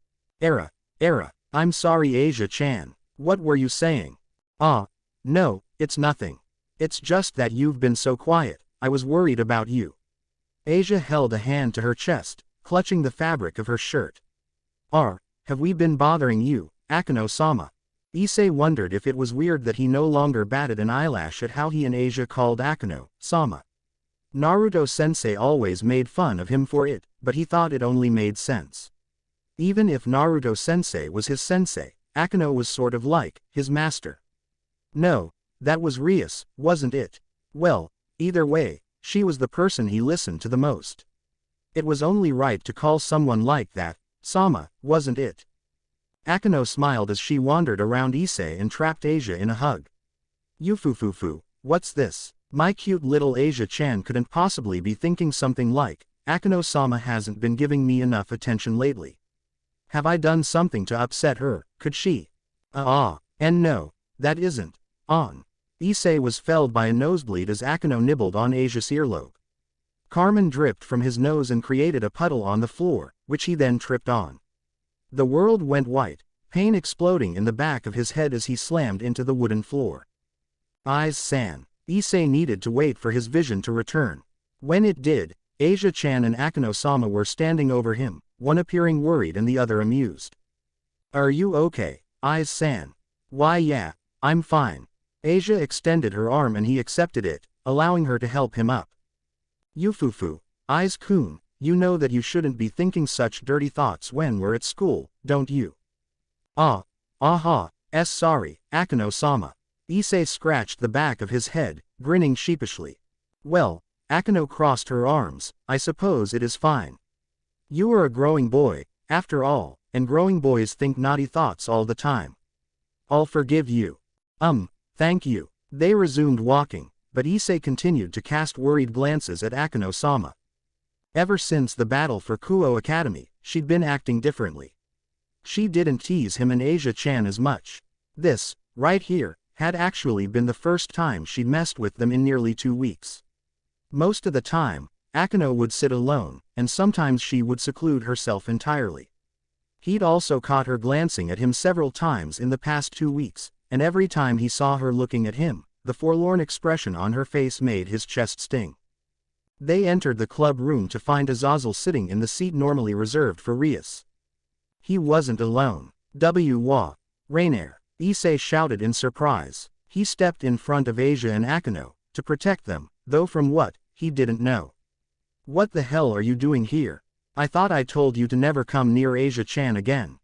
I'm sorry Asia-chan. What were you saying? No, it's nothing. It's just that you've been so quiet, I was worried about you. Asia held a hand to her chest, clutching the fabric of her shirt. Have we been bothering you, Akeno-sama? Issei wondered if it was weird that he no longer batted an eyelash at how he and Asia called Akeno-sama. Naruto-sensei always made fun of him for it, but he thought it only made sense. Even if Naruto-sensei was his sensei, Akeno was sort of like his master. No, that was Rias, wasn't it? Well, either way, she was the person he listened to the most. It was only right to call someone like that, Sama, wasn't it? Akeno smiled as she wandered around Issei and trapped Asia in a hug. Yufufufu, what's this? My cute little Asia-chan couldn't possibly be thinking something like, Akeno-sama hasn't been giving me enough attention lately. Have I done something to upset her, could she? And no, that isn't on. Issei was felled by a nosebleed as Akeno nibbled on Asia's earlobe. Carmine dripped from his nose and created a puddle on the floor, which he then tripped on. The world went white, pain exploding in the back of his head as he slammed into the wooden floor. Eyes-san. Issei needed to wait for his vision to return. When it did, Asia-chan and Akeno-sama were standing over him, one appearing worried and the other amused. Are you okay, Eyes-san? Why yeah, I'm fine. Asia extended her arm and he accepted it, allowing her to help him up. Yufufu, Eyes-kun, you know that you shouldn't be thinking such dirty thoughts when we're at school, don't you? Sorry, Akeno-sama. Issei scratched the back of his head, grinning sheepishly. Well, Akeno crossed her arms, I suppose it is fine. You are a growing boy, after all, and growing boys think naughty thoughts all the time. I'll forgive you. Thank you. They resumed walking, but Issei continued to cast worried glances at Akeno-sama. Ever since the battle for Kuo Academy, she'd been acting differently. She didn't tease him and Asia-chan as much. This right here, had actually been the first time she'd messed with them in nearly 2 weeks. Most of the time, Akeno would sit alone, and sometimes she would seclude herself entirely. He'd also caught her glancing at him several times in the past 2 weeks, and every time he saw her looking at him, the forlorn expression on her face made his chest sting. They entered the club room to find Azazel sitting in the seat normally reserved for Rias. He wasn't alone. Rainaire, Issei shouted in surprise. He stepped in front of Asia and Akeno, to protect them, though from what, he didn't know. What the hell are you doing here? I thought I told you to never come near Asia-chan again.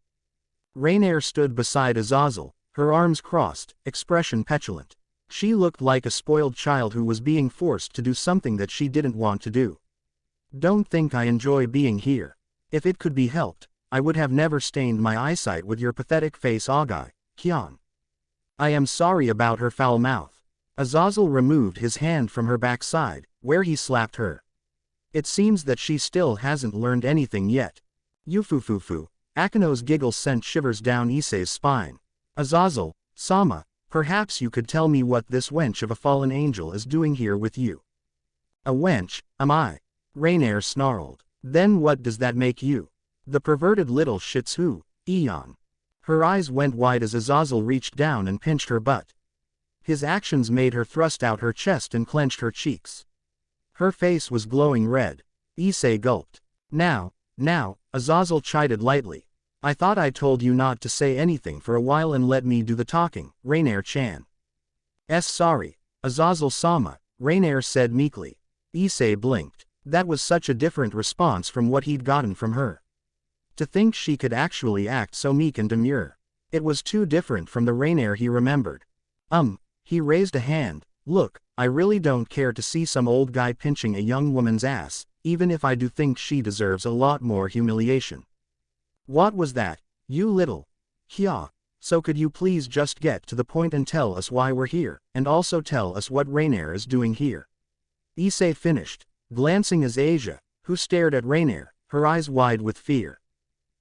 Rainaire stood beside Azazel, her arms crossed, expression petulant. She looked like a spoiled child who was being forced to do something that she didn't want to do. Don't think I enjoy being here. If it could be helped, I would have never stained my eyesight with your pathetic face Agai, Kyon. I am sorry about her foul mouth. Azazel removed his hand from her backside, where he slapped her. It seems that she still hasn't learned anything yet. Yufufufu. Akeno's giggle sent shivers down Issei's spine. Azazel, Sama, perhaps you could tell me what this wench of a fallen angel is doing here with you. A wench, am I? Rainaire snarled. Then what does that make you? The perverted little shih tzu, Eon. Her eyes went wide as Azazel reached down and pinched her butt. His actions made her thrust out her chest and clenched her cheeks. Her face was glowing red. Issei gulped. Now, Azazel chided lightly. I thought I told you not to say anything for a while and let me do the talking, Rainaire-chan. Sorry, Azazel-sama, Rainaire said meekly. Issei blinked. That was such a different response from what he'd gotten from her. To think she could actually act so meek and demure. It was too different from the Rainaire he remembered. He raised a hand. Look, I really don't care to see some old guy pinching a young woman's ass, even if I do think she deserves a lot more humiliation. What was that, you little? Kya, so could you please just get to the point and tell us why we're here, and also tell us what Rainaire is doing here? Issei finished, glancing at Asia, who stared at Rainaire, her eyes wide with fear.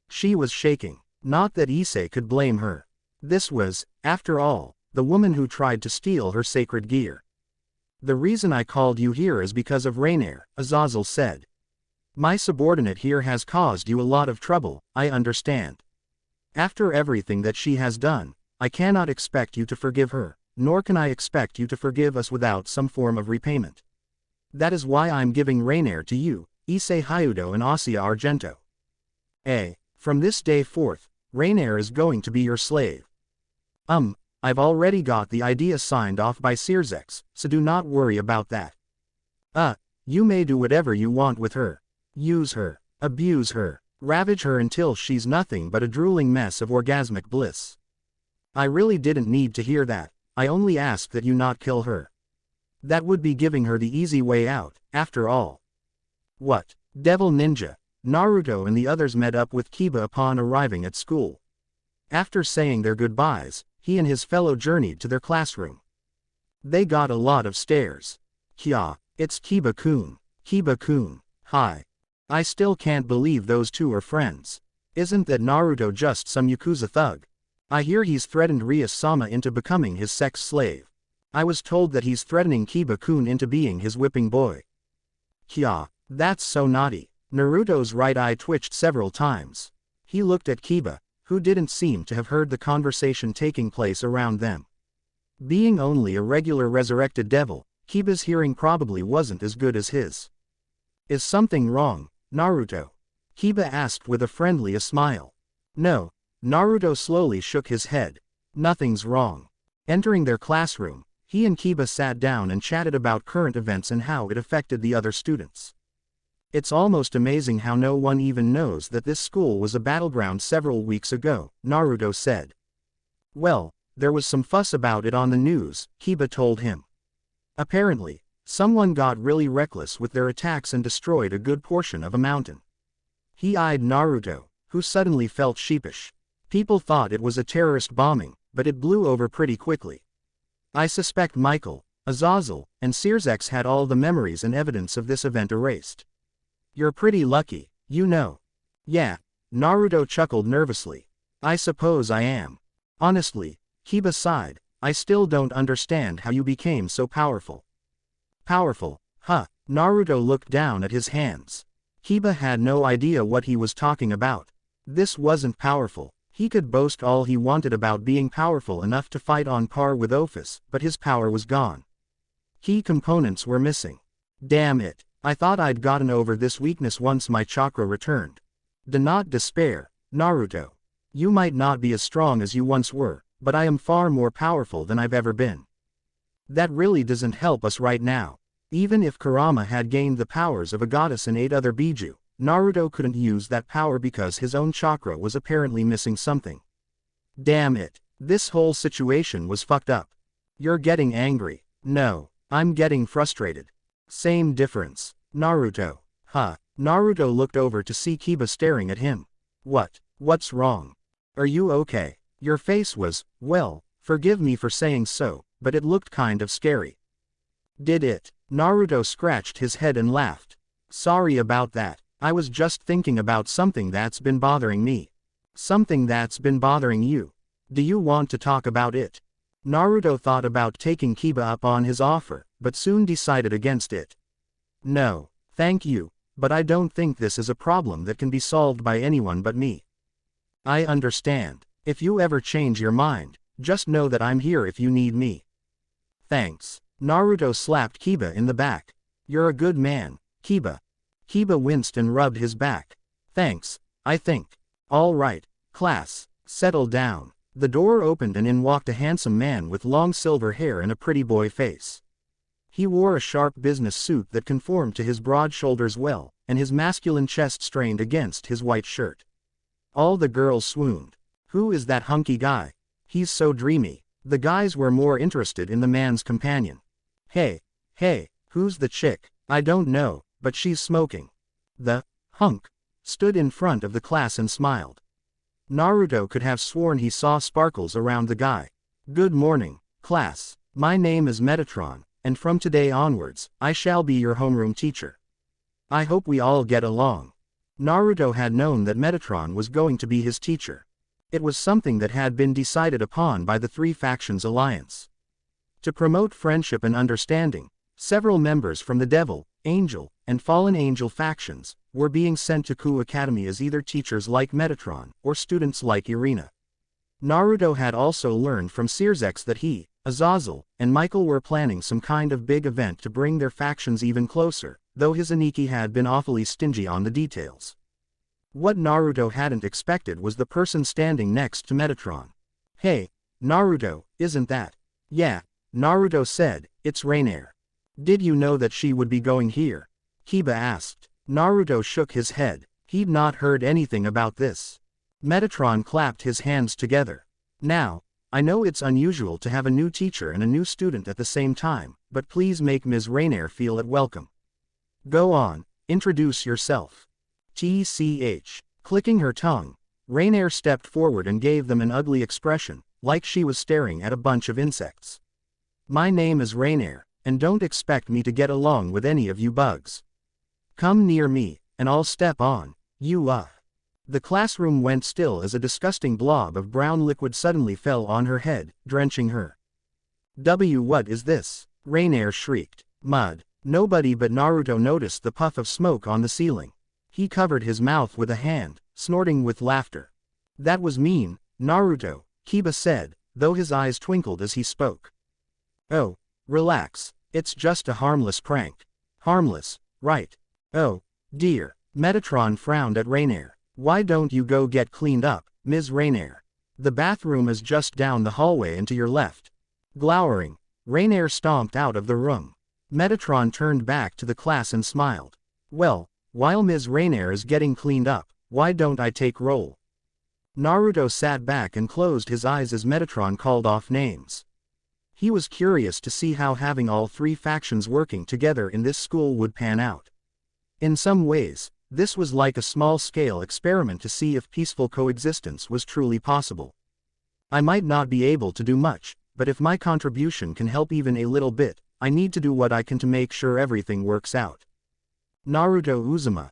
She was shaking. Not that Issei could blame her. This was, after all, the woman who tried to steal her sacred gear. The reason I called you here is because of Rainaire, Azazel said. My subordinate here has caused you a lot of trouble, I understand. After everything that she has done, I cannot expect you to forgive her, nor can I expect you to forgive us without some form of repayment. That is why I'm giving Rainaire to you, Issei Hyudo and Asia Argento. From this day forth, Rainaire is going to be your slave. I've already got the idea signed off by Sirzex, so do not worry about that. You may do whatever you want with her. Use her, abuse her, ravage her until she's nothing but a drooling mess of orgasmic bliss. I really didn't need to hear that, I only asked that you not kill her. That would be giving her the easy way out, after all. What? Devil Ninja. Naruto and the others met up with Kiba upon arriving at school. After saying their goodbyes, he and his fellow journeyed to their classroom. They got a lot of stares. Kya, it's Kiba-kun. Kiba-kun. Hi. I still can't believe those two are friends. Isn't that Naruto just some Yakuza thug? I hear he's threatened Rias-sama into becoming his sex slave. I was told that he's threatening Kiba-kun into being his whipping boy. Kya, that's so naughty. Naruto's right eye twitched several times. He looked at Kiba, who didn't seem to have heard the conversation taking place around them. Being only a regular resurrected devil, Kiba's hearing probably wasn't as good as his. Is something wrong, Naruto? Kiba asked with a friendly smile. No, Naruto slowly shook his head. Nothing's wrong. Entering their classroom, he and Kiba sat down and chatted about current events and how it affected the other students. It's almost amazing how no one even knows that this school was a battleground several weeks ago, Naruto said. Well, there was some fuss about it on the news, Kiba told him. Apparently, someone got really reckless with their attacks and destroyed a good portion of a mountain. He eyed Naruto, who suddenly felt sheepish. People thought it was a terrorist bombing, but it blew over pretty quickly. I suspect Michael, Azazel, and Sirzex had all the memories and evidence of this event erased. You're pretty lucky, you know. Yeah, Naruto chuckled nervously. I suppose I am. Honestly, Kiba sighed. I still don't understand how you became so powerful. Powerful, huh? Naruto looked down at his hands. Kiba had no idea what he was talking about. This wasn't powerful. He could boast all he wanted about being powerful enough to fight on par with Ophis, but his power was gone. Key components were missing. Damn it. I thought I'd gotten over this weakness once my chakra returned. Do not despair, Naruto. You might not be as strong as you once were, but I am far more powerful than I've ever been. That really doesn't help us right now. Even if Kurama had gained the powers of a goddess and 8 other Biju, Naruto couldn't use that power because his own chakra was apparently missing something. Damn it. This whole situation was fucked up. You're getting angry. No, I'm getting frustrated. Same difference. Naruto. Huh. Naruto looked over to see Kiba staring at him. What's wrong? Are you okay? Your face was, well, forgive me for saying so, but it looked kind of scary. Did it? Naruto scratched his head and laughed. Sorry about that. I was just thinking about something that's been bothering me. Something that's been bothering you. Do you want to talk about it? Naruto thought about taking Kiba up on his offer, but soon decided against it. No, thank you, but I don't think this is a problem that can be solved by anyone but me. I understand. If you ever change your mind, just know that I'm here if you need me. Thanks. Naruto slapped Kiba in the back. You're a good man, Kiba. Kiba winced and rubbed his back. Thanks, I think. All right, class, settle down. The door opened and in walked a handsome man with long silver hair and a pretty boy face. He wore a sharp business suit that conformed to his broad shoulders well, and his masculine chest strained against his white shirt. All the girls swooned. Who is that hunky guy? He's so dreamy. The guys were more interested in the man's companion. Hey, who's the chick? I don't know, but she's smoking. The hunk stood in front of the class and smiled. Naruto could have sworn he saw sparkles around the guy. Good morning, class. My name is Metatron, and from today onwards, I shall be your homeroom teacher. I hope we all get along. Naruto had known that Metatron was going to be his teacher. It was something that had been decided upon by the 3 factions alliance. To promote friendship and understanding, several members from the Devil, Angel, and Fallen Angel factions were being sent to Ku Academy as either teachers like Metatron or students like Irina. Naruto had also learned from Sirzex that he, Azazel, and Michael were planning some kind of big event to bring their factions even closer, though his Aniki had been awfully stingy on the details. What Naruto hadn't expected was the person standing next to Metatron. Hey, Naruto, isn't that? Yeah, Naruto said, it's Rainaire. Did you know that she would be going here? Kiba asked. Naruto shook his head. He'd not heard anything about this. Metatron clapped his hands together. Now, I know it's unusual to have a new teacher and a new student at the same time, but please make Ms. Rainaire feel at welcome. Go on, introduce yourself. TCH. Clicking her tongue, Rainaire stepped forward and gave them an ugly expression, like she was staring at a bunch of insects. My name is Rainaire, and don't expect me to get along with any of you bugs. Come near me, and I'll step on you. The classroom went still as a disgusting blob of brown liquid suddenly fell on her head, drenching her. What is this? Rainaire shrieked. Mud. Nobody but Naruto noticed the puff of smoke on the ceiling. He covered his mouth with a hand, snorting with laughter. That was mean, Naruto, Kiba said, though his eyes twinkled as he spoke. Oh, relax, it's just a harmless prank. Harmless, right? Oh, dear. Metatron frowned at Rainaire. Why don't you go get cleaned up, Ms. Rainaire? The bathroom is just down the hallway and to your left. Glowering, Rainaire stomped out of the room. Metatron turned back to the class and smiled. Well, while Ms. Rainaire is getting cleaned up, why don't I take roll? Naruto sat back and closed his eyes as Metatron called off names. He was curious to see how having all 3 factions working together in this school would pan out. In some ways, this was like a small-scale experiment to see if peaceful coexistence was truly possible. I might not be able to do much, but if my contribution can help even a little bit, I need to do what I can to make sure everything works out. Naruto Uzuma.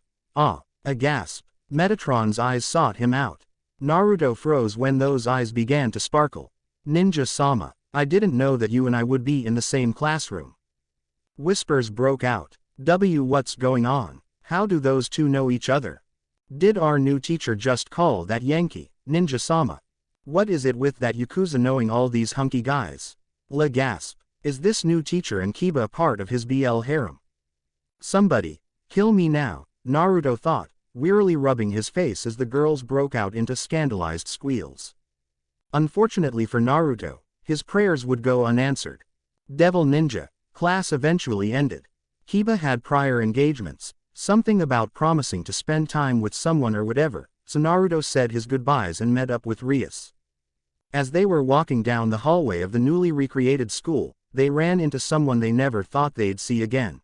A gasp. Metatron's eyes sought him out. Naruto froze when those eyes began to sparkle. Ninja-sama, I didn't know that you and I would be in the same classroom. Whispers broke out. What's going on? How do those two know each other? Did our new teacher just call that Yankee, Ninja-sama? What is it with that Yakuza knowing all these hunky guys? La gasp. Is this new teacher and Kiba a part of his BL harem? Somebody, kill me now, Naruto thought, wearily rubbing his face as the girls broke out into scandalized squeals. Unfortunately for Naruto, his prayers would go unanswered. Devil Ninja, class eventually ended. Kiba had prior engagements, something about promising to spend time with someone or whatever, so Naruto said his goodbyes and met up with Rias. As they were walking down the hallway of the newly recreated school, they ran into someone they never thought they'd see again.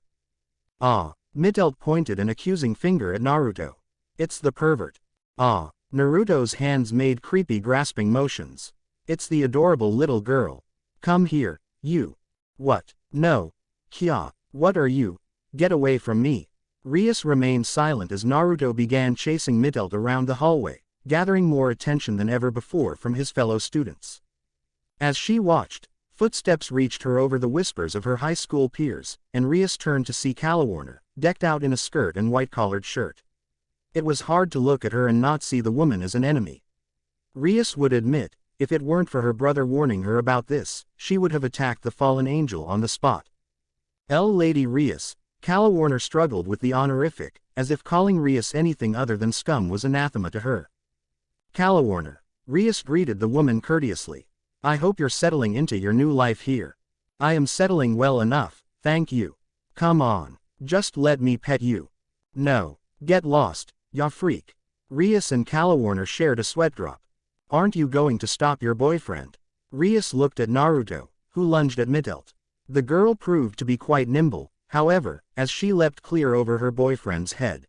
Ah, Mitelt pointed an accusing finger at Naruto. It's the pervert. Ah, Naruto's hands made creepy grasping motions. It's the adorable little girl. Come here, you. What? No. Kya, what are you? Get away from me. Rias remained silent as Naruto began chasing Mitelt around the hallway, gathering more attention than ever before from his fellow students. As she watched, footsteps reached her over the whispers of her high school peers, and Rias turned to see Calawarner, decked out in a skirt and white-collared shirt. It was hard to look at her and not see the woman as an enemy. Rias would admit, if it weren't for her brother warning her about this, she would have attacked the fallen angel on the spot. Lady Rias, Calawarner struggled with the honorific, as if calling Rias anything other than scum was anathema to her. Calawarner, Rias greeted the woman courteously. I hope you're settling into your new life here. I am settling well enough, thank you. Come on, just let me pet you. No, get lost, ya freak. Rias and Calawarner shared a sweat drop. Aren't you going to stop your boyfriend? Rias looked at Naruto, who lunged at Mitelt. The girl proved to be quite nimble, however, as she leapt clear over her boyfriend's head.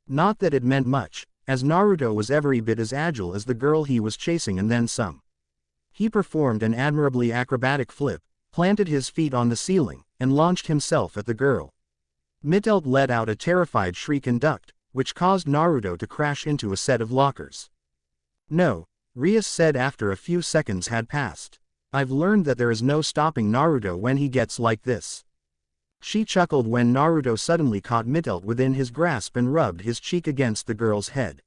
Not that it meant much, as Naruto was every bit as agile as the girl he was chasing and then some. He performed an admirably acrobatic flip, planted his feet on the ceiling, and launched himself at the girl. Mitelt let out a terrified shriek and ducked, which caused Naruto to crash into a set of lockers. No, Rias said after a few seconds had passed. I've learned that there is no stopping Naruto when he gets like this. She chuckled when Naruto suddenly caught Mitelt within his grasp and rubbed his cheek against the girl's head.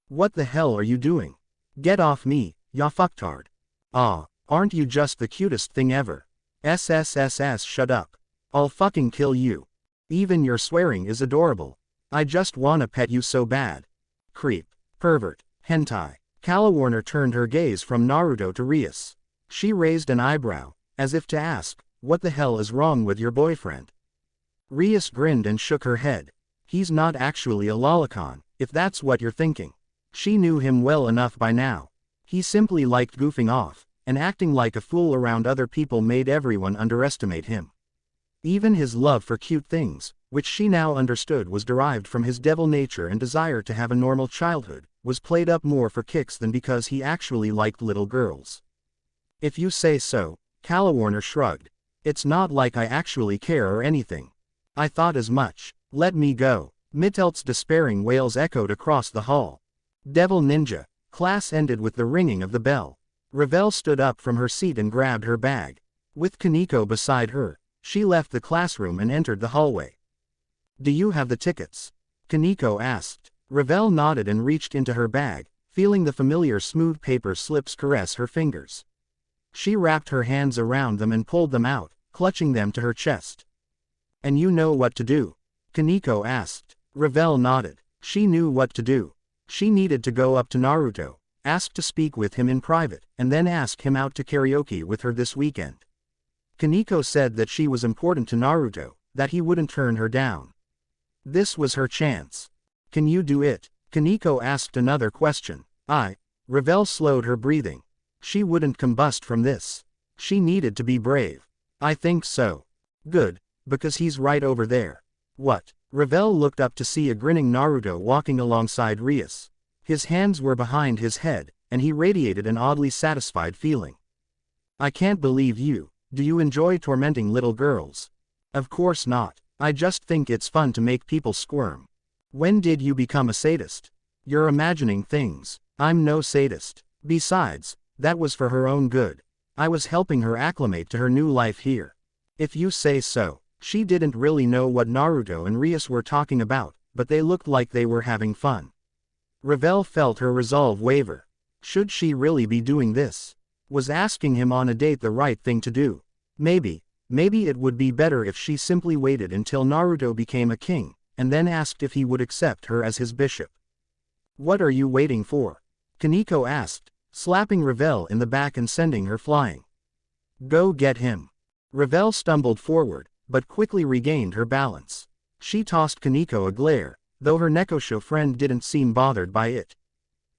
What the hell are you doing? Get off me, ya fucktard. Ah, aren't you just the cutest thing ever? SSSS, shut up. I'll fucking kill you. Even your swearing is adorable. I just wanna pet you so bad. Creep. Pervert. Hentai. Calawarner turned her gaze from Naruto to Rias. She raised an eyebrow, as if to ask, what the hell is wrong with your boyfriend? Rias grinned and shook her head. He's not actually a lolicon, if that's what you're thinking. She knew him well enough by now. He simply liked goofing off, and acting like a fool around other people made everyone underestimate him. Even his love for cute things, which she now understood was derived from his devil nature and desire to have a normal childhood, was played up more for kicks than because he actually liked little girls. If you say so, Calawarner shrugged. It's not like I actually care or anything. I thought as much. Let me go. Mitelt's despairing wails echoed across the hall. Devil Ninja. Class ended with the ringing of the bell. Ravel stood up from her seat and grabbed her bag. With Kaneko beside her, she left the classroom and entered the hallway. Do you have the tickets? Kaneko asked. Ravel nodded and reached into her bag, feeling the familiar smooth paper slips caress her fingers. She wrapped her hands around them and pulled them out, clutching them to her chest. And you know what to do? Kaneko asked. Ravel nodded. She knew what to do. She needed to go up to Naruto, ask to speak with him in private, and then ask him out to karaoke with her this weekend. Kaneko said that she was important to Naruto, that he wouldn't turn her down. This was her chance. Can you do it? Kaneko asked another question. Ravel slowed her breathing. She wouldn't combust from this. She needed to be brave. I think so. Good, because he's right over there. What? Ravel looked up to see a grinning Naruto walking alongside Rias. His hands were behind his head, and he radiated an oddly satisfied feeling. I can't believe you. Do you enjoy tormenting little girls? Of course not. I just think it's fun to make people squirm. When did you become a sadist? You're imagining things. I'm no sadist. Besides, that was for her own good. I was helping her acclimate to her new life here. If you say so. She didn't really know what Naruto and Rias were talking about, but they looked like they were having fun. Ravel felt her resolve waver. Should she really be doing this? Was asking him on a date the right thing to do? Maybe it would be better if she simply waited until Naruto became a king, and then asked if he would accept her as his bishop. What are you waiting for? Kaneko asked, slapping Ravel in the back and sending her flying. Go get him. Ravel stumbled forward, but quickly regained her balance. She tossed Kaneko a glare, though her Nekosho friend didn't seem bothered by it.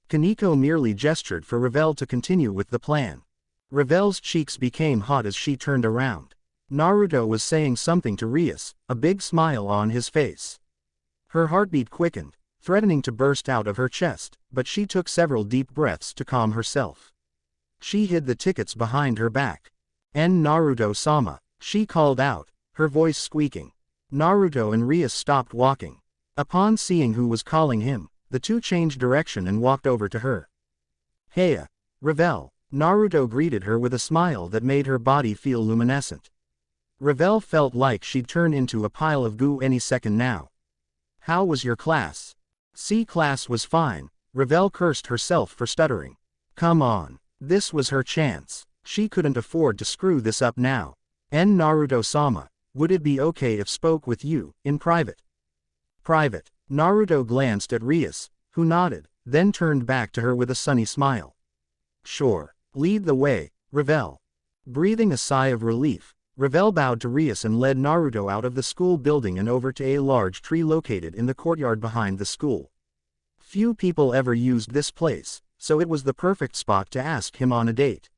Kaneko merely gestured for Ravel to continue with the plan. Ravel's cheeks became hot as she turned around. Naruto was saying something to Rias, a big smile on his face. Her heartbeat quickened, threatening to burst out of her chest, but she took several deep breaths to calm herself. She hid the tickets behind her back. Naruto-sama, she called out, her voice squeaking. Naruto and Rias stopped walking. Upon seeing who was calling him, the two changed direction and walked over to her. Heya, Ravel. Naruto greeted her with a smile that made her body feel luminescent. Ravel felt like she'd turn into a pile of goo any second now. How was your class? C class was fine. Ravel cursed herself for stuttering. Come on. This was her chance. She couldn't afford to screw this up now. Naruto-sama, would it be okay if spoke with you, in private? Private. Naruto glanced at Rias, who nodded, then turned back to her with a sunny smile. Sure. Lead the way, Ravel. Breathing a sigh of relief, Ravel bowed to Rias and led Naruto out of the school building and over to a large tree located in the courtyard behind the school. Few people ever used this place, so it was the perfect spot to ask him on a date.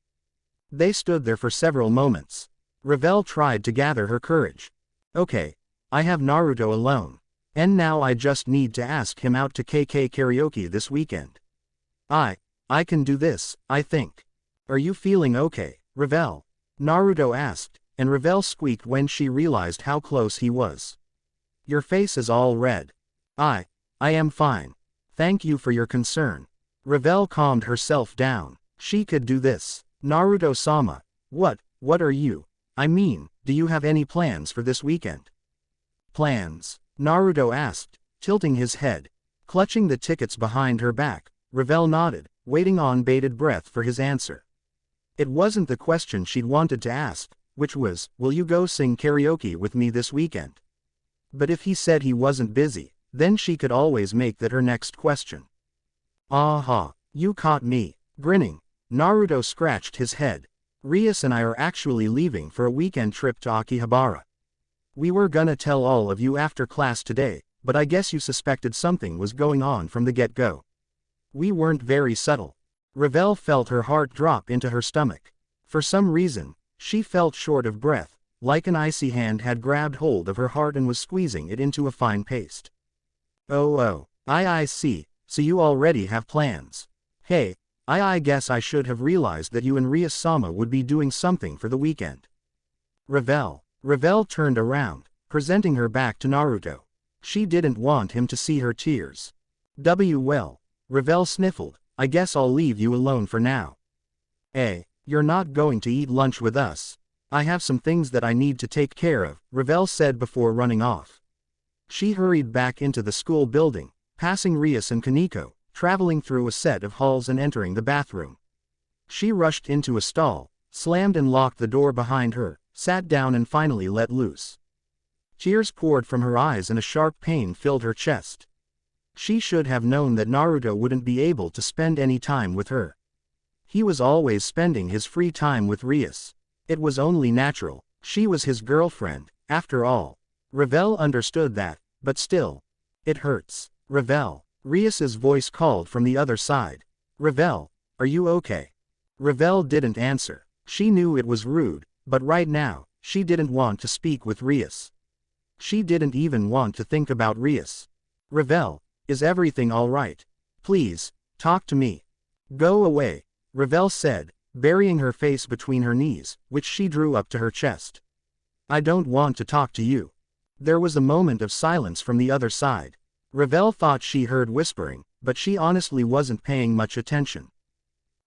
They stood there for several moments. Ravel tried to gather her courage. Okay, I have Naruto alone. And now I just need to ask him out to KK karaoke this weekend. I can do this, I think. Are you feeling okay, Ravel? Naruto asked, and Ravel squeaked when she realized how close he was. Your face is all red. I am fine. Thank you for your concern. Ravel calmed herself down. She could do this. Naruto-sama, what are you? I mean, do you have any plans for this weekend? Plans? Naruto asked, tilting his head. Clutching the tickets behind her back, Ravel nodded, waiting on bated breath for his answer. It wasn't the question she'd wanted to ask, which was, will you go sing karaoke with me this weekend? But if he said he wasn't busy, then she could always make that her next question. Aha, you caught me. Grinning, Naruto scratched his head. Rias and I are actually leaving for a weekend trip to Akihabara. We were gonna tell all of you after class today, but I guess you suspected something was going on from the get-go. We weren't very subtle. Ravel felt her heart drop into her stomach. For some reason, she felt short of breath, like an icy hand had grabbed hold of her heart and was squeezing it into a fine paste. Oh, I see, so you already have plans. Hey, I guess I should have realized that you and Rias-sama would be doing something for the weekend. Ravel turned around, presenting her back to Naruto. She didn't want him to see her tears. Well, Ravel sniffled, I guess I'll leave you alone for now. You're not going to eat lunch with us. I have some things that I need to take care of, Ravel said before running off. She hurried back into the school building, passing Rias and Kaneko, traveling through a set of halls and entering the bathroom. She rushed into a stall, slammed and locked the door behind her, sat down and finally let loose. Tears poured from her eyes and a sharp pain filled her chest. She should have known that Naruto wouldn't be able to spend any time with her. He was always spending his free time with Rias. It was only natural, she was his girlfriend, after all. Ravel understood that, but still. It hurts. Ravel. Rias's voice called from the other side. Ravel, are you okay? Ravel didn't answer. She knew it was rude, but right now, she didn't want to speak with Rias. She didn't even want to think about Rias. Ravel, is everything all right? Please, talk to me. Go away, Ravel said, burying her face between her knees, which she drew up to her chest. I don't want to talk to you. There was a moment of silence from the other side. Ravel thought she heard whispering, but she honestly wasn't paying much attention.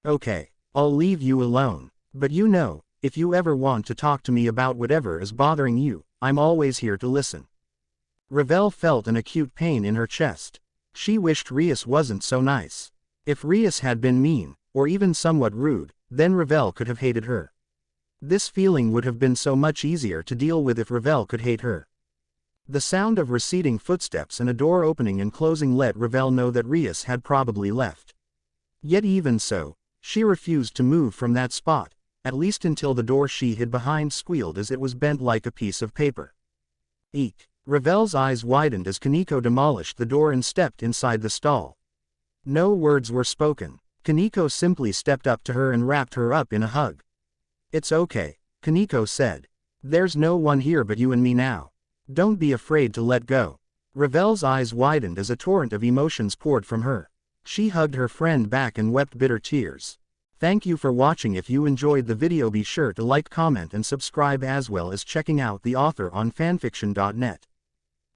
Okay, I'll leave you alone. But you know, if you ever want to talk to me about whatever is bothering you, I'm always here to listen. Ravel felt an acute pain in her chest. She wished Rias wasn't so nice. If Rias had been mean, or even somewhat rude, then Ravel could have hated her. This feeling would have been so much easier to deal with if Ravel could hate her. The sound of receding footsteps and a door opening and closing let Ravel know that Rias had probably left. Yet even so, she refused to move from that spot, at least until the door she hid behind squealed as it was bent like a piece of paper. Eek! Ravel's eyes widened as Kaneko demolished the door and stepped inside the stall. No words were spoken. Kaneko simply stepped up to her and wrapped her up in a hug. "It's okay," Kaneko said. "There's no one here but you and me now. Don't be afraid to let go." Ravel's eyes widened as a torrent of emotions poured from her. She hugged her friend back and wept bitter tears. Thank you for watching. If you enjoyed the video, be sure to like, comment and subscribe, as well as checking out the author on fanfiction.net.